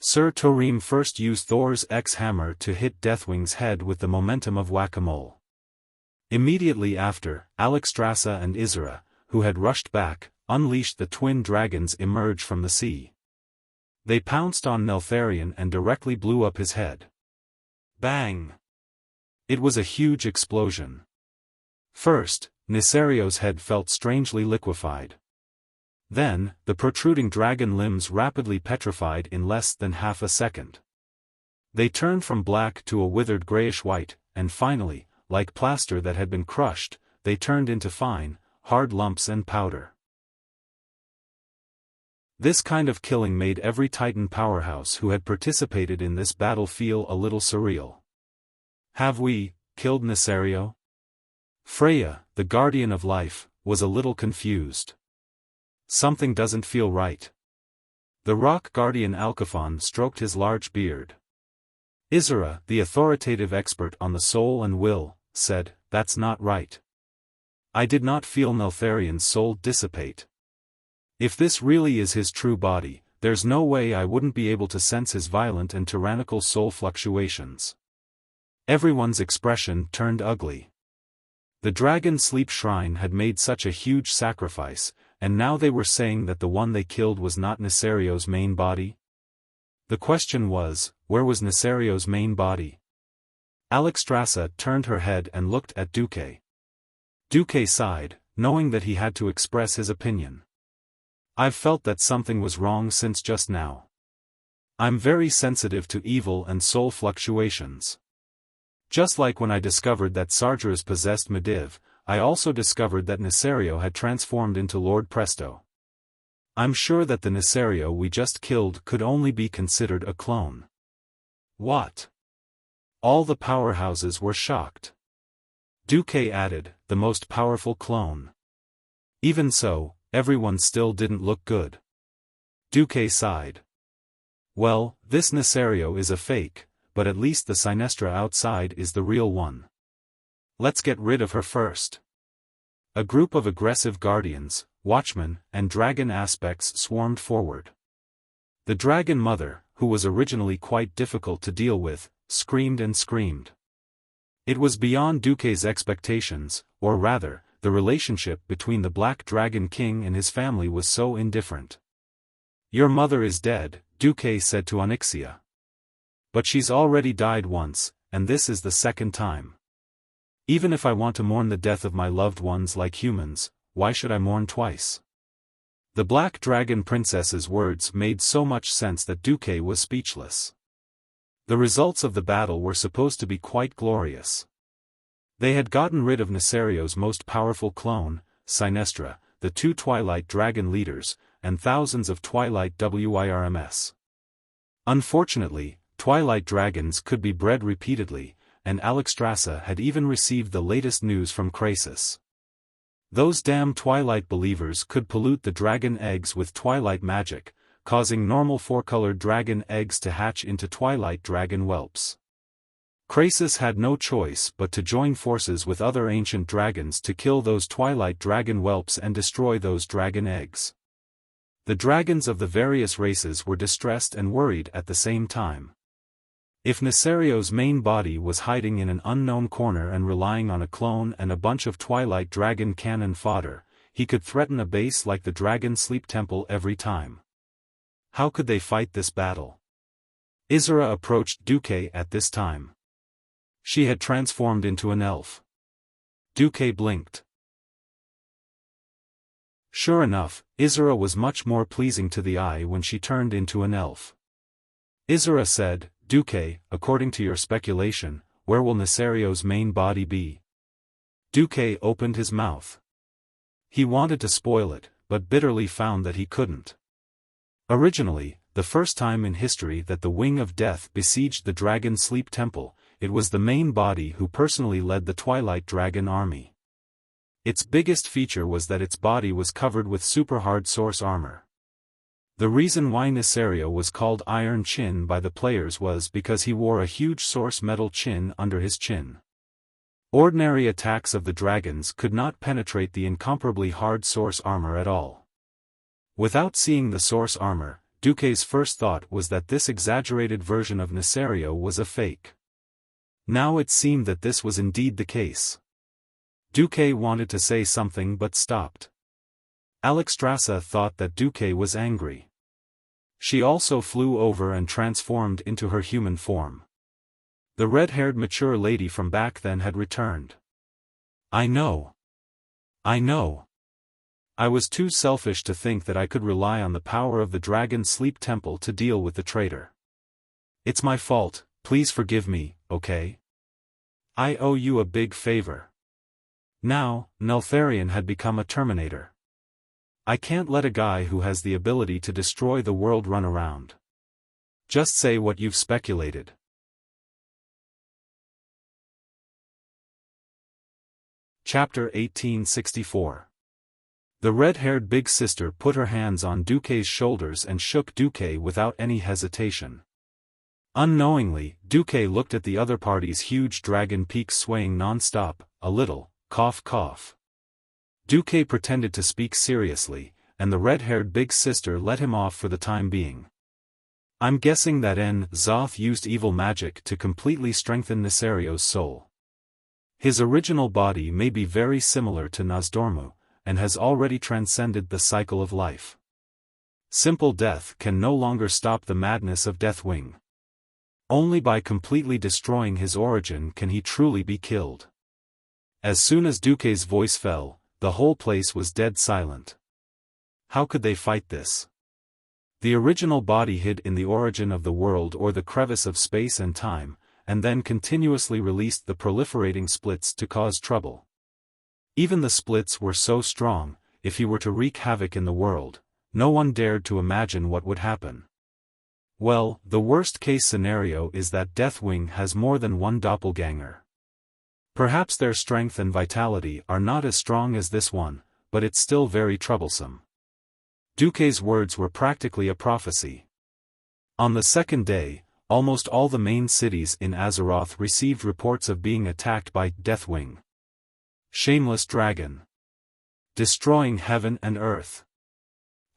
Sir Torim first used Thor's X-hammer to hit Deathwing's head with the momentum of whack-a-mole. Immediately after, Alexstrasza and Isra, who had rushed back, unleashed the twin dragons emerge from the sea. They pounced on Neltharion and directly blew up his head. Bang! It was a huge explosion. First, Nisario's head felt strangely liquefied. Then, the protruding dragon limbs rapidly petrified in less than half a second. They turned from black to a withered grayish-white, and finally, like plaster that had been crushed, they turned into fine, hard lumps and powder. This kind of killing made every Titan powerhouse who had participated in this battle feel a little surreal. Have we killed Nisario? Freya, the guardian of life, was a little confused. Something doesn't feel right. The rock guardian Alcaphon stroked his large beard. Isra, the authoritative expert on the soul and will, said, "That's not right. I did not feel Neltharion's soul dissipate. If this really is his true body, there's no way I wouldn't be able to sense his violent and tyrannical soul fluctuations." Everyone's expression turned ugly. The Dragon Sleep Shrine had made such a huge sacrifice, and now they were saying that the one they killed was not Nesario's main body? The question was, where was Nesario's main body? Alexstrasza turned her head and looked at Duque. Duque sighed, knowing that he had to express his opinion. I've felt that something was wrong since just now. I'm very sensitive to evil and soul fluctuations. Just like when I discovered that Sargeras possessed Medivh, I also discovered that Nesario had transformed into Lord Presto. I'm sure that the Nesario we just killed could only be considered a clone. What? All the powerhouses were shocked. Duque added, the most powerful clone. Even so, everyone still didn't look good. Duque sighed. Well, this Nesario is a fake, but at least the Sinestra outside is the real one. Let's get rid of her first. A group of aggressive guardians, watchmen, and dragon aspects swarmed forward. The dragon mother, who was originally quite difficult to deal with, screamed and screamed. It was beyond Duque's expectations, or rather, the relationship between the Black Dragon King and his family was so indifferent. Your mother is dead, Duque said to Onyxia. But she's already died once, and this is the second time. Even if I want to mourn the death of my loved ones like humans, why should I mourn twice? The Black Dragon Princess's words made so much sense that Duque was speechless. The results of the battle were supposed to be quite glorious. They had gotten rid of Nesario's most powerful clone, Sinestra, the two Twilight Dragon leaders, and thousands of Twilight WIRMs. Unfortunately, Twilight Dragons could be bred repeatedly, and Alexstrasza had even received the latest news from Krasis. Those damn Twilight believers could pollute the dragon eggs with Twilight magic, causing normal four-colored dragon eggs to hatch into Twilight dragon whelps. Krasis had no choice but to join forces with other ancient dragons to kill those Twilight dragon whelps and destroy those dragon eggs. The dragons of the various races were distressed and worried at the same time. If Nesario's main body was hiding in an unknown corner and relying on a clone and a bunch of Twilight Dragon cannon fodder, he could threaten a base like the Dragon Sleep Temple every time. How could they fight this battle? Isra approached Duque at this time. She had transformed into an elf. Duque blinked. Sure enough, Isra was much more pleasing to the eye when she turned into an elf. Isra said, Duque, according to your speculation, where will Nesario's main body be? Duque opened his mouth. He wanted to spoil it, but bitterly found that he couldn't. Originally, the first time in history that the Wing of Death besieged the Dragon Sleep Temple, it was the main body who personally led the Twilight Dragon army. Its biggest feature was that its body was covered with super-hard source armor. The reason why Nesario was called Iron Chin by the players was because he wore a huge source metal chin under his chin. Ordinary attacks of the dragons could not penetrate the incomparably hard source armor at all. Without seeing the source armor, Duque's first thought was that this exaggerated version of Nesario was a fake. Now it seemed that this was indeed the case. Duque wanted to say something but stopped. Alexstrasza thought that Duque was angry. She also flew over and transformed into her human form. The red-haired mature lady from back then had returned. I know. I was too selfish to think that I could rely on the power of the Dragon Sleep Temple to deal with the traitor. It's my fault, please forgive me, okay? I owe you a big favor. Now, Neltharion had become a Terminator. I can't let a guy who has the ability to destroy the world run around. Just say what you've speculated. Chapter 1864. The red-haired big sister put her hands on Duque's shoulders and shook Duque without any hesitation. Unknowingly, Duque looked at the other party's huge dragon peaks swaying non-stop, a little, cough cough. Duque pretended to speak seriously, and the red-haired big sister let him off for the time being. I'm guessing that Zoth used evil magic to completely strengthen Nesario's soul. His original body may be very similar to Nozdormu, and has already transcended the cycle of life. Simple death can no longer stop the madness of Deathwing. Only by completely destroying his origin can he truly be killed. As soon as Duque's voice fell, the whole place was dead silent. How could they fight this? The original body hid in the origin of the world or the crevice of space and time, and then continuously released the proliferating splits to cause trouble. Even the splits were so strong, if he were to wreak havoc in the world, no one dared to imagine what would happen. Well, the worst-case scenario is that Deathwing has more than one doppelganger. Perhaps their strength and vitality are not as strong as this one, but it's still very troublesome. Duque's words were practically a prophecy. On the second day, almost all the main cities in Azeroth received reports of being attacked by Deathwing. Shameless dragon. Destroying heaven and earth.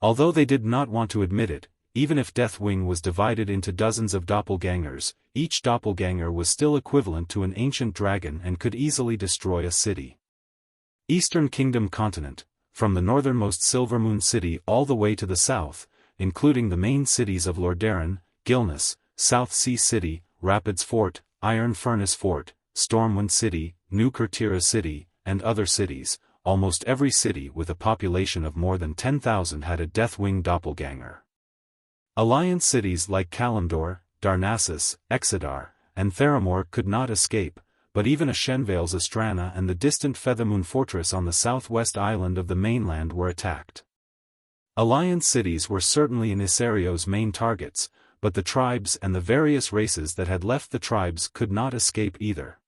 Although they did not want to admit it, even if Deathwing was divided into dozens of doppelgangers, each doppelganger was still equivalent to an ancient dragon and could easily destroy a city. Eastern Kingdom continent, from the northernmost Silvermoon city all the way to the south, including the main cities of Lordaeron, Gilneas, South Sea City, Rapids Fort, Iron Furnace Fort, Stormwind City, New Kurtira City, and other cities, almost every city with a population of more than 10,000 had a Deathwing doppelganger. Alliance cities like Kalimdor, Darnassus, Exodar, and Theramore could not escape, but even Ashenvale's Astrana and the distant Feathermoon Fortress on the southwest island of the mainland were attacked. Alliance cities were certainly Inisario's main targets, but the tribes and the various races that had left the tribes could not escape either.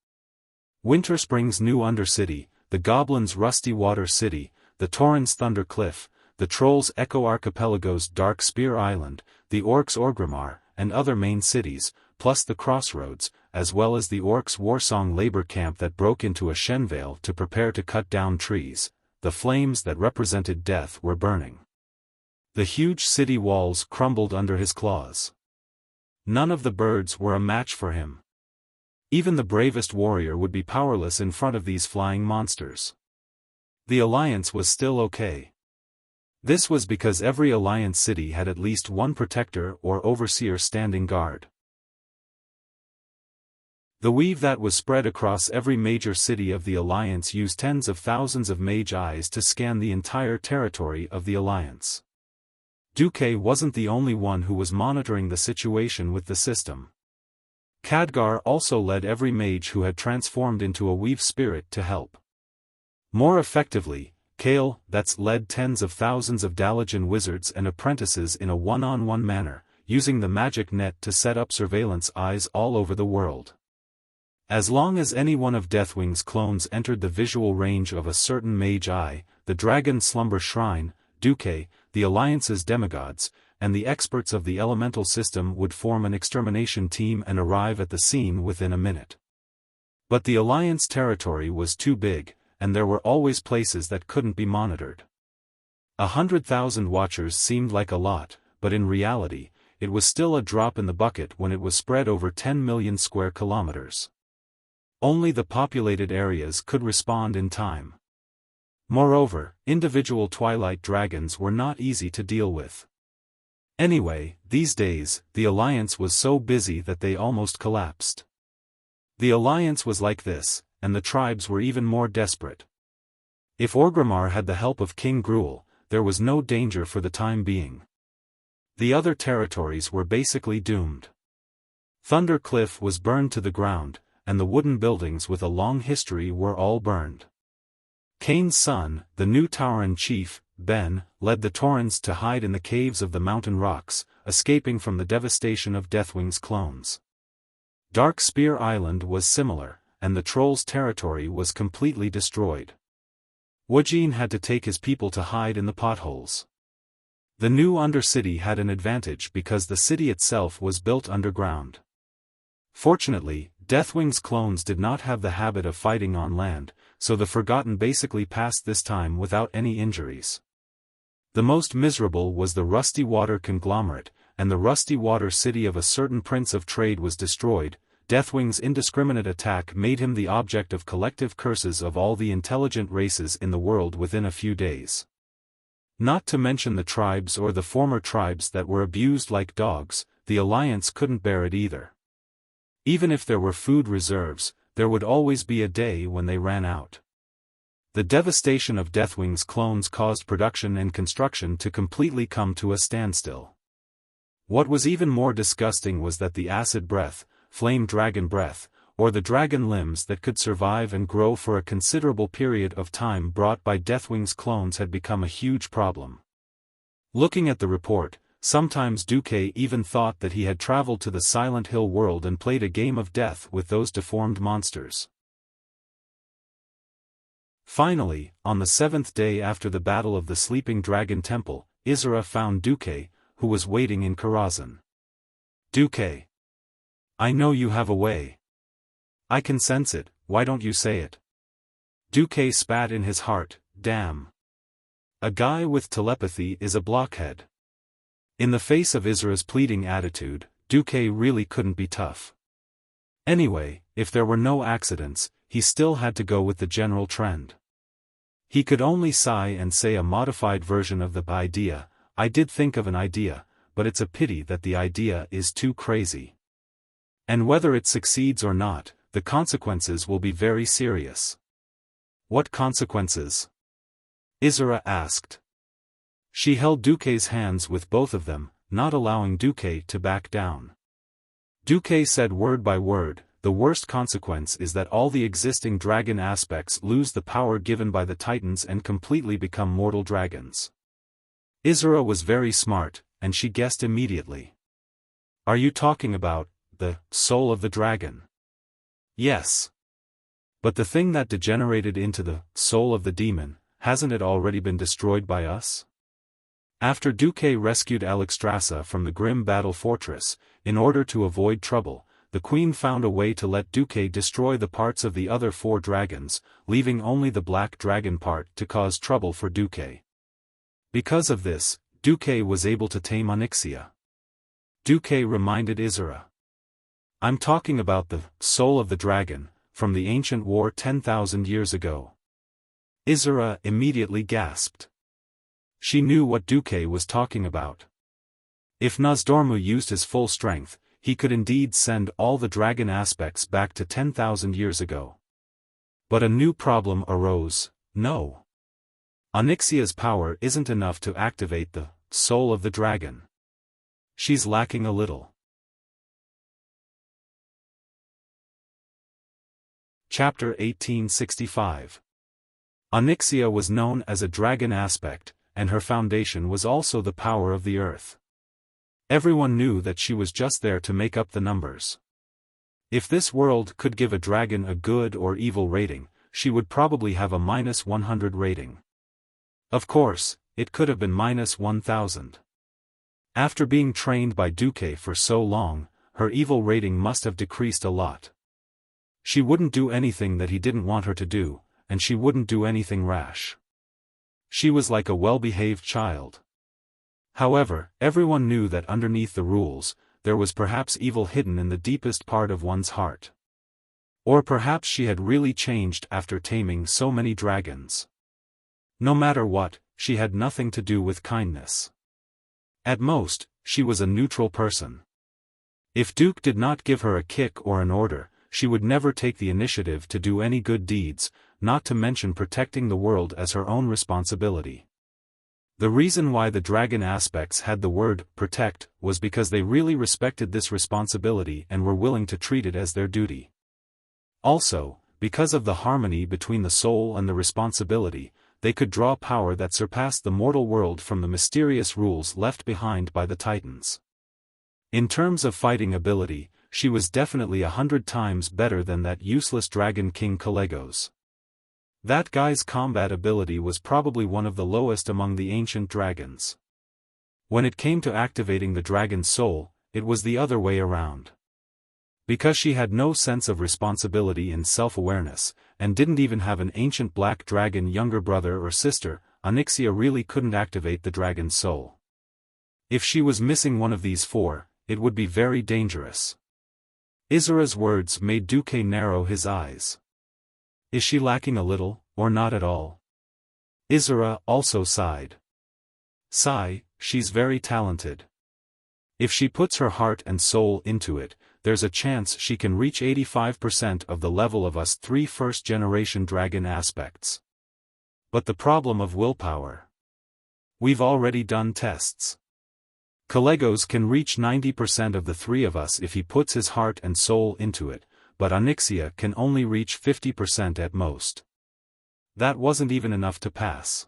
Winterspring's New Undercity, the Goblins' Rusty Water City, the Taurens' Thunder Cliff, the Trolls' Echo Archipelago's Dark Spear Island, the Orcs' Orgrimmar, and other main cities, plus the Crossroads, as well as the Orcs' Warsong labor camp that broke into Ashenvale to prepare to cut down trees. The flames that represented death were burning. The huge city walls crumbled under his claws. None of the birds were a match for him. Even the bravest warrior would be powerless in front of these flying monsters. The Alliance was still okay. This was because every Alliance city had at least one protector or overseer standing guard. The weave that was spread across every major city of the Alliance used tens of thousands of mage eyes to scan the entire territory of the Alliance. Duque wasn't the only one who was monitoring the situation with the system. Khadgar also led every mage who had transformed into a weave spirit to help. More effectively, Kale, that's led tens of thousands of Dalajan wizards and apprentices in a one-on-one manner, using the magic net to set up surveillance eyes all over the world. As long as any one of Deathwing's clones entered the visual range of a certain mage eye, the Dragon Slumber Shrine, Duque, the Alliance's demigods, and the experts of the elemental system would form an extermination team and arrive at the scene within a minute. But the Alliance territory was too big, and there were always places that couldn't be monitored. 100,000 watchers seemed like a lot, but in reality, it was still a drop in the bucket when it was spread over 10 million square kilometers. Only the populated areas could respond in time. Moreover, individual twilight dragons were not easy to deal with. Anyway, these days, the Alliance was so busy that they almost collapsed. The Alliance was like this, and the tribes were even more desperate. If Orgrimmar had the help of King Gruul, there was no danger for the time being. The other territories were basically doomed. Thunder Cliff was burned to the ground, and the wooden buildings with a long history were all burned. Kane's son, the new Tauren chief, Ben, led the Taurens to hide in the caves of the mountain rocks, escaping from the devastation of Deathwing's clones. Dark Spear Island was similar, and the Trolls' territory was completely destroyed. Wujin had to take his people to hide in the potholes. The new Undercity had an advantage because the city itself was built underground. Fortunately, Deathwing's clones did not have the habit of fighting on land, so the Forgotten basically passed this time without any injuries. The most miserable was the Rusty Water conglomerate, and the Rusty Water city of a certain prince of trade was destroyed. Deathwing's indiscriminate attack made him the object of collective curses of all the intelligent races in the world within a few days. Not to mention the tribes or the former tribes that were abused like dogs, the Alliance couldn't bear it either. Even if there were food reserves, there would always be a day when they ran out. The devastation of Deathwing's clones caused production and construction to completely come to a standstill. What was even more disgusting was that the acid breath, flame dragon breath, or the dragon limbs that could survive and grow for a considerable period of time brought by Deathwing's clones had become a huge problem. Looking at the report, sometimes Duque even thought that he had traveled to the Silent Hill world and played a game of death with those deformed monsters. Finally, on the 7th day after the battle of the Sleeping Dragon Temple, Isra found Duque, who was waiting in Karazhan. "Duque. I know you have a way. I can sense it, why don't you say it?" Duque spat in his heart, "Damn. A guy with telepathy is a blockhead." In the face of Isra's pleading attitude, Duque really couldn't be tough. Anyway, if there were no accidents, he still had to go with the general trend. He could only sigh and say a modified version of the idea, "I did think of an idea, but it's a pity that the idea is too crazy. And whether it succeeds or not, the consequences will be very serious." "What consequences?" Isra asked. She held Duque's hands with both of them, not allowing Duque to back down. Duque said word by word, "The worst consequence is that all the existing dragon aspects lose the power given by the Titans and completely become mortal dragons." Isra was very smart, and she guessed immediately. "Are you talking about the soul of the dragon?" "Yes. But the thing that degenerated into the soul of the demon, hasn't it already been destroyed by us?" After Duque rescued Alexstrasza from the grim battle fortress, in order to avoid trouble, the queen found a way to let Duque destroy the parts of the other 4 dragons, leaving only the black dragon part to cause trouble for Duque. Because of this, Duque was able to tame Onyxia. Duque reminded Isra. "I'm talking about the soul of the dragon, from the ancient war 10,000 years ago." Isra immediately gasped. She knew what Duque was talking about. If Nozdormu used his full strength, he could indeed send all the dragon aspects back to 10,000 years ago. But a new problem arose. No. Onyxia's power isn't enough to activate the soul of the dragon. She's lacking a little. Chapter 1865. Onyxia was known as a dragon aspect, and her foundation was also the power of the earth. Everyone knew that she was just there to make up the numbers. If this world could give a dragon a good or evil rating, she would probably have a -100 rating. Of course, it could have been -1000. After being trained by Duque for so long, her evil rating must have decreased a lot. She wouldn't do anything that he didn't want her to do, and she wouldn't do anything rash. She was like a well-behaved child. However, everyone knew that underneath the rules, there was perhaps evil hidden in the deepest part of one's heart. Or perhaps she had really changed after taming so many dragons. No matter what, she had nothing to do with kindness. At most, she was a neutral person. If Duke did not give her a kick or an order, she would never take the initiative to do any good deeds, not to mention protecting the world as her own responsibility. The reason why the dragon aspects had the word protect was because they really respected this responsibility and were willing to treat it as their duty. Also, because of the harmony between the soul and the responsibility, they could draw power that surpassed the mortal world from the mysterious rules left behind by the Titans. In terms of fighting ability, she was definitely 100 times better than that useless dragon king Kalegos. That guy's combat ability was probably one of the lowest among the ancient dragons. When it came to activating the dragon's soul, it was the other way around. Because she had no sense of responsibility and self-awareness, and didn't even have an ancient black dragon younger brother or sister, Onyxia really couldn't activate the dragon's soul. If she was missing one of these 4, it would be very dangerous. Izura's words made Duque narrow his eyes. Is she lacking a little, or not at all? Izura also sighed. Sigh, she's very talented. If she puts her heart and soul into it, there's a chance she can reach 85% of the level of us 3 first-generation dragon aspects. But the problem of willpower. We've already done tests. Kalegos can reach 90% of the 3 of us if he puts his heart and soul into it, but Onyxia can only reach 50% at most. That wasn't even enough to pass.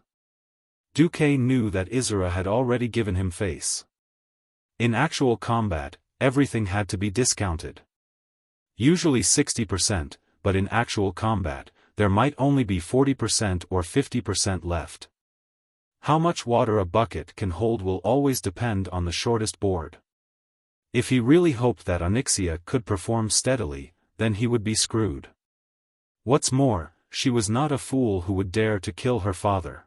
Duque knew that Izura had already given him face. In actual combat, everything had to be discounted. Usually 60%, but in actual combat, there might only be 40% or 50% left. How much water a bucket can hold will always depend on the shortest board. If he really hoped that Onyxia could perform steadily, then he would be screwed. What's more, she was not a fool who would dare to kill her father.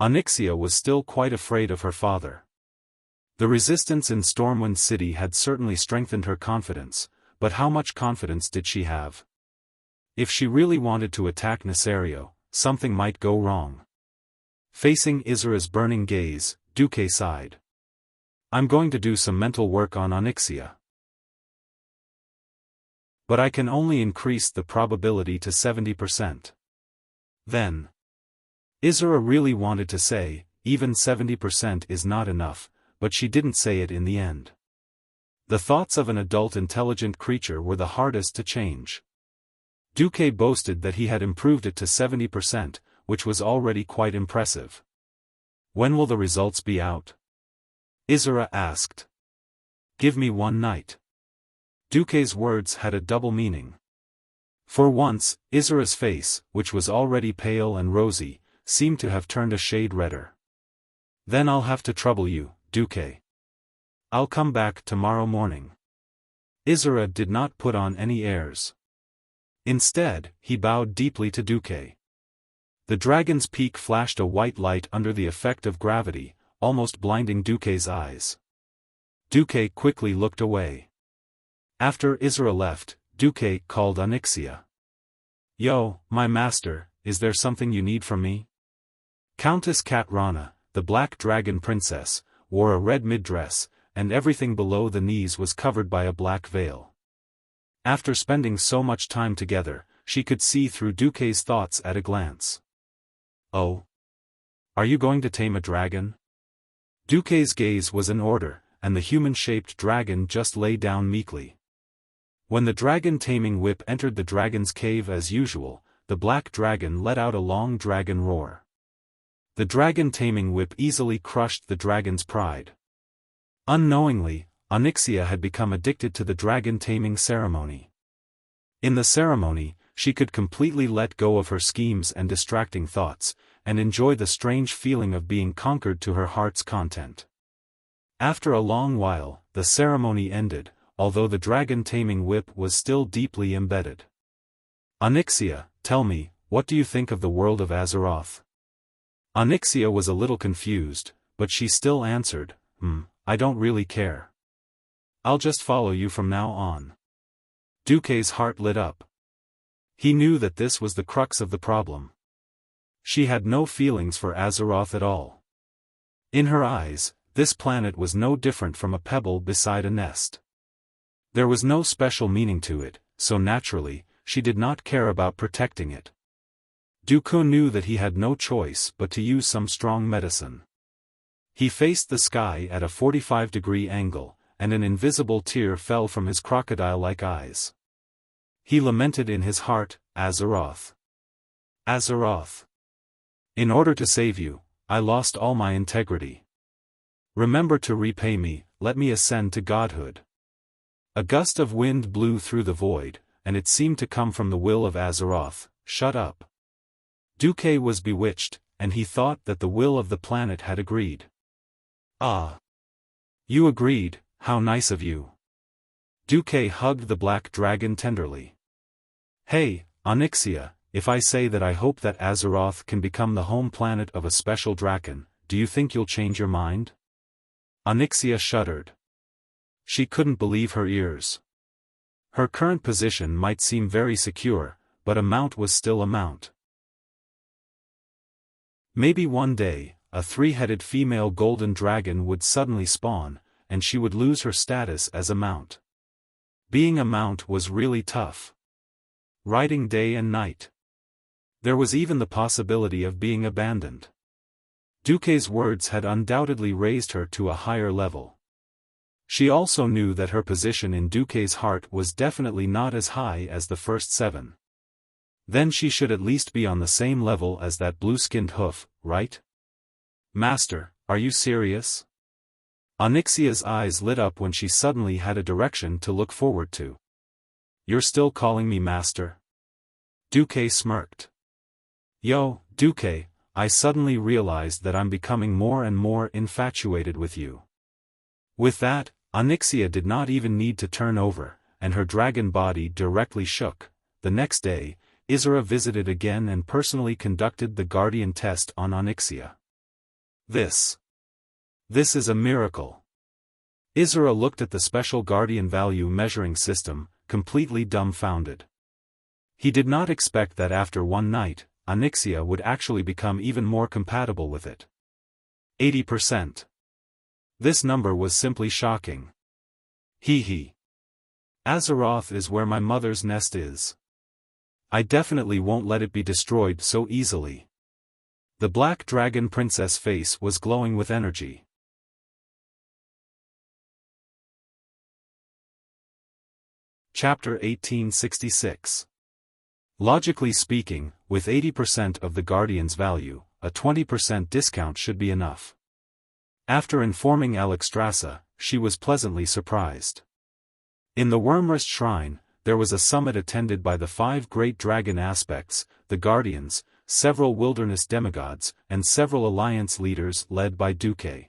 Onyxia was still quite afraid of her father. The resistance in Stormwind City had certainly strengthened her confidence, but how much confidence did she have? If she really wanted to attack Nesario, something might go wrong. Facing Izura's burning gaze, Duque sighed. I'm going to do some mental work on Onyxia. But I can only increase the probability to 70%. Then. Izura really wanted to say, even 70% is not enough, but she didn't say it in the end. The thoughts of an adult intelligent creature were the hardest to change. Duque boasted that he had improved it to 70%, which was already quite impressive. When will the results be out? Izura asked. Give me one night. Duque's words had a double meaning. For once, Izura's face, which was already pale and rosy, seemed to have turned a shade redder. Then I'll have to trouble you, Duque. I'll come back tomorrow morning. Izura did not put on any airs. Instead, he bowed deeply to Duque. The dragon's peak flashed a white light under the effect of gravity, almost blinding Duque's eyes. Duque quickly looked away. After Izura left, Duque called Onyxia. Yo, my master, is there something you need from me? Countess Katrana, the Black Dragon Princess, wore a red mid-dress, and everything below the knees was covered by a black veil. After spending so much time together, she could see through Duque's thoughts at a glance. Oh? Are you going to tame a dragon? Duque's gaze was in order, and the human-shaped dragon just lay down meekly. When the dragon-taming whip entered the dragon's cave as usual, the black dragon let out a long dragon roar. The dragon-taming whip easily crushed the dragon's pride. Unknowingly, Onyxia had become addicted to the dragon-taming ceremony. In the ceremony, she could completely let go of her schemes and distracting thoughts, and enjoy the strange feeling of being conquered to her heart's content. After a long while, the ceremony ended, although the dragon-taming whip was still deeply embedded. Onyxia, tell me, what do you think of the world of Azeroth? Onyxia was a little confused, but she still answered, I don't really care. I'll just follow you from now on. Duque's heart lit up. He knew that this was the crux of the problem. She had no feelings for Azeroth at all. In her eyes, this planet was no different from a pebble beside a nest. There was no special meaning to it, so naturally, she did not care about protecting it. Duque knew that he had no choice but to use some strong medicine. He faced the sky at a 45-degree angle, and an invisible tear fell from his crocodile-like eyes. He lamented in his heart, Azeroth. Azeroth. In order to save you, I lost all my integrity. Remember to repay me, let me ascend to godhood. A gust of wind blew through the void, and it seemed to come from the will of Azeroth. Shut up. Duque was bewitched, and he thought that the will of the planet had agreed. Ah. You agreed, how nice of you. Duque hugged the black dragon tenderly. Hey, Onyxia, if I say that I hope that Azeroth can become the home planet of a special draken, do you think you'll change your mind? Onyxia shuddered. She couldn't believe her ears. Her current position might seem very secure, but a mount was still a mount. Maybe one day, a three-headed female golden dragon would suddenly spawn, and she would lose her status as a mount. Being a mount was really tough. Riding day and night. There was even the possibility of being abandoned. Duque's words had undoubtedly raised her to a higher level. She also knew that her position in Duque's heart was definitely not as high as the first 7. Then she should at least be on the same level as that blue-skinned hoof, right? Master, are you serious? Onyxia's eyes lit up when she suddenly had a direction to look forward to. You're still calling me master? Duque smirked. Yo, Duque, I suddenly realized that I'm becoming more and more infatuated with you. With that, Onyxia did not even need to turn over, and her dragon body directly shook. The next day, Isra visited again and personally conducted the guardian test on Onyxia. This is a miracle. Isra looked at the special guardian value measuring system, completely dumbfounded. He did not expect that after one night, Onyxia would actually become even more compatible with it. 80%. This number was simply shocking. Hee. Azeroth is where my mother's nest is. I definitely won't let it be destroyed so easily. The Black Dragon Princess face was glowing with energy. Chapter 1866. Logically speaking, with 80% of the Guardian's value, a 20% discount should be enough. After informing Alexstrasza, she was pleasantly surprised. In the Wyrmrest Shrine, there was a summit attended by the 5 great dragon aspects, the Guardians, several wilderness demigods, and several alliance leaders led by Duque.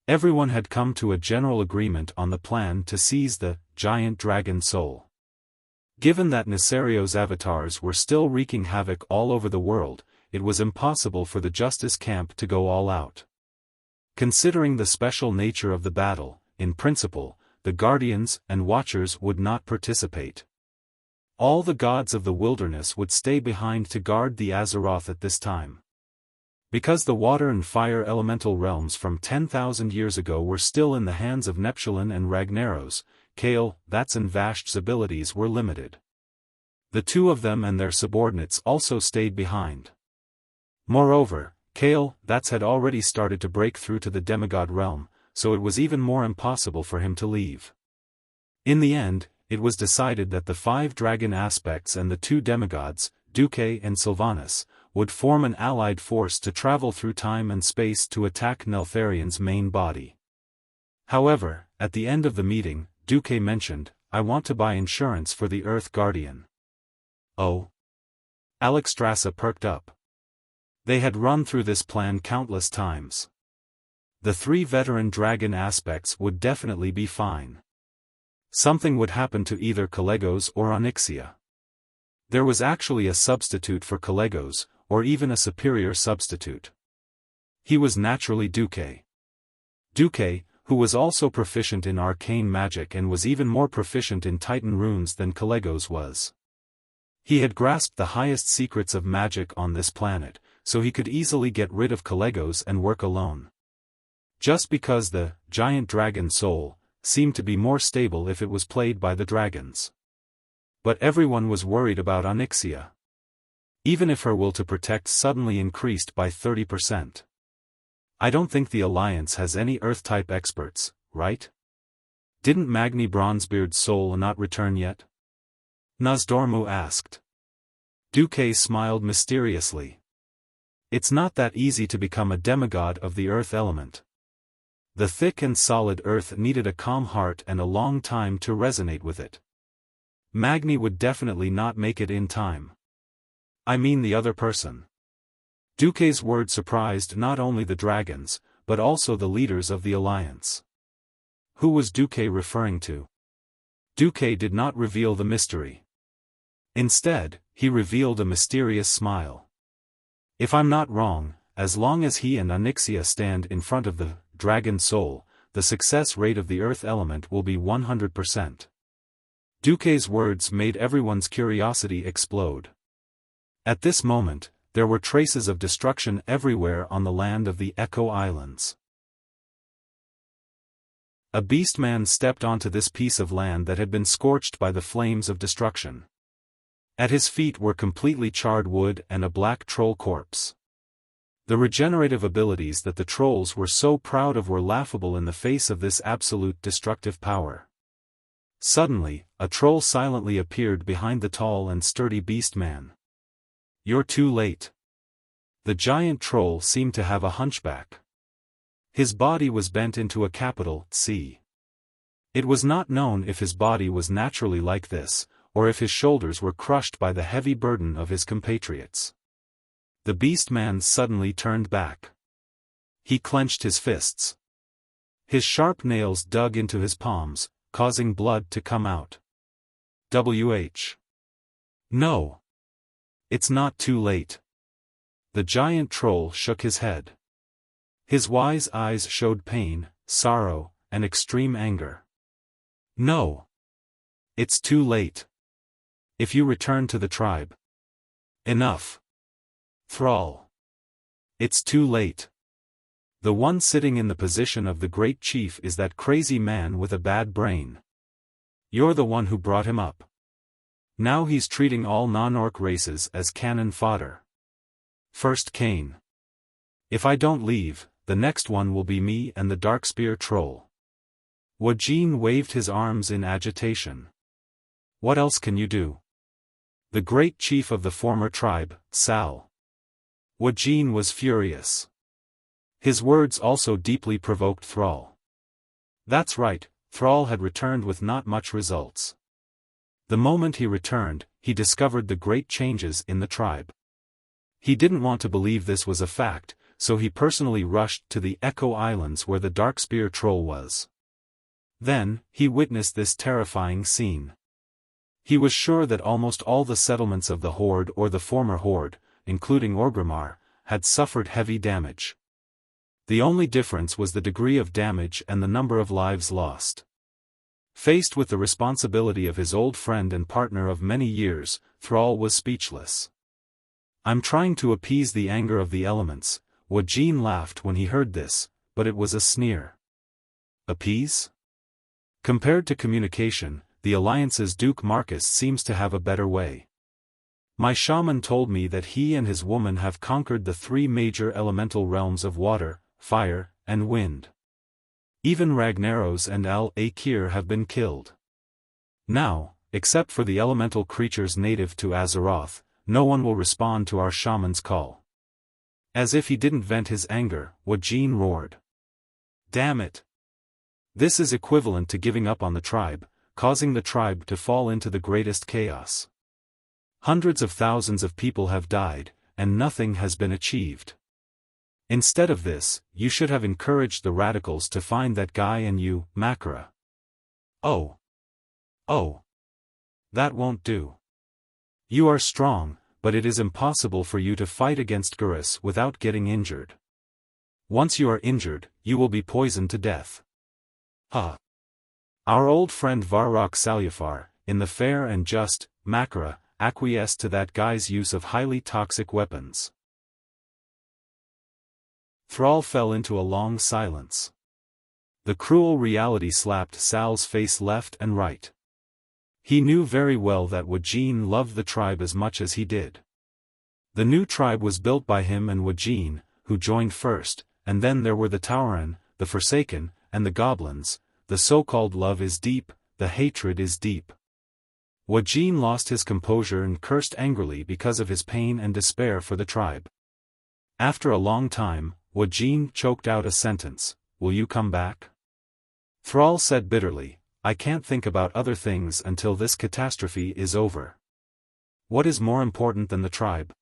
Everyone had come to a general agreement on the plan to seize the giant dragon soul. Given that Nesario's avatars were still wreaking havoc all over the world, it was impossible for the Justice Camp to go all out. Considering the special nature of the battle, in principle, the Guardians and Watchers would not participate. All the gods of the wilderness would stay behind to guard the Azeroth at this time. Because the water and fire elemental realms from 10,000 years ago were still in the hands of Neptulin and Ragnaros, Kael, Vats and Vasht's abilities were limited. The two of them and their subordinates also stayed behind. Moreover, Kael, Vats had already started to break through to the demigod realm, so it was even more impossible for him to leave. In the end, it was decided that the 5 dragon aspects and the 2 demigods, Duque and Sylvanas, would form an allied force to travel through time and space to attack Neltharion's main body. However, at the end of the meeting, Duque mentioned, I want to buy insurance for the Earth Guardian. Oh? Alexstrasza perked up. They had run through this plan countless times. The 3 veteran dragon aspects would definitely be fine. Something would happen to either Kalegos or Onyxia. There was actually a substitute for Kalegos, or even a superior substitute. He was naturally Duque. Duque, who was also proficient in arcane magic and was even more proficient in Titan runes than Kalegos was. He had grasped the highest secrets of magic on this planet, so he could easily get rid of Kalegos and work alone. Just because the giant dragon soul seemed to be more stable if it was played by the dragons. But everyone was worried about Onyxia. Even if her will to protect suddenly increased by 30%. I don't think the Alliance has any Earth-type experts, right? Didn't Magni Bronzebeard's soul not return yet? Nozdormu asked. Duque smiled mysteriously. It's not that easy to become a demigod of the earth element. The thick and solid earth needed a calm heart and a long time to resonate with it. Magni would definitely not make it in time. I mean the other person. Duque's word surprised not only the dragons, but also the leaders of the Alliance. Who was Duque referring to? Duque did not reveal the mystery. Instead, he revealed a mysterious smile. If I'm not wrong, as long as he and Onyxia stand in front of the dragon soul, the success rate of the earth element will be 100%. Duque's words made everyone's curiosity explode. At this moment, there were traces of destruction everywhere on the land of the Echo Islands. A beastman stepped onto this piece of land that had been scorched by the flames of destruction. At his feet were completely charred wood and a black troll corpse. The regenerative abilities that the trolls were so proud of were laughable in the face of this absolute destructive power. Suddenly, a troll silently appeared behind the tall and sturdy beastman. "You're too late." The giant troll seemed to have a hunchback. His body was bent into a capital C. It was not known if his body was naturally like this, or if his shoulders were crushed by the heavy burden of his compatriots. The beastman suddenly turned back. He clenched his fists. His sharp nails dug into his palms, causing blood to come out. No. It's not too late. The giant troll shook his head. His wise eyes showed pain, sorrow, and extreme anger. No. It's too late. If you return to the tribe. Enough. Thrall. It's too late. The one sitting in the position of the great chief is that crazy man with a bad brain. You're the one who brought him up. Now he's treating all non-orc races as cannon fodder. First Kane. If I don't leave, the next one will be me and the Darkspear troll. Wajin waved his arms in agitation. What else can you do? The great chief of the former tribe, Sal. Wajin was furious. His words also deeply provoked Thrall. That's right, Thrall had returned with not much results. The moment he returned, he discovered the great changes in the tribe. He didn't want to believe this was a fact, so he personally rushed to the Echo Islands where the Darkspear troll was. Then, he witnessed this terrifying scene. He was sure that almost all the settlements of the Horde or the former Horde, including Orgrimmar, had suffered heavy damage. The only difference was the degree of damage and the number of lives lost. Faced with the responsibility of his old friend and partner of many years, Thrall was speechless. I'm trying to appease the anger of the elements, Wajin laughed when he heard this, but it was a sneer. Appease? Compared to communication, the Alliance's Duke Marcus seems to have a better way. My shaman told me that he and his woman have conquered the 3 major elemental realms of water, fire, and wind. Even Ragnaros and Al-Akir have been killed. Now, except for the elemental creatures native to Azeroth, no one will respond to our shaman's call. As if he didn't vent his anger, Wajin roared. Damn it! This is equivalent to giving up on the tribe, causing the tribe to fall into the greatest chaos. Hundreds of thousands of people have died, and nothing has been achieved. Instead of this, you should have encouraged the radicals to find that guy and you, Makara. Oh. That won't do. You are strong, but it is impossible for you to fight against Gurus without getting injured. Once you are injured, you will be poisoned to death. Ha! Our old friend Varrock Salyafar, in the fair and just, Makara, acquiesced to that guy's use of highly toxic weapons. Thrall fell into a long silence. The cruel reality slapped Sal's face left and right. He knew very well that Wajin loved the tribe as much as he did. The new tribe was built by him and Wajin, who joined first, and then there were the Tauren, the Forsaken, and the Goblins. The so-called love is deep, the hatred is deep. Wajin lost his composure and cursed angrily because of his pain and despair for the tribe. After a long time, Wajin choked out a sentence, "Will you come back?" Thrall said bitterly, "I can't think about other things until this catastrophe is over. What is more important than the tribe?"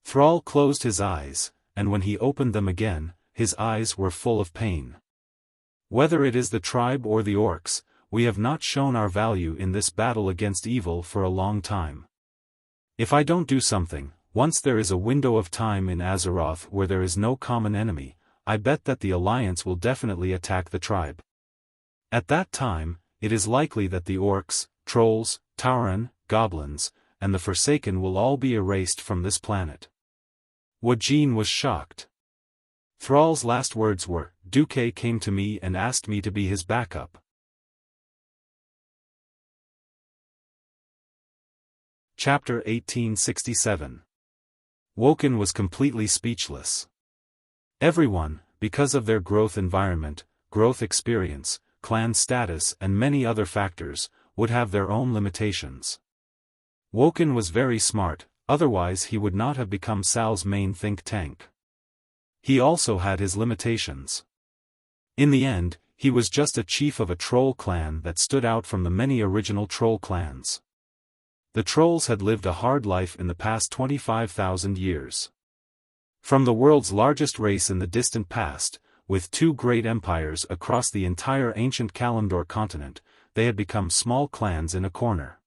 Thrall closed his eyes, and when he opened them again, his eyes were full of pain. Whether it is the tribe or the orcs, we have not shown our value in this battle against evil for a long time. If I don't do something, once there is a window of time in Azeroth where there is no common enemy, I bet that the Alliance will definitely attack the tribe. At that time, it is likely that the orcs, trolls, Tauren, goblins, and the Forsaken will all be erased from this planet. Wuxia was shocked. Thrall's last words were, Duque came to me and asked me to be his backup. Chapter 1867. Woken was completely speechless. Everyone, because of their growth environment, growth experience, clan status and many other factors, would have their own limitations. Woken was very smart, otherwise he would not have become Sal's main think tank. He also had his limitations. In the end, he was just a chief of a troll clan that stood out from the many original troll clans. The trolls had lived a hard life in the past 25,000 years. From the world's largest race in the distant past, with two great empires across the entire ancient Kalimdor continent, they had become small clans in a corner.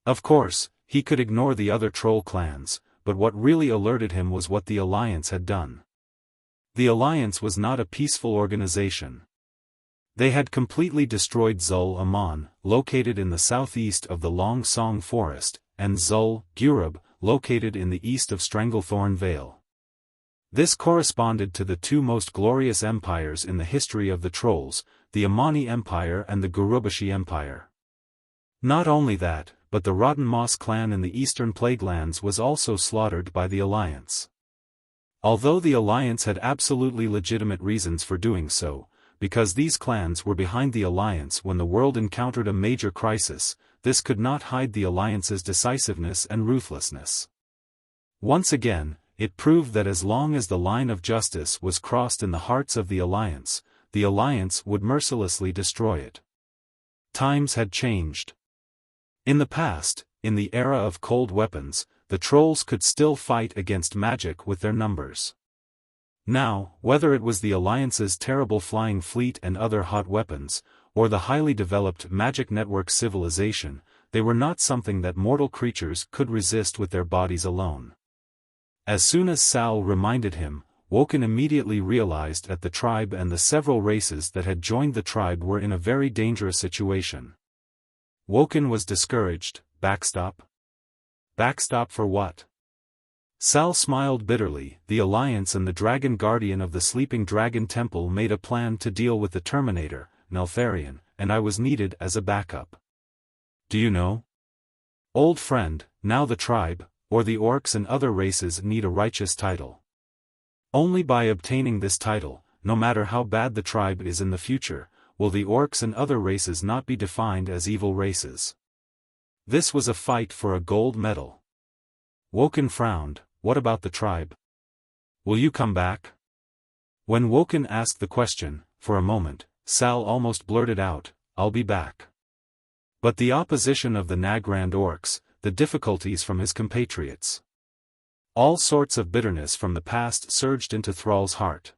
Of course, he could ignore the other troll clans, but what really alerted him was what the Alliance had done. The Alliance was not a peaceful organization. They had completely destroyed Zul Aman, located in the southeast of the Long Song Forest, and Zul Gurub, located in the east of Stranglethorn Vale. This corresponded to the two most glorious empires in the history of the Trolls, the Amani Empire and the Gurubashi Empire. Not only that, but the Rotten Moss clan in the eastern Plaguelands was also slaughtered by the Alliance. Although the Alliance had absolutely legitimate reasons for doing so, because these clans were behind the Alliance when the world encountered a major crisis, this could not hide the Alliance's decisiveness and ruthlessness. Once again, it proved that as long as the line of justice was crossed in the hearts of the Alliance would mercilessly destroy it. Times had changed. In the past, in the era of cold weapons, the trolls could still fight against magic with their numbers. Now, whether it was the Alliance's terrible flying fleet and other hot weapons, or the highly developed magic network civilization, they were not something that mortal creatures could resist with their bodies alone. As soon as Sal reminded him, Woken immediately realized that the tribe and the several races that had joined the tribe were in a very dangerous situation. Woken was discouraged. Backstop? Backstop for what? Sal smiled bitterly. The Alliance and the Dragon Guardian of the Sleeping Dragon Temple made a plan to deal with the Terminator, Neltharion, and I was needed as a backup. Do you know? Old friend, now the tribe, or the orcs and other races need a righteous title. Only by obtaining this title, no matter how bad the tribe is in the future, will the orcs and other races not be defined as evil races. This was a fight for a gold medal. Woken frowned. What about the tribe? Will you come back? When Woken asked the question, for a moment, Sal almost blurted out, I'll be back. But the opposition of the Nagrand orcs, the difficulties from his compatriots. All sorts of bitterness from the past surged into Thrall's heart.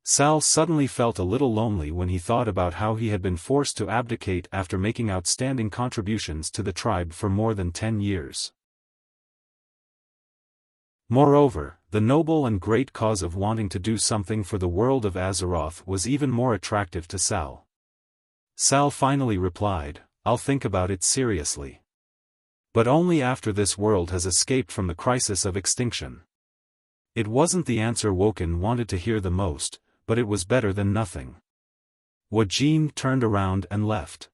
Sal suddenly felt a little lonely when he thought about how he had been forced to abdicate after making outstanding contributions to the tribe for more than 10 years. Moreover, the noble and great cause of wanting to do something for the world of Azeroth was even more attractive to Sal. Sal finally replied, I'll think about it seriously. But only after this world has escaped from the crisis of extinction. It wasn't the answer Woken wanted to hear the most, but it was better than nothing. Wuxia turned around and left.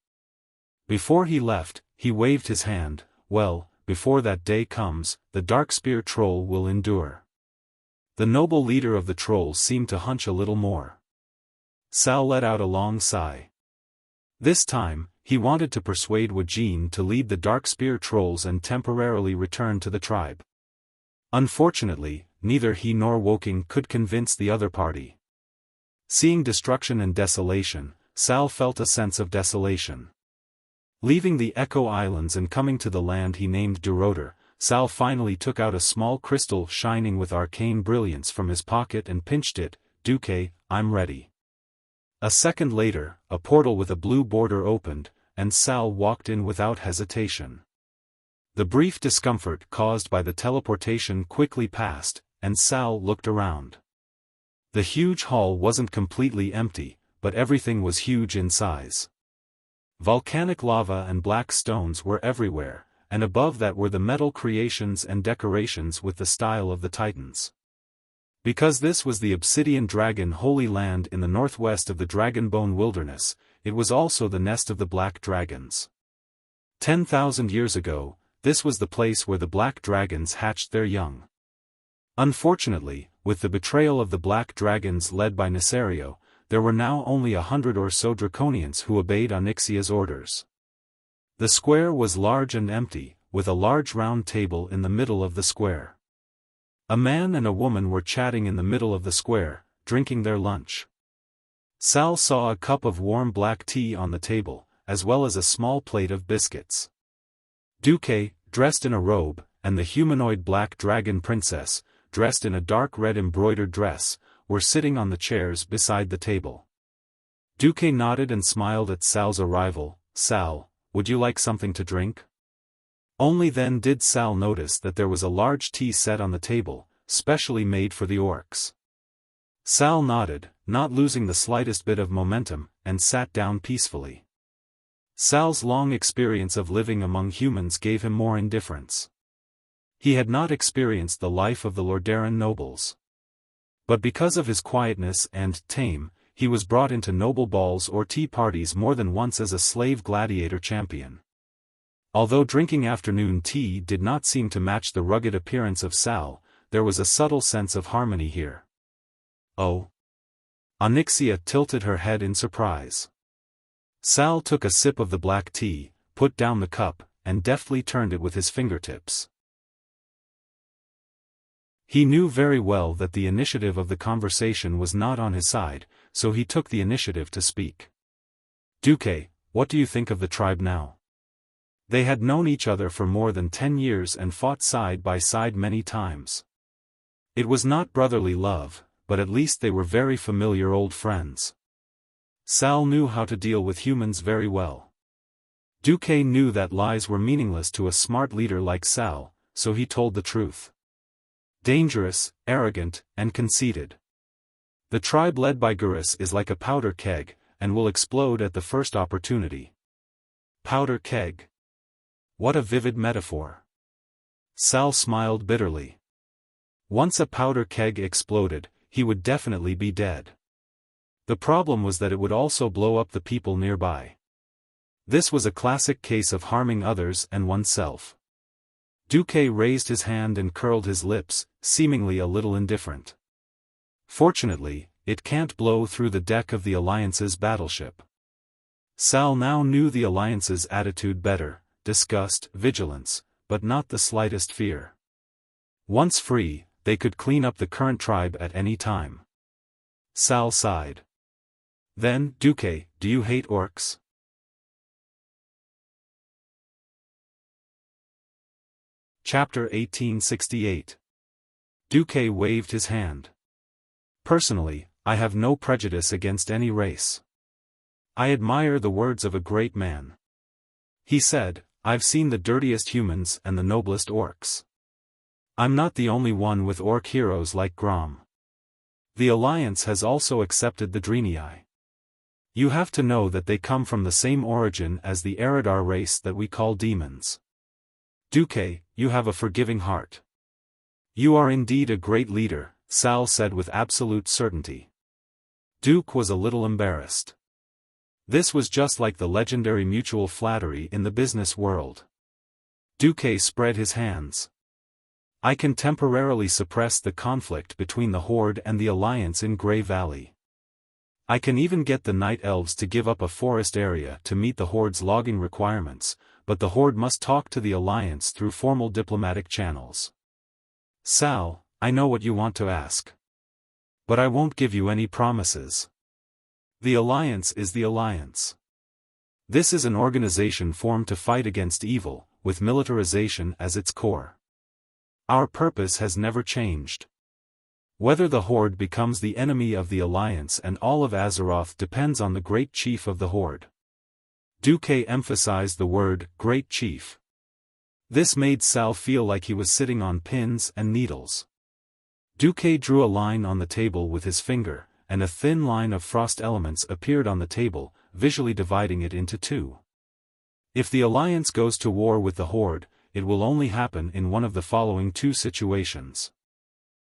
Before he left, he waved his hand, well, before that day comes, the Darkspear troll will endure. The noble leader of the trolls seemed to hunch a little more. Sal let out a long sigh. This time, he wanted to persuade Wuxia to lead the Darkspear trolls and temporarily return to the tribe. Unfortunately, neither he nor Woken could convince the other party. Seeing destruction and desolation, Sal felt a sense of desolation. Leaving the Echo Islands and coming to the land he named Duroder, Sal finally took out a small crystal shining with arcane brilliance from his pocket and pinched it. Duque, I'm ready. A second later, a portal with a blue border opened, and Sal walked in without hesitation. The brief discomfort caused by the teleportation quickly passed, and Sal looked around. The huge hall wasn't completely empty, but everything was huge in size. Volcanic lava and black stones were everywhere, and above that were the metal creations and decorations with the style of the Titans. Because this was the Obsidian Dragon Holy Land in the northwest of the Dragonbone Wilderness, it was also the nest of the Black Dragons. 10,000 years ago, this was the place where the Black Dragons hatched their young. Unfortunately, with the betrayal of the Black Dragons led by Nesario, there were now only 100 or so Draconians who obeyed Onyxia's orders. The square was large and empty, with a large round table in the middle of the square. A man and a woman were chatting in the middle of the square, drinking their lunch. Sal saw a cup of warm black tea on the table, as well as a small plate of biscuits. Duque, dressed in a robe, and the humanoid Black Dragon Princess, dressed in a dark red embroidered dress, were sitting on the chairs beside the table. Duque nodded and smiled at Sal's arrival. "Sal, would you like something to drink?" Only then did Sal notice that there was a large tea set on the table, specially made for the orcs. Sal nodded, not losing the slightest bit of momentum, and sat down peacefully. Sal's long experience of living among humans gave him more indifference. He had not experienced the life of the Lordaeron nobles. But because of his quietness and tame, he was brought into noble balls or tea parties more than once as a slave gladiator champion. Although drinking afternoon tea did not seem to match the rugged appearance of Sal, there was a subtle sense of harmony here. "Oh?" Onyxia tilted her head in surprise. Sal took a sip of the black tea, put down the cup, and deftly turned it with his fingertips. He knew very well that the initiative of the conversation was not on his side, so he took the initiative to speak. "Duque, what do you think of the tribe now?" They had known each other for more than 10 years and fought side by side many times. It was not brotherly love, but at least they were very familiar old friends. Sal knew how to deal with humans very well. Duque knew that lies were meaningless to a smart leader like Sal, so he told the truth. Dangerous, arrogant, and conceited. The tribe led by Gurus is like a powder keg, and will explode at the first opportunity. Powder keg. What a vivid metaphor. Sal smiled bitterly. Once a powder keg exploded, he would definitely be dead. The problem was that it would also blow up the people nearby. This was a classic case of harming others and oneself. Duque raised his hand and curled his lips, seemingly a little indifferent. Fortunately, it can't blow through the deck of the Alliance's battleship. Sal now knew the Alliance's attitude better: disgust, vigilance, but not the slightest fear. Once free, they could clean up the current tribe at any time. Sal sighed. "Then, Duque, do you hate orcs?" Chapter 1868. Duque waved his hand. "Personally, I have no prejudice against any race. I admire the words of a great man. He said, 'I've seen the dirtiest humans and the noblest orcs. I'm not the only one with orc heroes like Grom. The Alliance has also accepted the Drenii. You have to know that they come from the same origin as the Eridar race that we call demons. Duque, you have a forgiving heart. You are indeed a great leader," Sal said with absolute certainty. Duque was a little embarrassed. This was just like the legendary mutual flattery in the business world. Duque spread his hands. "I can temporarily suppress the conflict between the Horde and the Alliance in Grey Valley. I can even get the Night Elves to give up a forest area to meet the Horde's logging requirements, but the Horde must talk to the Alliance through formal diplomatic channels." "Sal, I know what you want to ask. But I won't give you any promises. The Alliance is the Alliance. This is an organization formed to fight against evil, with militarization as its core. Our purpose has never changed. Whether the Horde becomes the enemy of the Alliance and all of Azeroth depends on the Great Chief of the Horde." Duque emphasized the word, Great Chief. This made Sal feel like he was sitting on pins and needles. Duque drew a line on the table with his finger, and a thin line of frost elements appeared on the table, visually dividing it into two. If the Alliance goes to war with the Horde, it will only happen in one of the following two situations.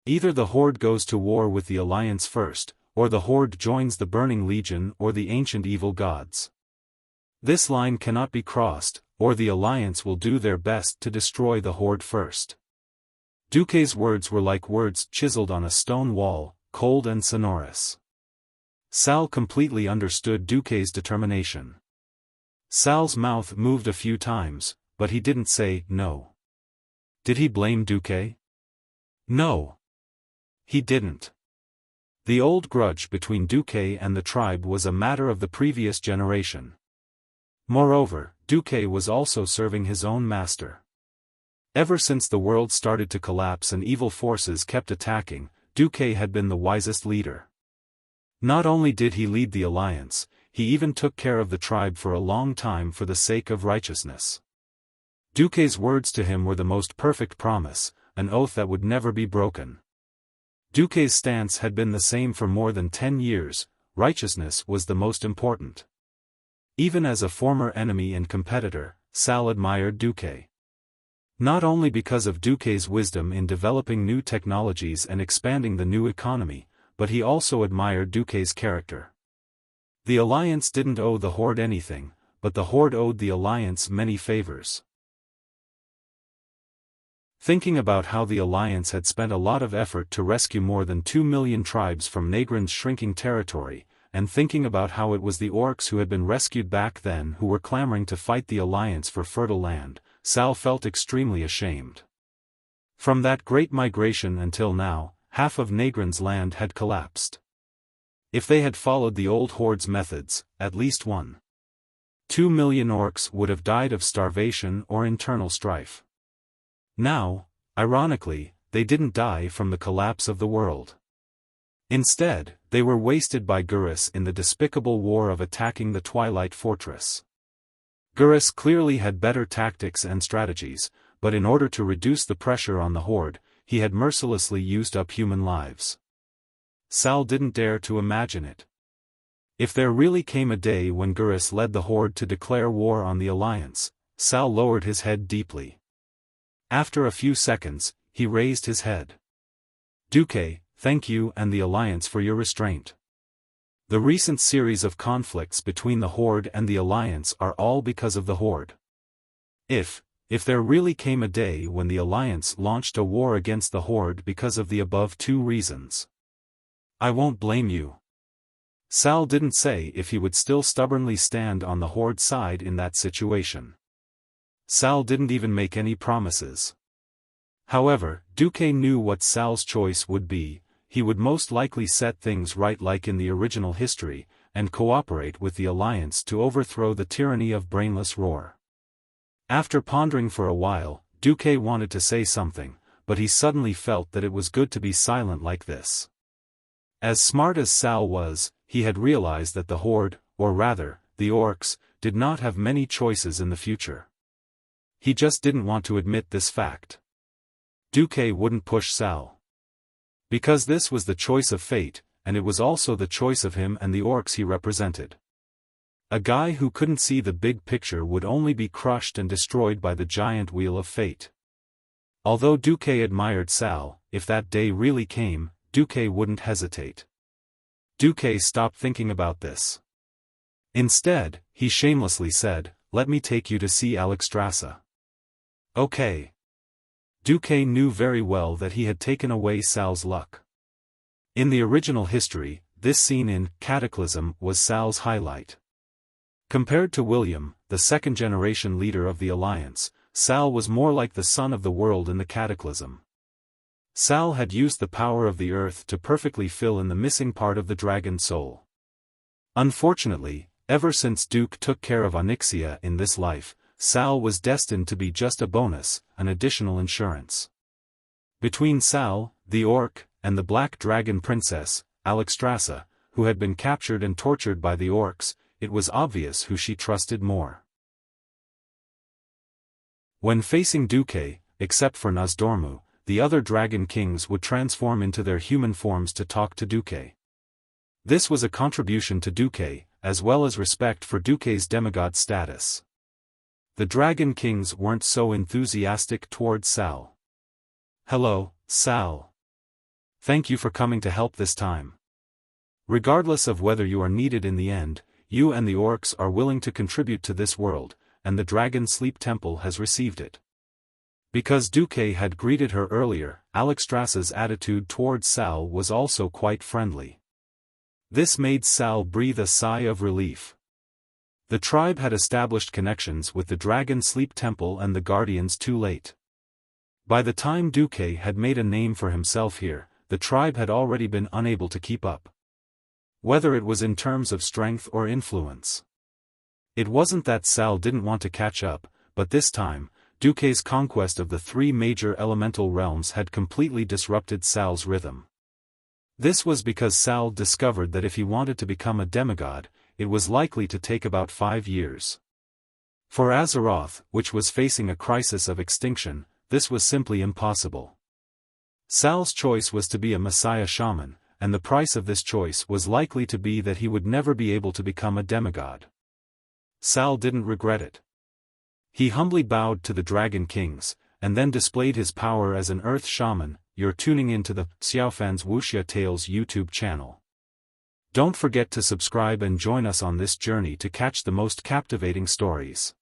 Either the Horde goes to war with the Alliance first, or the Horde joins the Burning Legion or the ancient evil gods. This line cannot be crossed, or the Alliance will do their best to destroy the Horde first. Duque's words were like words chiseled on a stone wall, cold and sonorous. Sal completely understood Duque's determination. Sal's mouth moved a few times, but he didn't say no. Did he blame Duque? No. He didn't. The old grudge between Duque and the tribe was a matter of the previous generation. Moreover, Duque was also serving his own master. Ever since the world started to collapse and evil forces kept attacking, Duque had been the wisest leader. Not only did he lead the Alliance, he even took care of the tribe for a long time for the sake of righteousness. Duque's words to him were the most perfect promise, an oath that would never be broken. Duque's stance had been the same for more than 10 years, righteousness was the most important. Even as a former enemy and competitor, Sal admired Duque. Not only because of Duque's wisdom in developing new technologies and expanding the new economy, but he also admired Duque's character. The Alliance didn't owe the Horde anything, but the Horde owed the Alliance many favors. Thinking about how the Alliance had spent a lot of effort to rescue more than 2 million tribes from Negrin's shrinking territory, and thinking about how it was the orcs who had been rescued back then who were clamoring to fight the Alliance for fertile land, Sal felt extremely ashamed. From that great migration until now, half of Negrin's land had collapsed. If they had followed the old Horde's methods, at least 1.2 million orcs would have died of starvation or internal strife. Now, ironically, they didn't die from the collapse of the world. Instead, they were wasted by Gurus in the despicable war of attacking the Twilight Fortress. Gurus clearly had better tactics and strategies, but in order to reduce the pressure on the Horde, he had mercilessly used up human lives. Sal didn't dare to imagine it. If there really came a day when Gurus led the Horde to declare war on the Alliance, Sal lowered his head deeply. After a few seconds, he raised his head. Duque, thank you and the Alliance for your restraint. The recent series of conflicts between the Horde and the Alliance are all because of the Horde. If there really came a day when the Alliance launched a war against the Horde because of the above two reasons, I won't blame you. Sal didn't say if he would still stubbornly stand on the Horde side in that situation. Sal didn't even make any promises. However, Duque knew what Sal's choice would be. He would most likely set things right like in the original history, and cooperate with the Alliance to overthrow the tyranny of brainless Roar. After pondering for a while, Duque wanted to say something, but he suddenly felt that it was good to be silent like this. As smart as Sal was, he had realized that the Horde, or rather, the orcs, did not have many choices in the future. He just didn't want to admit this fact. Duque wouldn't push Sal. Because this was the choice of fate, and it was also the choice of him and the orcs he represented. A guy who couldn't see the big picture would only be crushed and destroyed by the giant wheel of fate. Although Duque admired Sal, if that day really came, Duque wouldn't hesitate. Duque stopped thinking about this. Instead, he shamelessly said, "Let me take you to see Alexstrasza." Okay. Duque knew very well that he had taken away Sal's luck. In the original history, this scene in Cataclysm was Sal's highlight. Compared to William, the second-generation leader of the Alliance, Sal was more like the son of the world in the Cataclysm. Sal had used the power of the earth to perfectly fill in the missing part of the dragon soul. Unfortunately, ever since Duke took care of Onyxia in this life, Sal was destined to be just a bonus, an additional insurance. Between Sal, the orc, and the black dragon princess, Alexstrasza, who had been captured and tortured by the orcs, it was obvious who she trusted more. When facing Duque, except for Nozdormu, the other dragon kings would transform into their human forms to talk to Duque. This was a contribution to Duque, as well as respect for Duque's demigod status. the Dragon Kings weren't so enthusiastic toward Sal. "Hello, Sal. Thank you for coming to help this time. Regardless of whether you are needed in the end, you and the orcs are willing to contribute to this world, and the Dragon Sleep Temple has received it." Because Duque had greeted her earlier, Alexstrasza's attitude toward Sal was also quite friendly. This made Sal breathe a sigh of relief. The tribe had established connections with the Dragon Sleep Temple and the Guardians too late. By the time Duque had made a name for himself here, the tribe had already been unable to keep up. Whether it was in terms of strength or influence. It wasn't that Sal didn't want to catch up, but this time, Duque's conquest of the 3 major elemental realms had completely disrupted Sal's rhythm. This was because Sal discovered that if he wanted to become a demigod, it was likely to take about 5 years. For Azeroth, which was facing a crisis of extinction, this was simply impossible. Sal's choice was to be a Messiah shaman, and the price of this choice was likely to be that he would never be able to become a demigod. Sal didn't regret it. He humbly bowed to the Dragon Kings, and then displayed his power as an Earth Shaman. You're tuning into the Xiaofan's Wuxia Tales YouTube channel. Don't forget to subscribe and join us on this journey to catch the most captivating stories.